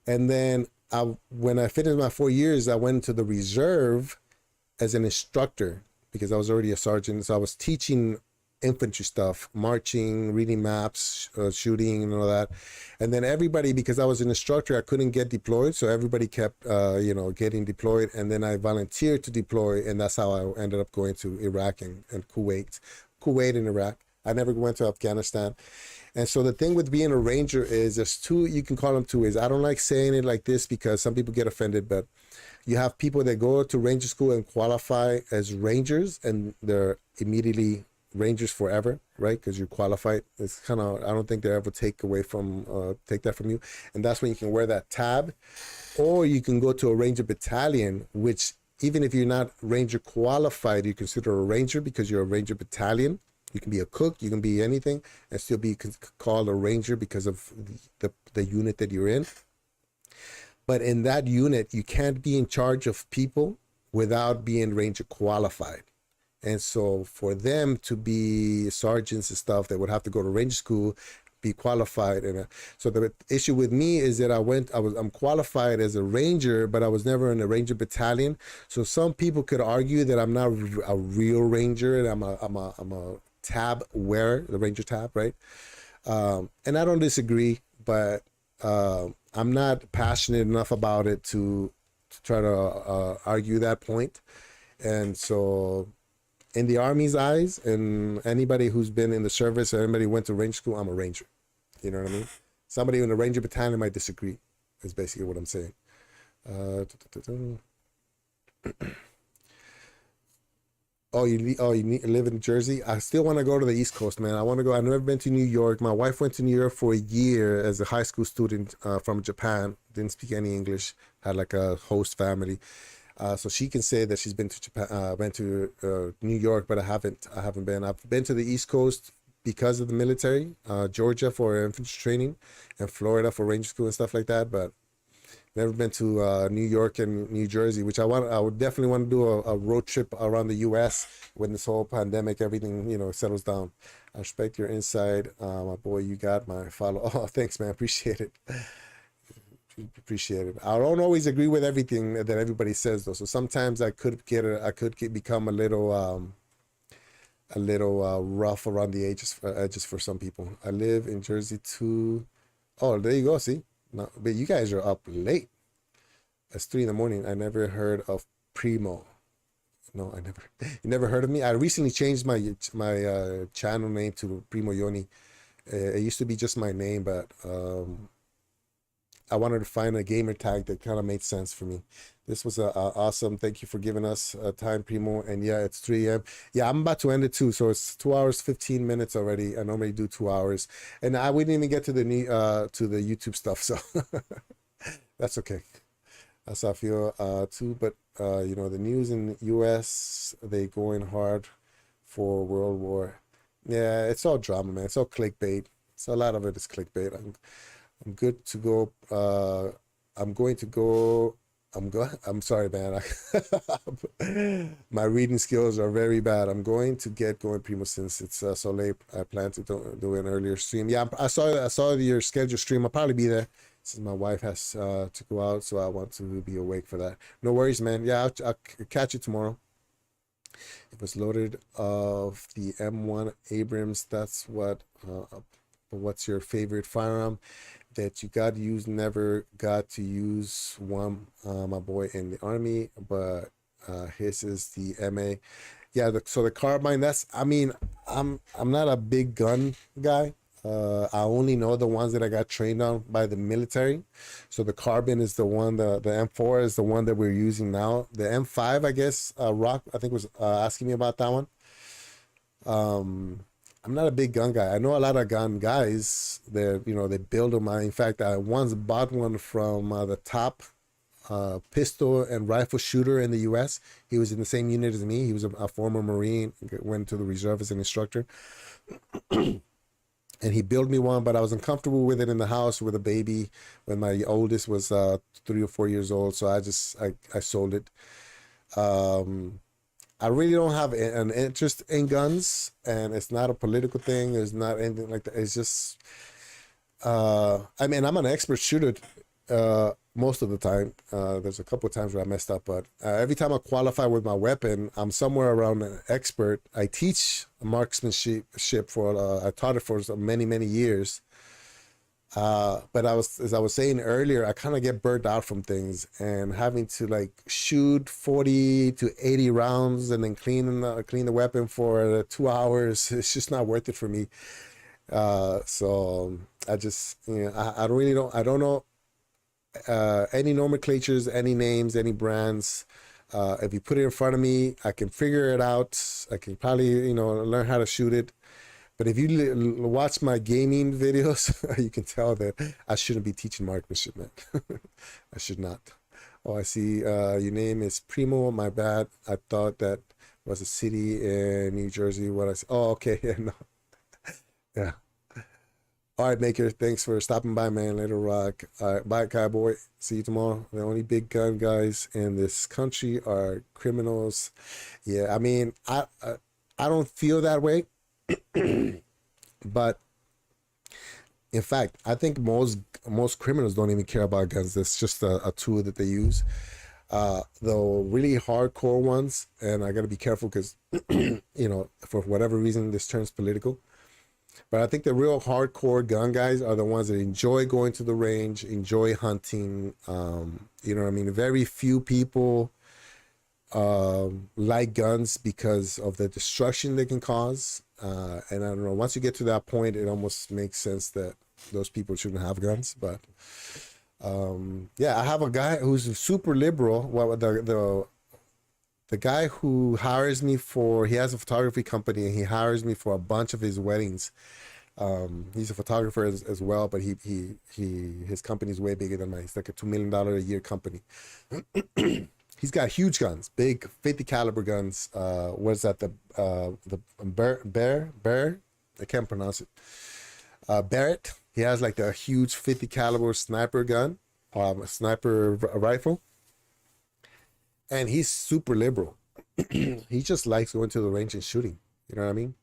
And then when I finished my 4 years, I went to the reserve as an instructor, because I was already a sergeant. So I was teaching infantry stuff, marching, reading maps, shooting, and all that. And then everybody, because I was an instructor, I couldn't get deployed, so everybody kept getting deployed. And then I volunteered to deploy, and that's how I ended up going to Iraq and Kuwait and Iraq. I never went to Afghanistan. And so the thing with being a ranger is there's two, you can call them two ways. I don't like saying it like this because some people get offended, but you have people that go to ranger school and qualify as rangers, and they're immediately rangers forever, right? Because you're qualified. It's kind of, I don't think they ever take that from you. And that's when you can wear that tab. Or you can go to a ranger battalion, which even if you're not ranger qualified, you consider a ranger because you're a ranger battalion. You can be a cook, you can be anything, and still be called a ranger because of the unit that you're in. But in that unit, you can't be in charge of people without being ranger qualified. And so for them to be sergeants and stuff, they would have to go to ranger school, be qualified. And so the issue with me is that I'm qualified as a ranger, but I was never in a ranger battalion. So some people could argue that I'm not a real ranger, and I'm a tab wearer, the ranger tab, right? And I don't disagree, but I'm not passionate enough about it to try to argue that point. And so in the Army's eyes, and anybody who's been in the service or anybody who went to ranger school, I'm a ranger. You know what I mean? Somebody in the ranger battalion might disagree, is basically what I'm saying. You live in Jersey? I still want to go to the East Coast, man. I want to go. I've never been to New York. My wife went to New York for a year as a high school student from Japan. Didn't speak any English. Had like a host family. So she can say that she's been to Japan, went to New York, but I haven't been. I've been to the East Coast because of the military, Georgia for infantry training, and Florida for ranger school and stuff like that. But never been to New York and New Jersey, which I would definitely want to do a road trip around the U.S. when this whole pandemic, everything settles down. I respect your insight, my boy. You got my follow. Oh, thanks, man. Appreciate it. Appreciate it. I don't always agree with everything that everybody says, though. So sometimes I could become a little rough around the edges for some people. I live in Jersey too. Oh, there you go. See, no, but you guys are up late. It's 3 a.m. I never heard of Primo. No, I never. You never heard of me? I recently changed my channel name to Primo Yoni. It used to be just my name, but I wanted to find a gamer tag that kind of made sense for me. This was awesome. Thank you for giving us time, Primo. And yeah, it's 3 a.m. Yeah, I'm about to end it too. So it's 2 hours, 15 minutes already. I normally do 2 hours. And we didn't even get to the YouTube stuff. So that's okay. That's how I feel too. But, the news in the U.S., they going hard for World War. Yeah, it's all drama, man. It's all clickbait. So a lot of it is clickbait. I'm good to go. I'm going to go. I'm sorry, man. My reading skills are very bad. I'm going to get going, Primo, since it's so late. I plan to do an earlier stream. Yeah, I saw your scheduled stream. I'll probably be there since my wife has to go out, so I want to be awake for that. No worries, man. Yeah, I'll catch you tomorrow. It was loaded of the M1 Abrams. That's what. What's your favorite firearm that you got to use? Never got to use one, my boy, in the Army, but His is the MA. Yeah, so the carbine, I'm not a big gun guy. I only know the ones that I got trained on by the military. So the carbine is the one, the M4 is the one that we're using now. The M5, I guess, Rock, I think was asking me about that one. I'm not a big gun guy. I know a lot of gun guys. They build them. In fact, I once bought one from the top pistol and rifle shooter in the U.S. He was in the same unit as me. He was a former Marine, went to the reserve as an instructor, and he built me one. But I was uncomfortable with it in the house with a baby when my oldest was 3 or 4 years old. So I sold it. I really don't have an interest in guns, and it's not a political thing. There's not anything like that. It's just, I mean, I'm an expert shooter most of the time. There's a couple of times where I messed up, but every time I qualify with my weapon, I'm somewhere around an expert. I teach marksmanship I taught it for many, many years. But as I was saying earlier, I kind of get burnt out from things, and having to like shoot 40 to 80 rounds and then clean the weapon for 2 hours. It's just not worth it for me. So I just, I really don't, I don't know any nomenclatures, any names, any brands. If you put it in front of me, I can figure it out. I can probably, learn how to shoot it. But if you watch my gaming videos, you can tell that I shouldn't be teaching marksmanship, man. I should not. Oh, I see. Your name is Primo. My bad. I thought that was a city in New Jersey. What I said. Oh, okay. Yeah, no. Yeah. All right, Maker. Thanks for stopping by, man. Later, rock. All right, bye, cowboy. See you tomorrow. The only big gun guys in this country are criminals. Yeah, I mean, I don't feel that way. But in fact, I think most criminals don't even care about guns. It's just a tool that they use. The really hardcore ones, and I got to be careful because, for whatever reason, this turns political. But I think the real hardcore gun guys are the ones that enjoy going to the range, enjoy hunting. You know what I mean? Very few people like guns because of the destruction they can cause. And I don't know, once you get to that point, it almost makes sense that those people shouldn't have guns. But yeah, I have a guy who's super liberal. Well, the guy who hires me he has a photography company, and he hires me for a bunch of his weddings. He's a photographer as well, but his company's way bigger than mine. It's like a $2 million a year company. He's got huge guns, big 50 caliber guns. What's that? The Bear? I can't pronounce it. Barrett. He has like a huge 50 caliber sniper gun, a sniper rifle, and he's super liberal. He just likes going to the range and shooting. You know what I mean?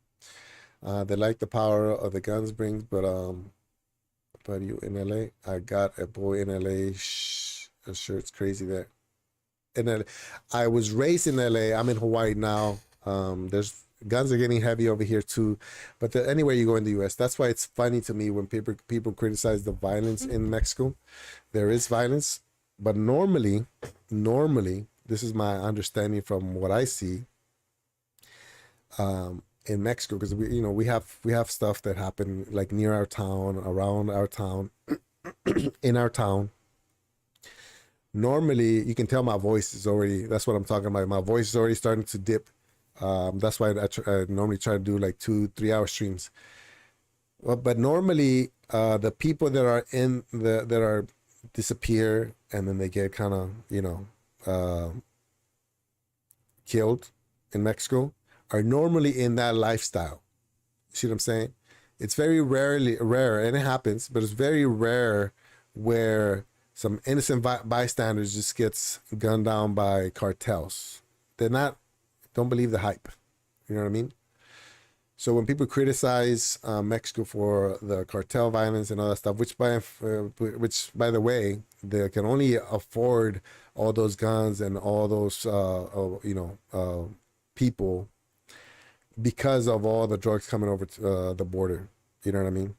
They like the power of the guns brings, but you in LA? I got a boy in LA. I'm sure it's crazy there. In LA. I was raised in LA. I'm in Hawaii now. There's guns are getting heavy over here too, but anywhere you go in the U.S., that's why it's funny to me when people criticize the violence in Mexico. There is violence, but normally, this is my understanding from what I see. In Mexico, because we have stuff that happen like near our town, around our town, in our town. Normally, you can tell my voice is already. That's what I'm talking about. My voice is already starting to dip. That's why I normally try to do like 2-3 hour streams. Well, but normally, the people that are disappear and then they get kind of killed in Mexico are normally in that lifestyle. You see what I'm saying? It's very rare, and it happens, but it's very rare where some innocent bystanders just gets gunned down by cartels. Don't believe the hype. You know what I mean? So when people criticize Mexico for the cartel violence and all that stuff, which by the way, they can only afford all those guns and all those people because of all the drugs coming over to the border. You know what I mean?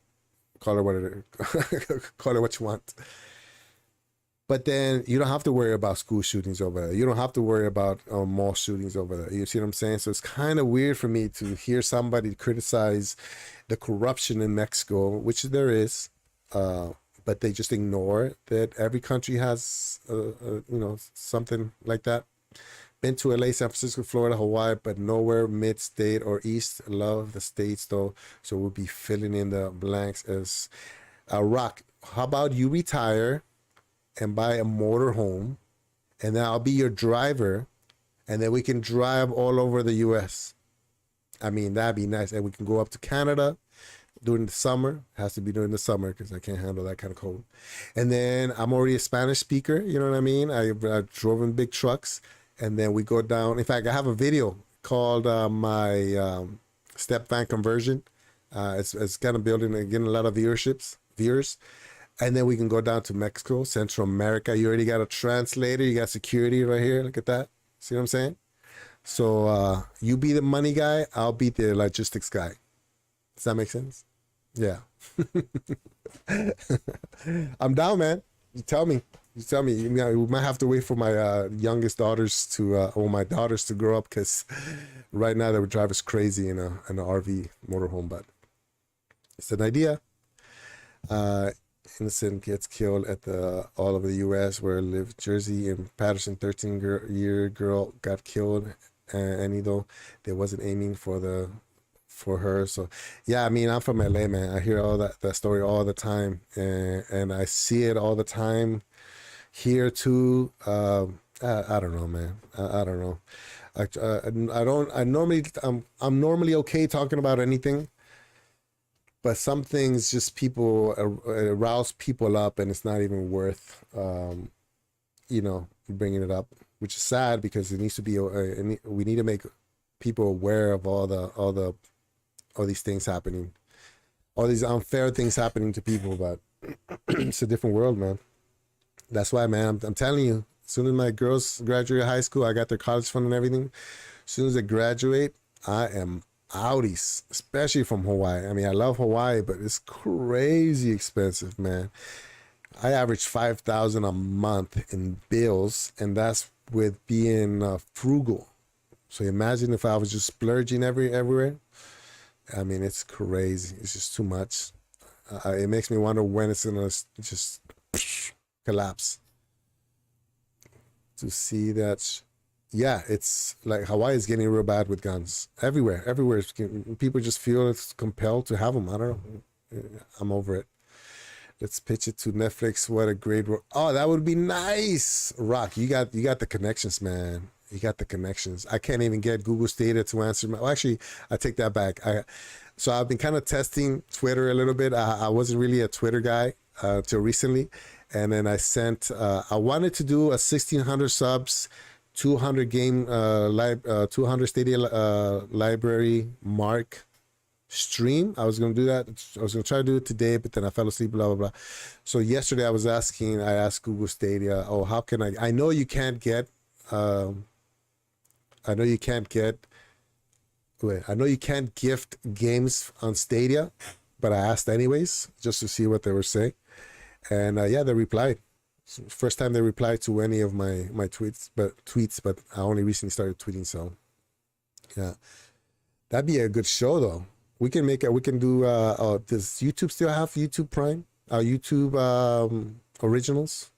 Call it what you want. But then you don't have to worry about school shootings over there. You don't have to worry about mall shootings over there. You see what I'm saying? So it's kind of weird for me to hear somebody criticize the corruption in Mexico, which there is, uh, but they just ignore that every country has, something like that. Been to LA, San Francisco, Florida, Hawaii, but nowhere mid-state or east. Love the states though, so we'll be filling in the blanks as Rock. How about you retire and buy a motor home, and then I'll be your driver, and then we can drive all over the U.S. I mean, that'd be nice, and we can go up to Canada during the summer. Has to be during the summer because I can't handle that kind of cold. And then I'm already a Spanish speaker. You know what I mean? I drove in big trucks, and then we go down. In fact, I have a video called my step van conversion. It's kind of building and getting a lot of viewers. And then we can go down to Mexico, Central America. You already got a translator. You got security right here. Look at that. See what I'm saying? So you be the money guy. I'll be the logistics guy. Does that make sense? Yeah. I'm down, man. You tell me. You tell me. We might have to wait for my youngest daughters or my daughters to grow up, because right now they would drive us crazy in an RV motorhome. But it's an idea. Innocent gets killed at the all over the U.S. where live Jersey in Patterson. 13-year girl got killed, and though they wasn't aiming for her. So yeah, I mean, I'm from LA, man. I hear all that story all the time, and I see it all the time here too. I don't know, man. I don't know. I don't. I'm normally okay talking about anything, but some things just people arouse people up, and it's not even worth bringing it up, which is sad because it needs to be. We need to make people aware of all these things happening, all these unfair things happening to people. But it's a different world, man. That's why, man. I'm telling you. As soon as my girls graduate high school, I got their college fund and everything. As soon as they graduate, I am outies, especially from Hawaii. I mean, I love Hawaii, but it's crazy expensive, man. I average 5,000 a month in bills, and that's with being frugal. So imagine if I was just splurging everywhere. I mean, it's crazy. It's just too much. It makes me wonder when it's gonna just collapse. To see that, yeah, it's like Hawaii is getting real bad with guns everywhere. Everywhere, people just feel it's compelled to have them. I don't know. I'm over it. Let's pitch it to Netflix. What a great oh, that would be nice. Rock, you got the connections, man. You got the connections. I can't even get Google Stadia to answer my. Well, actually, I take that back. So I've been kind of testing Twitter a little bit. I wasn't really a Twitter guy till recently, and then I wanted to do a 1,600 subs, 200 game 200 Stadia library mark stream. I was gonna do that. I was gonna try to do it today, but then I fell asleep. Blah blah blah. So yesterday I asked Google Stadia, oh, how can I know you can't get. I know you can't get. Wait, I know you can't gift games on Stadia, but I asked anyways just to see what they were saying, and yeah, they replied. First time they replied to any of my tweets, but I only recently started tweeting, so yeah, that'd be a good show though. We can make it. We can do. Does YouTube still have YouTube Prime? YouTube originals.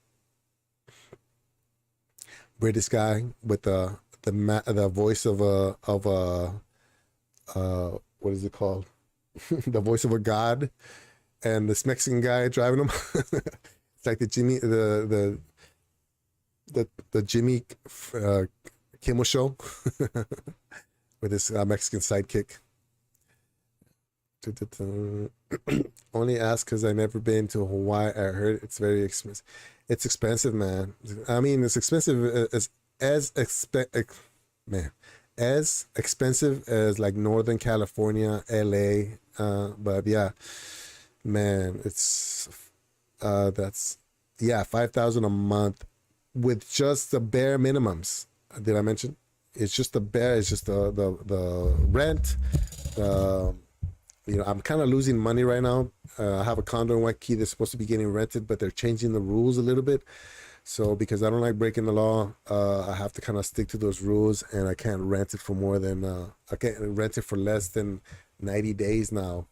British guy with the voice of a what is it called? The voice of a god, and this Mexican guy driving him. It's like the Jimmy Kimmel show with his Mexican sidekick. Only ask because I never been to Hawaii. I heard it's very expensive. It's expensive, man. I mean, it's expensive man, as expensive as like Northern California, LA. But yeah, man, it's that's 5,000 a month with just the bare minimums. Did I mention? It's just the bare. It's just the rent. I'm kind of losing money right now. I have a condo in Waikiki that's supposed to be getting rented, but they're changing the rules a little bit. So because I don't like breaking the law, I have to kind of stick to those rules, and I can't rent it for more than I can't rent it for less than 90 days now.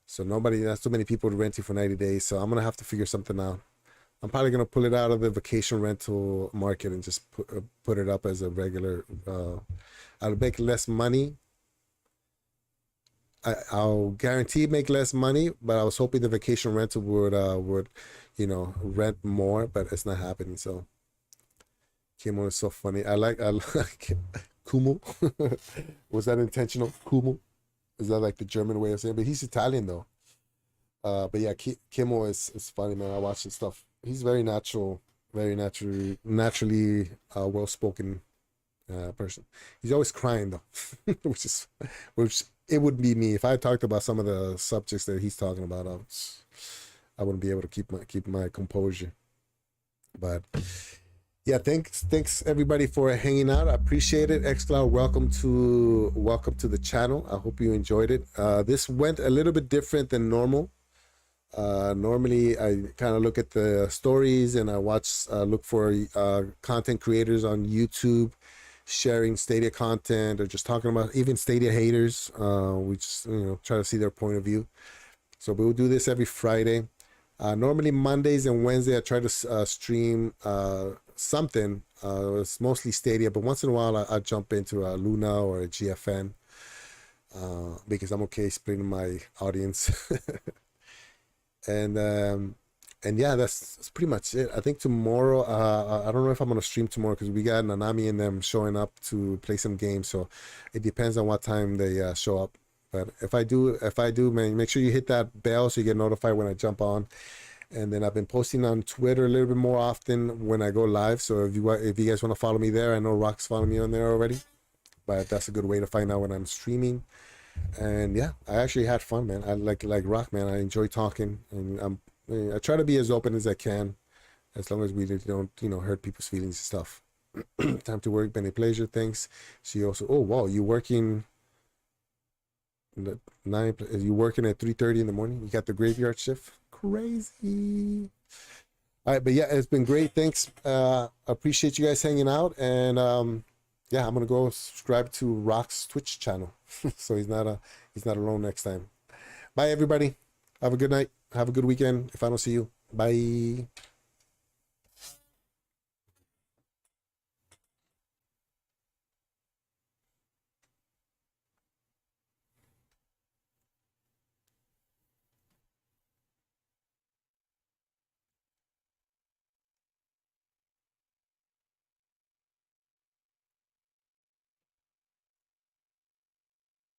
So nobody, not so many people renting for 90 days. So I'm gonna have to figure something out. I'm probably gonna pull it out of the vacation rental market and just put it up as a regular. I'll make less money. I'll guarantee make less money, but I was hoping the vacation rental would, rent more, but it's not happening. So Kimo is so funny. I like Kumu. Was that intentional? Kumu. Is that like the German way of saying it? But he's Italian though. But yeah, Kimo is funny, man. I watch his stuff. He's very naturally well spoken person. He's always crying though, which it would be me if I talked about some of the subjects that he's talking about. I wouldn't be able to keep my composure. But yeah, thanks everybody for hanging out. I appreciate it. xCloud, welcome to the channel. I hope you enjoyed it. This went a little bit different than normal. Normally I kind of look at the stories and I look for content creators on YouTube sharing Stadia content or just talking about even Stadia haters. We just try to see their point of view. So we'll do this every Friday. Normally Mondays and Wednesday I try to stream something. It's mostly Stadia, but once in a while I jump into a Luna or a GFN because I'm okay splitting my audience. And yeah, that's pretty much it. I think tomorrow, I don't know if I'm gonna stream tomorrow because we got Nanami and them showing up to play some games. So it depends on what time they show up. But if I do, man, make sure you hit that bell so you get notified when I jump on. And then I've been posting on Twitter a little bit more often when I go live. So if you guys want to follow me there, I know Rock's following me on there already. But that's a good way to find out when I'm streaming. And yeah, I actually had fun, man. I like Rock, man. I enjoy talking, and I try to be as open as I can, as long as we don't, hurt people's feelings and stuff. Time to work, Benny pleasure. Thanks. She also, oh wow, you working you working at 3:30 in the morning? You got the graveyard shift? Crazy. All right, but yeah, it's been great. Thanks. Appreciate you guys hanging out, and yeah, I'm gonna go subscribe to Rock's Twitch channel, so he's not alone next time. Bye, everybody. Have a good night. Have a good weekend. If I don't see you, bye.